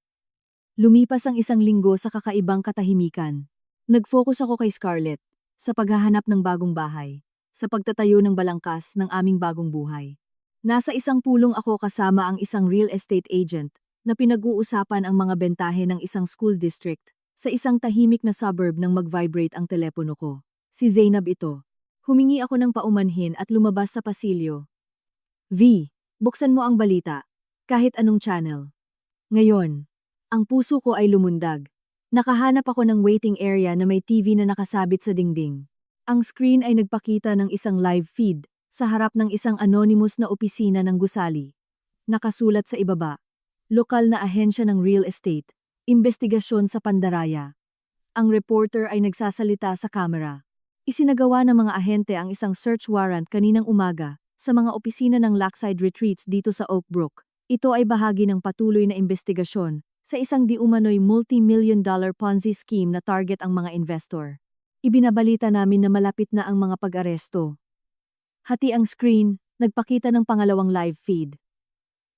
Lumipas ang isang linggo sa kakaibang katahimikan. Nag-focus ako kay Scarlett, sa paghahanap ng bagong bahay, sa pagtatayo ng balangkas ng aming bagong buhay. Nasa isang pulong ako kasama ang isang real estate agent na pinag-uusapan ang mga bentahe ng isang school district sa isang tahimik na suburb nang mag-vibrate ang telepono ko. Si Zainab ito. Humingi ako ng paumanhin at lumabas sa pasilyo. V, buksan mo ang balita. Kahit anong channel. Ngayon, ang puso ko ay lumundag. Nakahanap ako ng waiting area na may TV na nakasabit sa dingding. Ang screen ay nagpakita ng isang live feed sa harap ng isang anonymous na opisina ng gusali. Nakasulat sa ibaba, lokal na ahensya ng real estate, investigasyon sa pandaraya. Ang reporter ay nagsasalita sa kamera. Isinagawa ng mga ahente ang isang search warrant kaninang umaga sa mga opisina ng Lakeside Retreats dito sa Oakbrook. Ito ay bahagi ng patuloy na investigasyon sa isang di-umano'y multi-million-dollar Ponzi scheme na target ang mga investor. Ibinabalita namin na malapit na ang mga pag-aresto. Hati ang screen, nagpakita ng pangalawang live feed.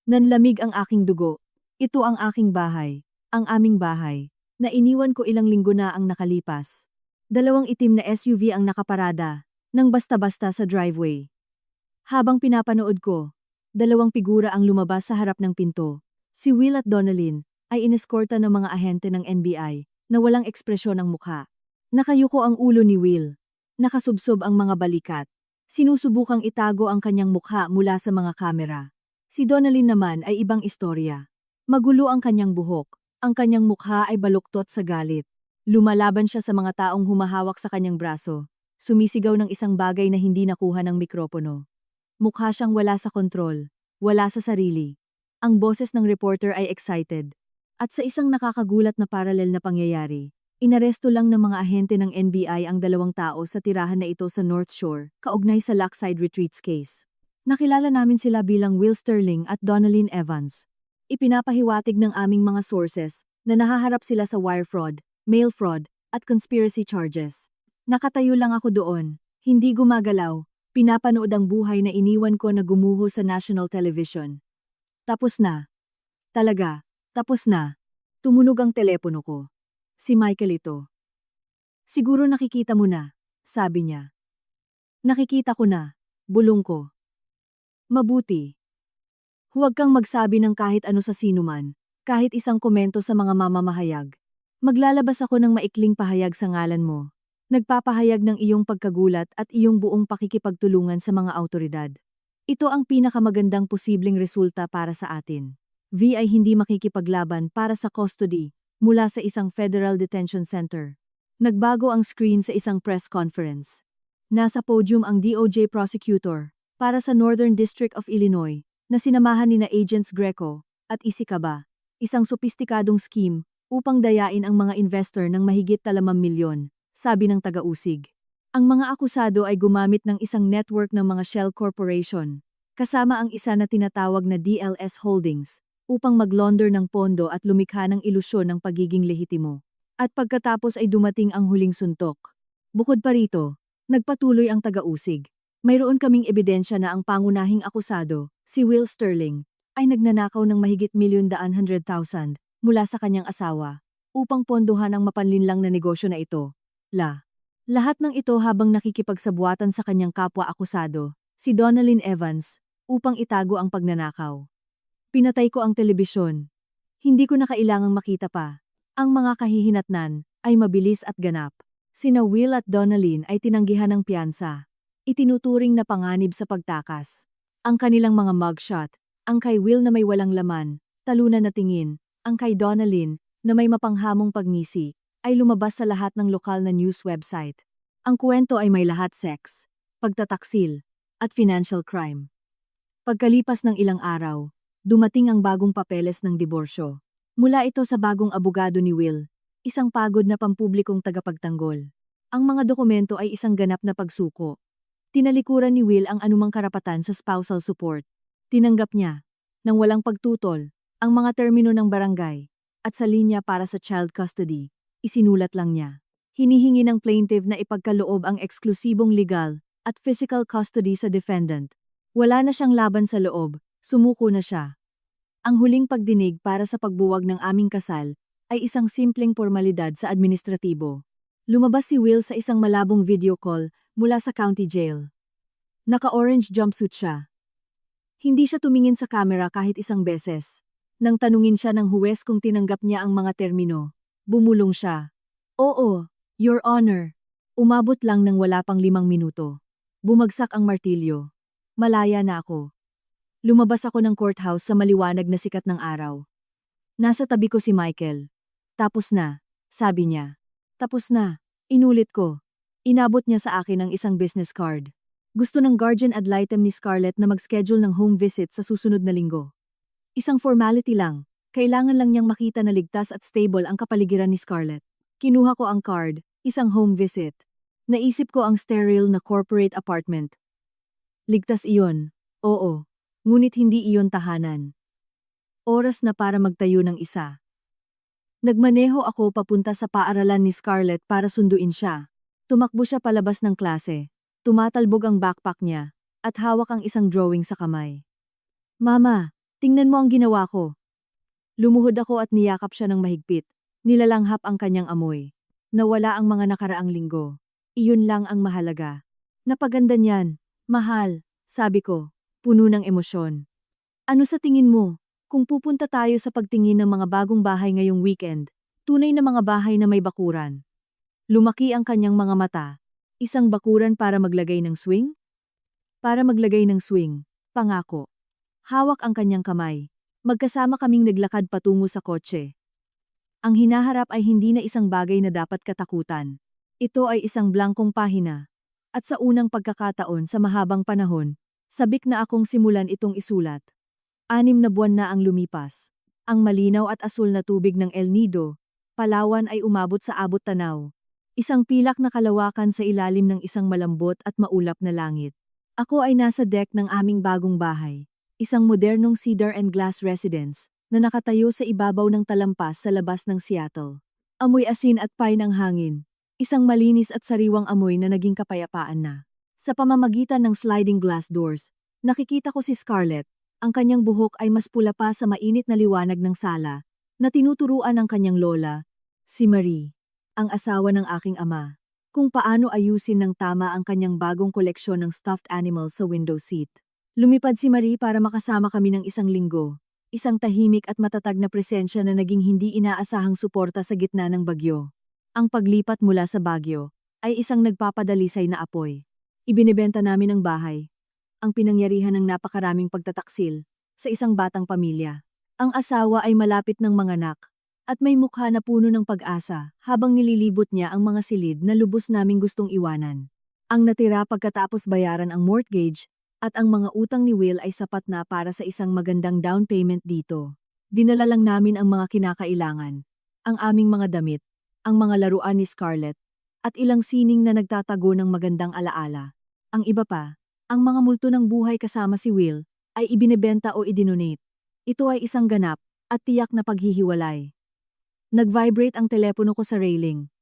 Nanlamig ang aking dugo. Ito ang aking bahay, ang aming bahay, na iniwan ko ilang linggo na ang nakalipas. Dalawang itim na SUV ang nakaparada, nang basta-basta sa driveway. Habang pinapanood ko, dalawang figura ang lumabas sa harap ng pinto. Si Will at Donalyn ay ineskorta ng mga ahente ng NBI na walang ekspresyon ng mukha. Nakayuko ang ulo ni Will. Nakasubsob ang mga balikat. Sinusubukang itago ang kanyang mukha mula sa mga kamera. Si Donalyn naman ay ibang istorya. Magulo ang kanyang buhok. Ang kanyang mukha ay baluktot sa galit. Lumalaban siya sa mga taong humahawak sa kanyang braso. Sumisigaw ng isang bagay na hindi nakuha ng mikropono. Mukha siyang wala sa kontrol. Wala sa sarili. Ang boses ng reporter ay excited. At sa isang nakakagulat na paralel na pangyayari, inaresto lang ng mga ahente ng NBI ang dalawang tao sa tirahan na ito sa North Shore, kaugnay sa Lakeside Retreats case. Nakilala namin sila bilang Will Sterling at Donalyn Evans. Ipinapahiwatig ng aming mga sources na nahaharap sila sa wire fraud, mail fraud, at conspiracy charges. Nakatayo lang ako doon, hindi gumagalaw, pinapanood ang buhay na iniwan ko na gumuho sa national television. Tapos na. Talaga, tapos na. Tumunog ang telepono ko. Si Michael ito. Siguro nakikita mo na, sabi niya. Nakikita ko na, bulong ko. Mabuti. Huwag kang magsabi ng kahit ano sa sinuman, kahit isang komento sa mga mamamahayag. Maglalabas ako ng maikling pahayag sa ngalan mo. Nagpapahayag ng iyong pagkagulat at iyong buong pakikipagtulungan sa mga awtoridad. Ito ang pinakamagandang posibleng resulta para sa atin. V ay hindi makikipaglaban para sa custody mula sa isang federal detention center. Nagbago ang screen sa isang press conference. Nasa podium ang DOJ prosecutor para sa Northern District of Illinois na sinamahan ni na Agents Greco at Isikaba, isang sopistikadong scheme upang dayain ang mga investor ng mahigit 2 milyon, sabi ng taga-usig. Ang mga akusado ay gumamit ng isang network ng mga shell corporation, kasama ang isa na tinatawag na DLS Holdings, upang mag-launder ng pondo at lumikha ng ilusyon ng pagiging lehitimo. At pagkatapos ay dumating ang huling suntok. Bukod pa rito, nagpatuloy ang taga-usig. Mayroon kaming ebidensya na ang pangunahing akusado, si Will Sterling, ay nagnanakaw ng mahigit 1,100,000 mula sa kanyang asawa, upang pondohan ang mapanlinlang na negosyo na ito. Lahat ng ito habang nakikipagsabuatan sa kanyang kapwa-akusado, si Donalyn Evans, upang itago ang pagnanakaw. Pinatay ko ang telebisyon. Hindi ko na kailangang makita pa. Ang mga kahihinatnan ay mabilis at ganap. Sina Will at Donalyn ay tinanggihan ng piyansa. Itinuturing na panganib sa pagtakas. Ang kanilang mga mugshot, ang kay Will na may walang laman, talunan na tingin, ang kay Donalyn na may mapanghamong pagngisi, ay lumabas sa lahat ng lokal na news website. Ang kwento ay may lahat sex, pagtataksil, at financial crime. Pagkalipas ng ilang araw, dumating ang bagong papeles ng diborsyo. Mula ito sa bagong abogado ni Will, isang pagod na pampublikong tagapagtanggol. Ang mga dokumento ay isang ganap na pagsuko. Tinalikuran ni Will ang anumang karapatan sa spousal support. Tinanggap niya, nang walang pagtutol, ang mga termino ng barangay, at sa linya para sa child custody, isinulat lang niya. Hinihingi ng plaintiff na ipagkaloob ang eksklusibong legal at physical custody sa defendant. Wala na siyang laban sa loob, sumuko na siya. Ang huling pagdinig para sa pagbuwag ng aming kasal ay isang simpleng formalidad sa administratibo. Lumabas si Will sa isang malabong video call mula sa county jail. Naka-orange jumpsuit siya. Hindi siya tumingin sa camera kahit isang beses. Nang tanungin siya ng huwes kung tinanggap niya ang mga termino, bumulong siya. Oo, Your Honor. Umabot lang ng wala pang 5 minuto. Bumagsak ang martilyo. Malaya na ako. Lumabas ako ng courthouse sa maliwanag na sikat ng araw. Nasa tabi ko si Michael. Tapos na, sabi niya. Tapos na, inulit ko. Inabot niya sa akin ang isang business card. Gusto ng guardian ad litem ni Scarlett na mag-schedule ng home visit sa susunod na linggo. Isang formality lang, kailangan lang niyang makita na ligtas at stable ang kapaligiran ni Scarlett. Kinuha ko ang card, isang home visit. Naisip ko ang sterile na corporate apartment. Ligtas iyon, oo. Ngunit hindi iyon tahanan. Oras na para magtayo ng isa. Nagmaneho ako papunta sa paaralan ni Scarlett para sunduin siya. Tumakbo siya palabas ng klase. Tumatalbog ang backpack niya, at hawak ang isang drawing sa kamay. Mama, tingnan mo ang ginawa ko. Lumuhod ako at niyakap siya ng mahigpit. Nilalanghap ang kanyang amoy. Nawala ang mga nakaraang linggo. Iyon lang ang mahalaga. Napaganda niyan. Mahal, sabi ko. Puno ng emosyon. Ano sa tingin mo, kung pupunta tayo sa pagtingin ng mga bagong bahay ngayong weekend, tunay na mga bahay na may bakuran? Lumaki ang kanyang mga mata. Isang bakuran para maglagay ng swing? Para maglagay ng swing, pangako. Hawak ang kanyang kamay. Magkasama kaming naglakad patungo sa kotse. Ang hinaharap ay hindi na isang bagay na dapat katakutan. Ito ay isang blankong pahina. At sa unang pagkakataon sa mahabang panahon, sabik na akong simulan itong isulat. 6 na buwan na ang lumipas. Ang malinaw at asul na tubig ng El Nido, Palawan ay umabot sa abot tanaw. Isang pilak na kalawakan sa ilalim ng isang malambot at maulap na langit. Ako ay nasa deck ng aming bagong bahay. Isang modernong cedar and glass residence na nakatayo sa ibabaw ng talampas sa labas ng Seattle. Amoy asin at pine ang hangin. Isang malinis at sariwang amoy na naging kapayapaan na. Sa pamamagitan ng sliding glass doors, nakikita ko si Scarlett. Ang kanyang buhok ay mas pula pa sa mainit na liwanag ng sala, na tinuturuan ng kanyang lola, si Marie, ang asawa ng aking ama, kung paano ayusin ng tama ang kanyang bagong koleksyon ng stuffed animals sa window seat. Lumipad si Marie para makasama kami ng isang linggo, isang tahimik at matatag na presensya na naging hindi inaasahang suporta sa gitna ng bagyo. Ang paglipat mula sa Baguio ay isang nagpapadalisay na apoy. Ibinebenta namin ang bahay, ang pinangyarihan ng napakaraming pagtataksil sa isang batang pamilya. Ang asawa ay malapit ng manganak at may mukha na puno ng pag-asa habang nililibot niya ang mga silid na lubos naming gustong iwanan. Ang natira pagkatapos bayaran ang mortgage at ang mga utang ni Will ay sapat na para sa isang magandang down payment dito. Dinala lang namin ang mga kinakailangan, ang aming mga damit, ang mga laruan ni Scarlett, at ilang sining na nagtatago ng magandang alaala. Ang iba pa, ang mga multo ng buhay kasama si Will, ay ibinebenta o idinonate. Ito ay isang ganap at tiyak na paghihiwalay. Nag-vibrate ang telepono ko sa railing.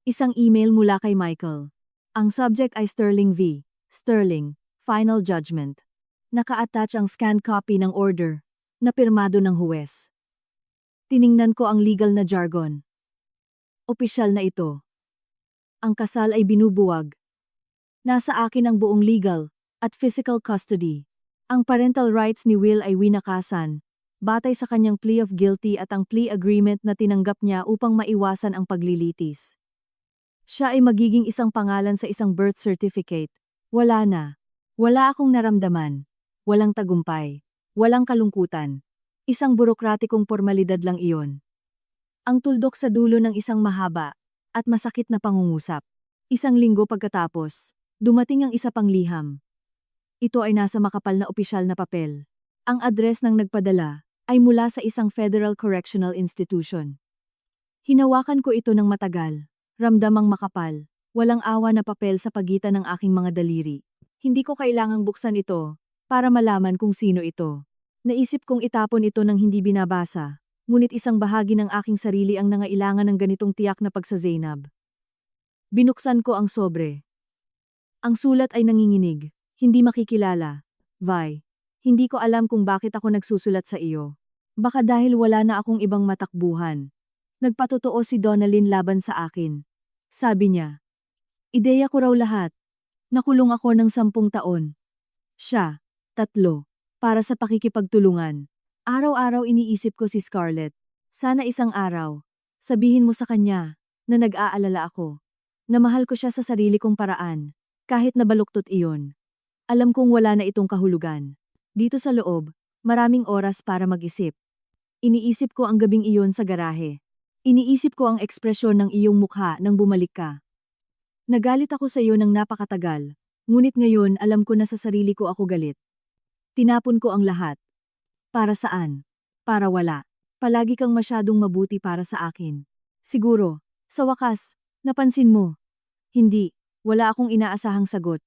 Isang email mula kay Michael. Ang subject ay Sterling V. Sterling, Final Judgment. Naka-attach ang scanned copy ng order, na pirmado ng huwes. Tiningnan ko ang legal na jargon. Opisyal na ito. Ang kasal ay binubuwag. Nasa akin ang buong legal at physical custody. Ang parental rights ni Will ay winakasan, batay sa kanyang plea of guilty at ang plea agreement na tinanggap niya upang maiwasan ang paglilitis. Siya ay magiging isang pangalan sa isang birth certificate. Wala na. Wala akong naramdaman. Walang tagumpay. Walang kalungkutan. Isang burokratikong pormalidad lang iyon. Ang tuldok sa dulo ng isang mahaba at masakit na pangungusap. Isang linggo pagkatapos, dumating ang isa pang liham. Ito ay nasa makapal na opisyal na papel. Ang address ng nagpadala ay mula sa isang Federal Correctional Institution. Hinawakan ko ito ng matagal. Ramdamang makapal, walang awa na papel sa pagitan ng aking mga daliri. Hindi ko kailangang buksan ito para malaman kung sino ito. Naisip kong itapon ito nang hindi binabasa, ngunit isang bahagi ng aking sarili ang nangailangan ng ganitong tiyak na pagsazainab. Binuksan ko ang sobre. Ang sulat ay nanginginig, hindi makikilala. Vi, hindi ko alam kung bakit ako nagsusulat sa iyo. Baka dahil wala na akong ibang matakbuhan. Nagpatotoo si Donalyn laban sa akin. Sabi niya, ideya ko raw lahat. Nakulong ako ng 10 taon. Siya, 3, para sa pakikipagtulungan. Araw-araw iniisip ko si Scarlett. Sana isang araw, sabihin mo sa kanya na nag-aalala ako. Na mahal ko siya sa sarili kong paraan, kahit nabaluktot iyon. Alam kong wala na itong kahulugan. Dito sa loob, maraming oras para mag-isip. Iniisip ko ang gabing iyon sa garahe. Iniisip ko ang ekspresyon ng iyong mukha nang bumalik ka. Nagalit ako sa iyo ng napakatagal, ngunit ngayon alam ko na sa sarili ko ako galit. Tinapon ko ang lahat. Para saan? Para wala. Palagi kang masyadong mabuti para sa akin. Siguro, sa wakas, napansin mo. Hindi, wala akong inaasahang sagot.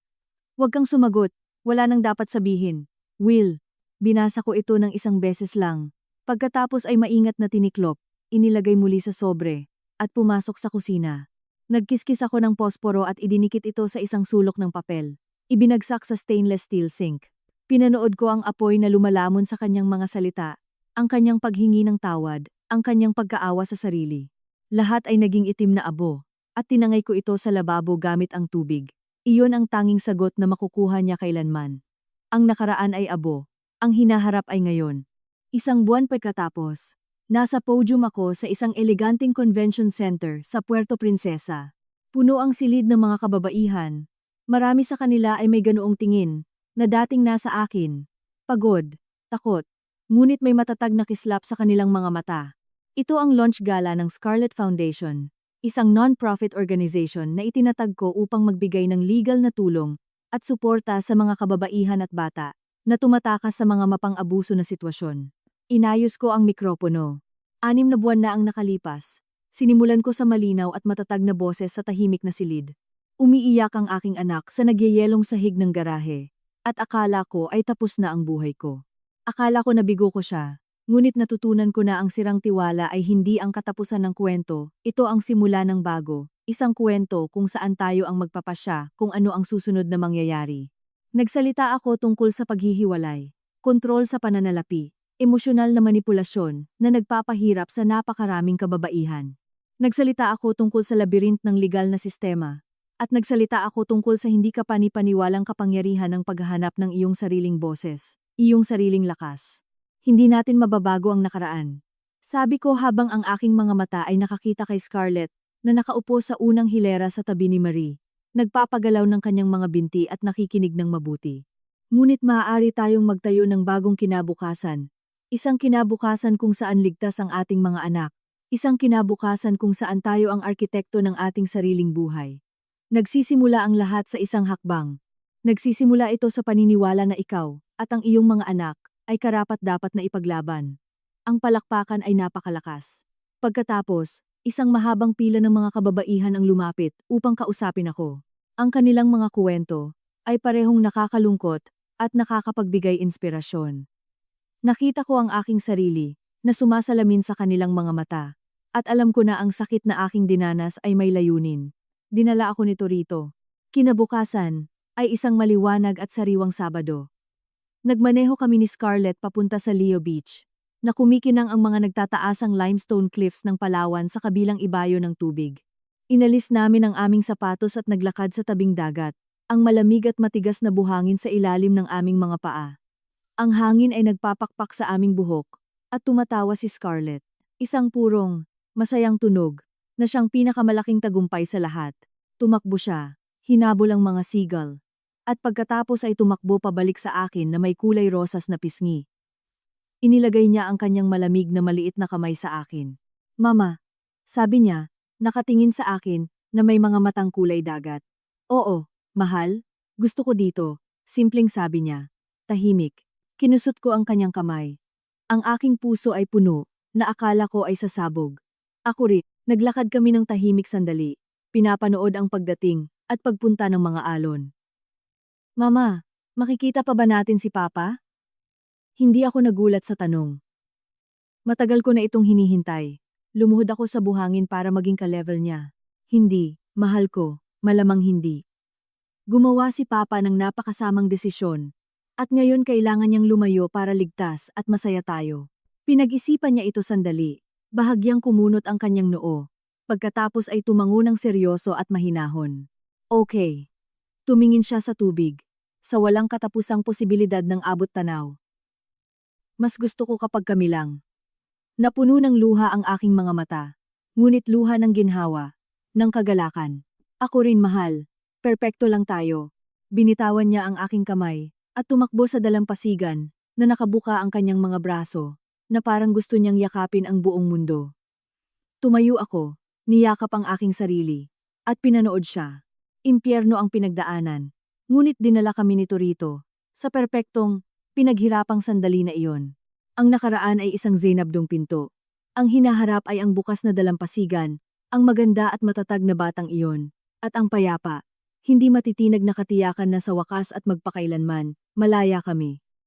Huwag kang sumagot, wala nang dapat sabihin. Will, binasa ko ito ng isang beses lang. Pagkatapos ay maingat na tiniklop. Inilagay muli sa sobre, at pumasok sa kusina. Nagkiskis ako ng posporo at idinikit ito sa isang sulok ng papel. Ibinagsak sa stainless steel sink. Pinanood ko ang apoy na lumalamon sa kanyang mga salita, ang kanyang paghingi ng tawad, ang kanyang pagkaawa sa sarili. Lahat ay naging itim na abo, at tinangay ko ito sa lababo gamit ang tubig. Iyon ang tanging sagot na makukuha niya kailanman. Ang nakaraan ay abo, ang hinaharap ay ngayon. Isang buwan pagkatapos, nasa podium ako sa isang eleganteng convention center sa Puerto Princesa. Puno ang silid ng mga kababaihan. Marami sa kanila ay may ganoong tingin, na dating nasa akin. Pagod, takot, ngunit may matatag na kislap sa kanilang mga mata. Ito ang launch gala ng Scarlett Foundation, isang non-profit organization na itinatag ko upang magbigay ng legal na tulong at suporta sa mga kababaihan at bata na tumatakas sa mga mapang-abuso na sitwasyon. Inayos ko ang mikropono. 6 na buwan na ang nakalipas. Sinimulan ko sa malinaw at matatag na boses sa tahimik na silid. Umiiyak ang aking anak sa nagyayelong sahig ng garahe. At akala ko ay tapos na ang buhay ko. Akala ko nabigo ko siya. Ngunit natutunan ko na ang sirang tiwala ay hindi ang katapusan ng kwento. Ito ang simula ng bago. Isang kwento kung saan tayo ang magpapasya kung ano ang susunod na mangyayari. Nagsalita ako tungkol sa paghihiwalay, kontrol sa pananalapi, emosyonal na manipulasyon na nagpapahirap sa napakaraming kababaihan. Nagsalita ako tungkol sa labirint ng legal na sistema, at nagsalita ako tungkol sa hindi kapani-paniwalang kapangyarihan ng paghahanap ng iyong sariling boses, iyong sariling lakas. Hindi natin mababago ang nakaraan. Sabi ko habang ang aking mga mata ay nakakita kay Scarlett na nakaupo sa unang hilera sa tabi ni Marie, nagpapagalaw ng kanyang mga binti at nakikinig ng mabuti. Ngunit maaari tayong magtayo ng bagong kinabukasan. Isang kinabukasan kung saan ligtas ang ating mga anak. Isang kinabukasan kung saan tayo ang arkitekto ng ating sariling buhay. Nagsisimula ang lahat sa isang hakbang. Nagsisimula ito sa paniniwala na ikaw at ang iyong mga anak ay karapat-dapat na ipaglaban. Ang palakpakan ay napakalakas. Pagkatapos, isang mahabang pila ng mga kababaihan ang lumapit upang kausapin ako. Ang kanilang mga kuwento ay parehong nakakalungkot at nakakapagbigay inspirasyon. Nakita ko ang aking sarili na sumasalamin sa kanilang mga mata at alam ko na ang sakit na aking dinanas ay may layunin. Dinala ako nito rito. Kinabukasan ay isang maliwanag at sariwang Sabado. Nagmaneho kami ni Scarlett papunta sa Leo Beach, na kumikinang ang mga nagtataasang limestone cliffs ng Palawan sa kabilang ibayo ng tubig. Inalis namin ang aming sapatos at naglakad sa tabing dagat, ang malamig at matigas na buhangin sa ilalim ng aming mga paa. Ang hangin ay nagpapakpak sa aming buhok, At tumatawa si Scarlett. Isang purong, masayang tunog, na siyang pinakamalaking tagumpay sa lahat. Tumakbo siya, hinabol ang mga seagull. At pagkatapos ay tumakbo pabalik sa akin na may kulay rosas na pisngi. Inilagay niya ang kanyang malamig na maliit na kamay sa akin. Mama, sabi niya, nakatingin sa akin na may mga matang kulay dagat. Oo, mahal, gusto ko dito, simpleng sabi niya. Tahimik. Kinusot ko ang kanyang kamay. Ang aking puso ay puno, na akala ko ay sasabog. Ako rin, naglakad kami ng tahimik sandali, pinapanood ang pagdating at pagpunta ng mga alon. Mama, makikita pa ba natin si Papa? Hindi ako nagulat sa tanong. Matagal ko na itong hinihintay. Lumuhod ako sa buhangin para maging ka-level niya. Hindi, mahal ko, malamang hindi. Gumawa si Papa ng napakasamang desisyon. At ngayon kailangan niyang lumayo para ligtas at masaya tayo. Pinag-isipan niya ito sandali. Bahagyang kumunot ang kanyang noo. Pagkatapos ay tumango ng seryoso at mahinahon. Okay. Tumingin siya sa tubig. Sa walang katapusang posibilidad ng abot tanaw. Mas gusto ko kapag kami lang. Napuno ng luha ang aking mga mata. Ngunit luha ng ginhawa. Ng kagalakan. Ako rin mahal. Perpekto lang tayo. Binitawan niya ang aking kamay. At tumakbo sa dalampasigan, na nakabuka ang kanyang mga braso, na parang gusto niyang yakapin ang buong mundo. Tumayo ako, niyakap ang aking sarili, at pinanood siya. Impyerno ang pinagdaanan, ngunit dinala kami nito rito, sa perpektong, pinaghirapang sandali na iyon. Ang nakaraan ay isang zenabdong pinto. Ang hinaharap ay ang bukas na dalampasigan, ang maganda at matatag na batang iyon, at ang payapa. Hindi matitinag na katiyakan na sa wakas at magpakailanman, malaya kami.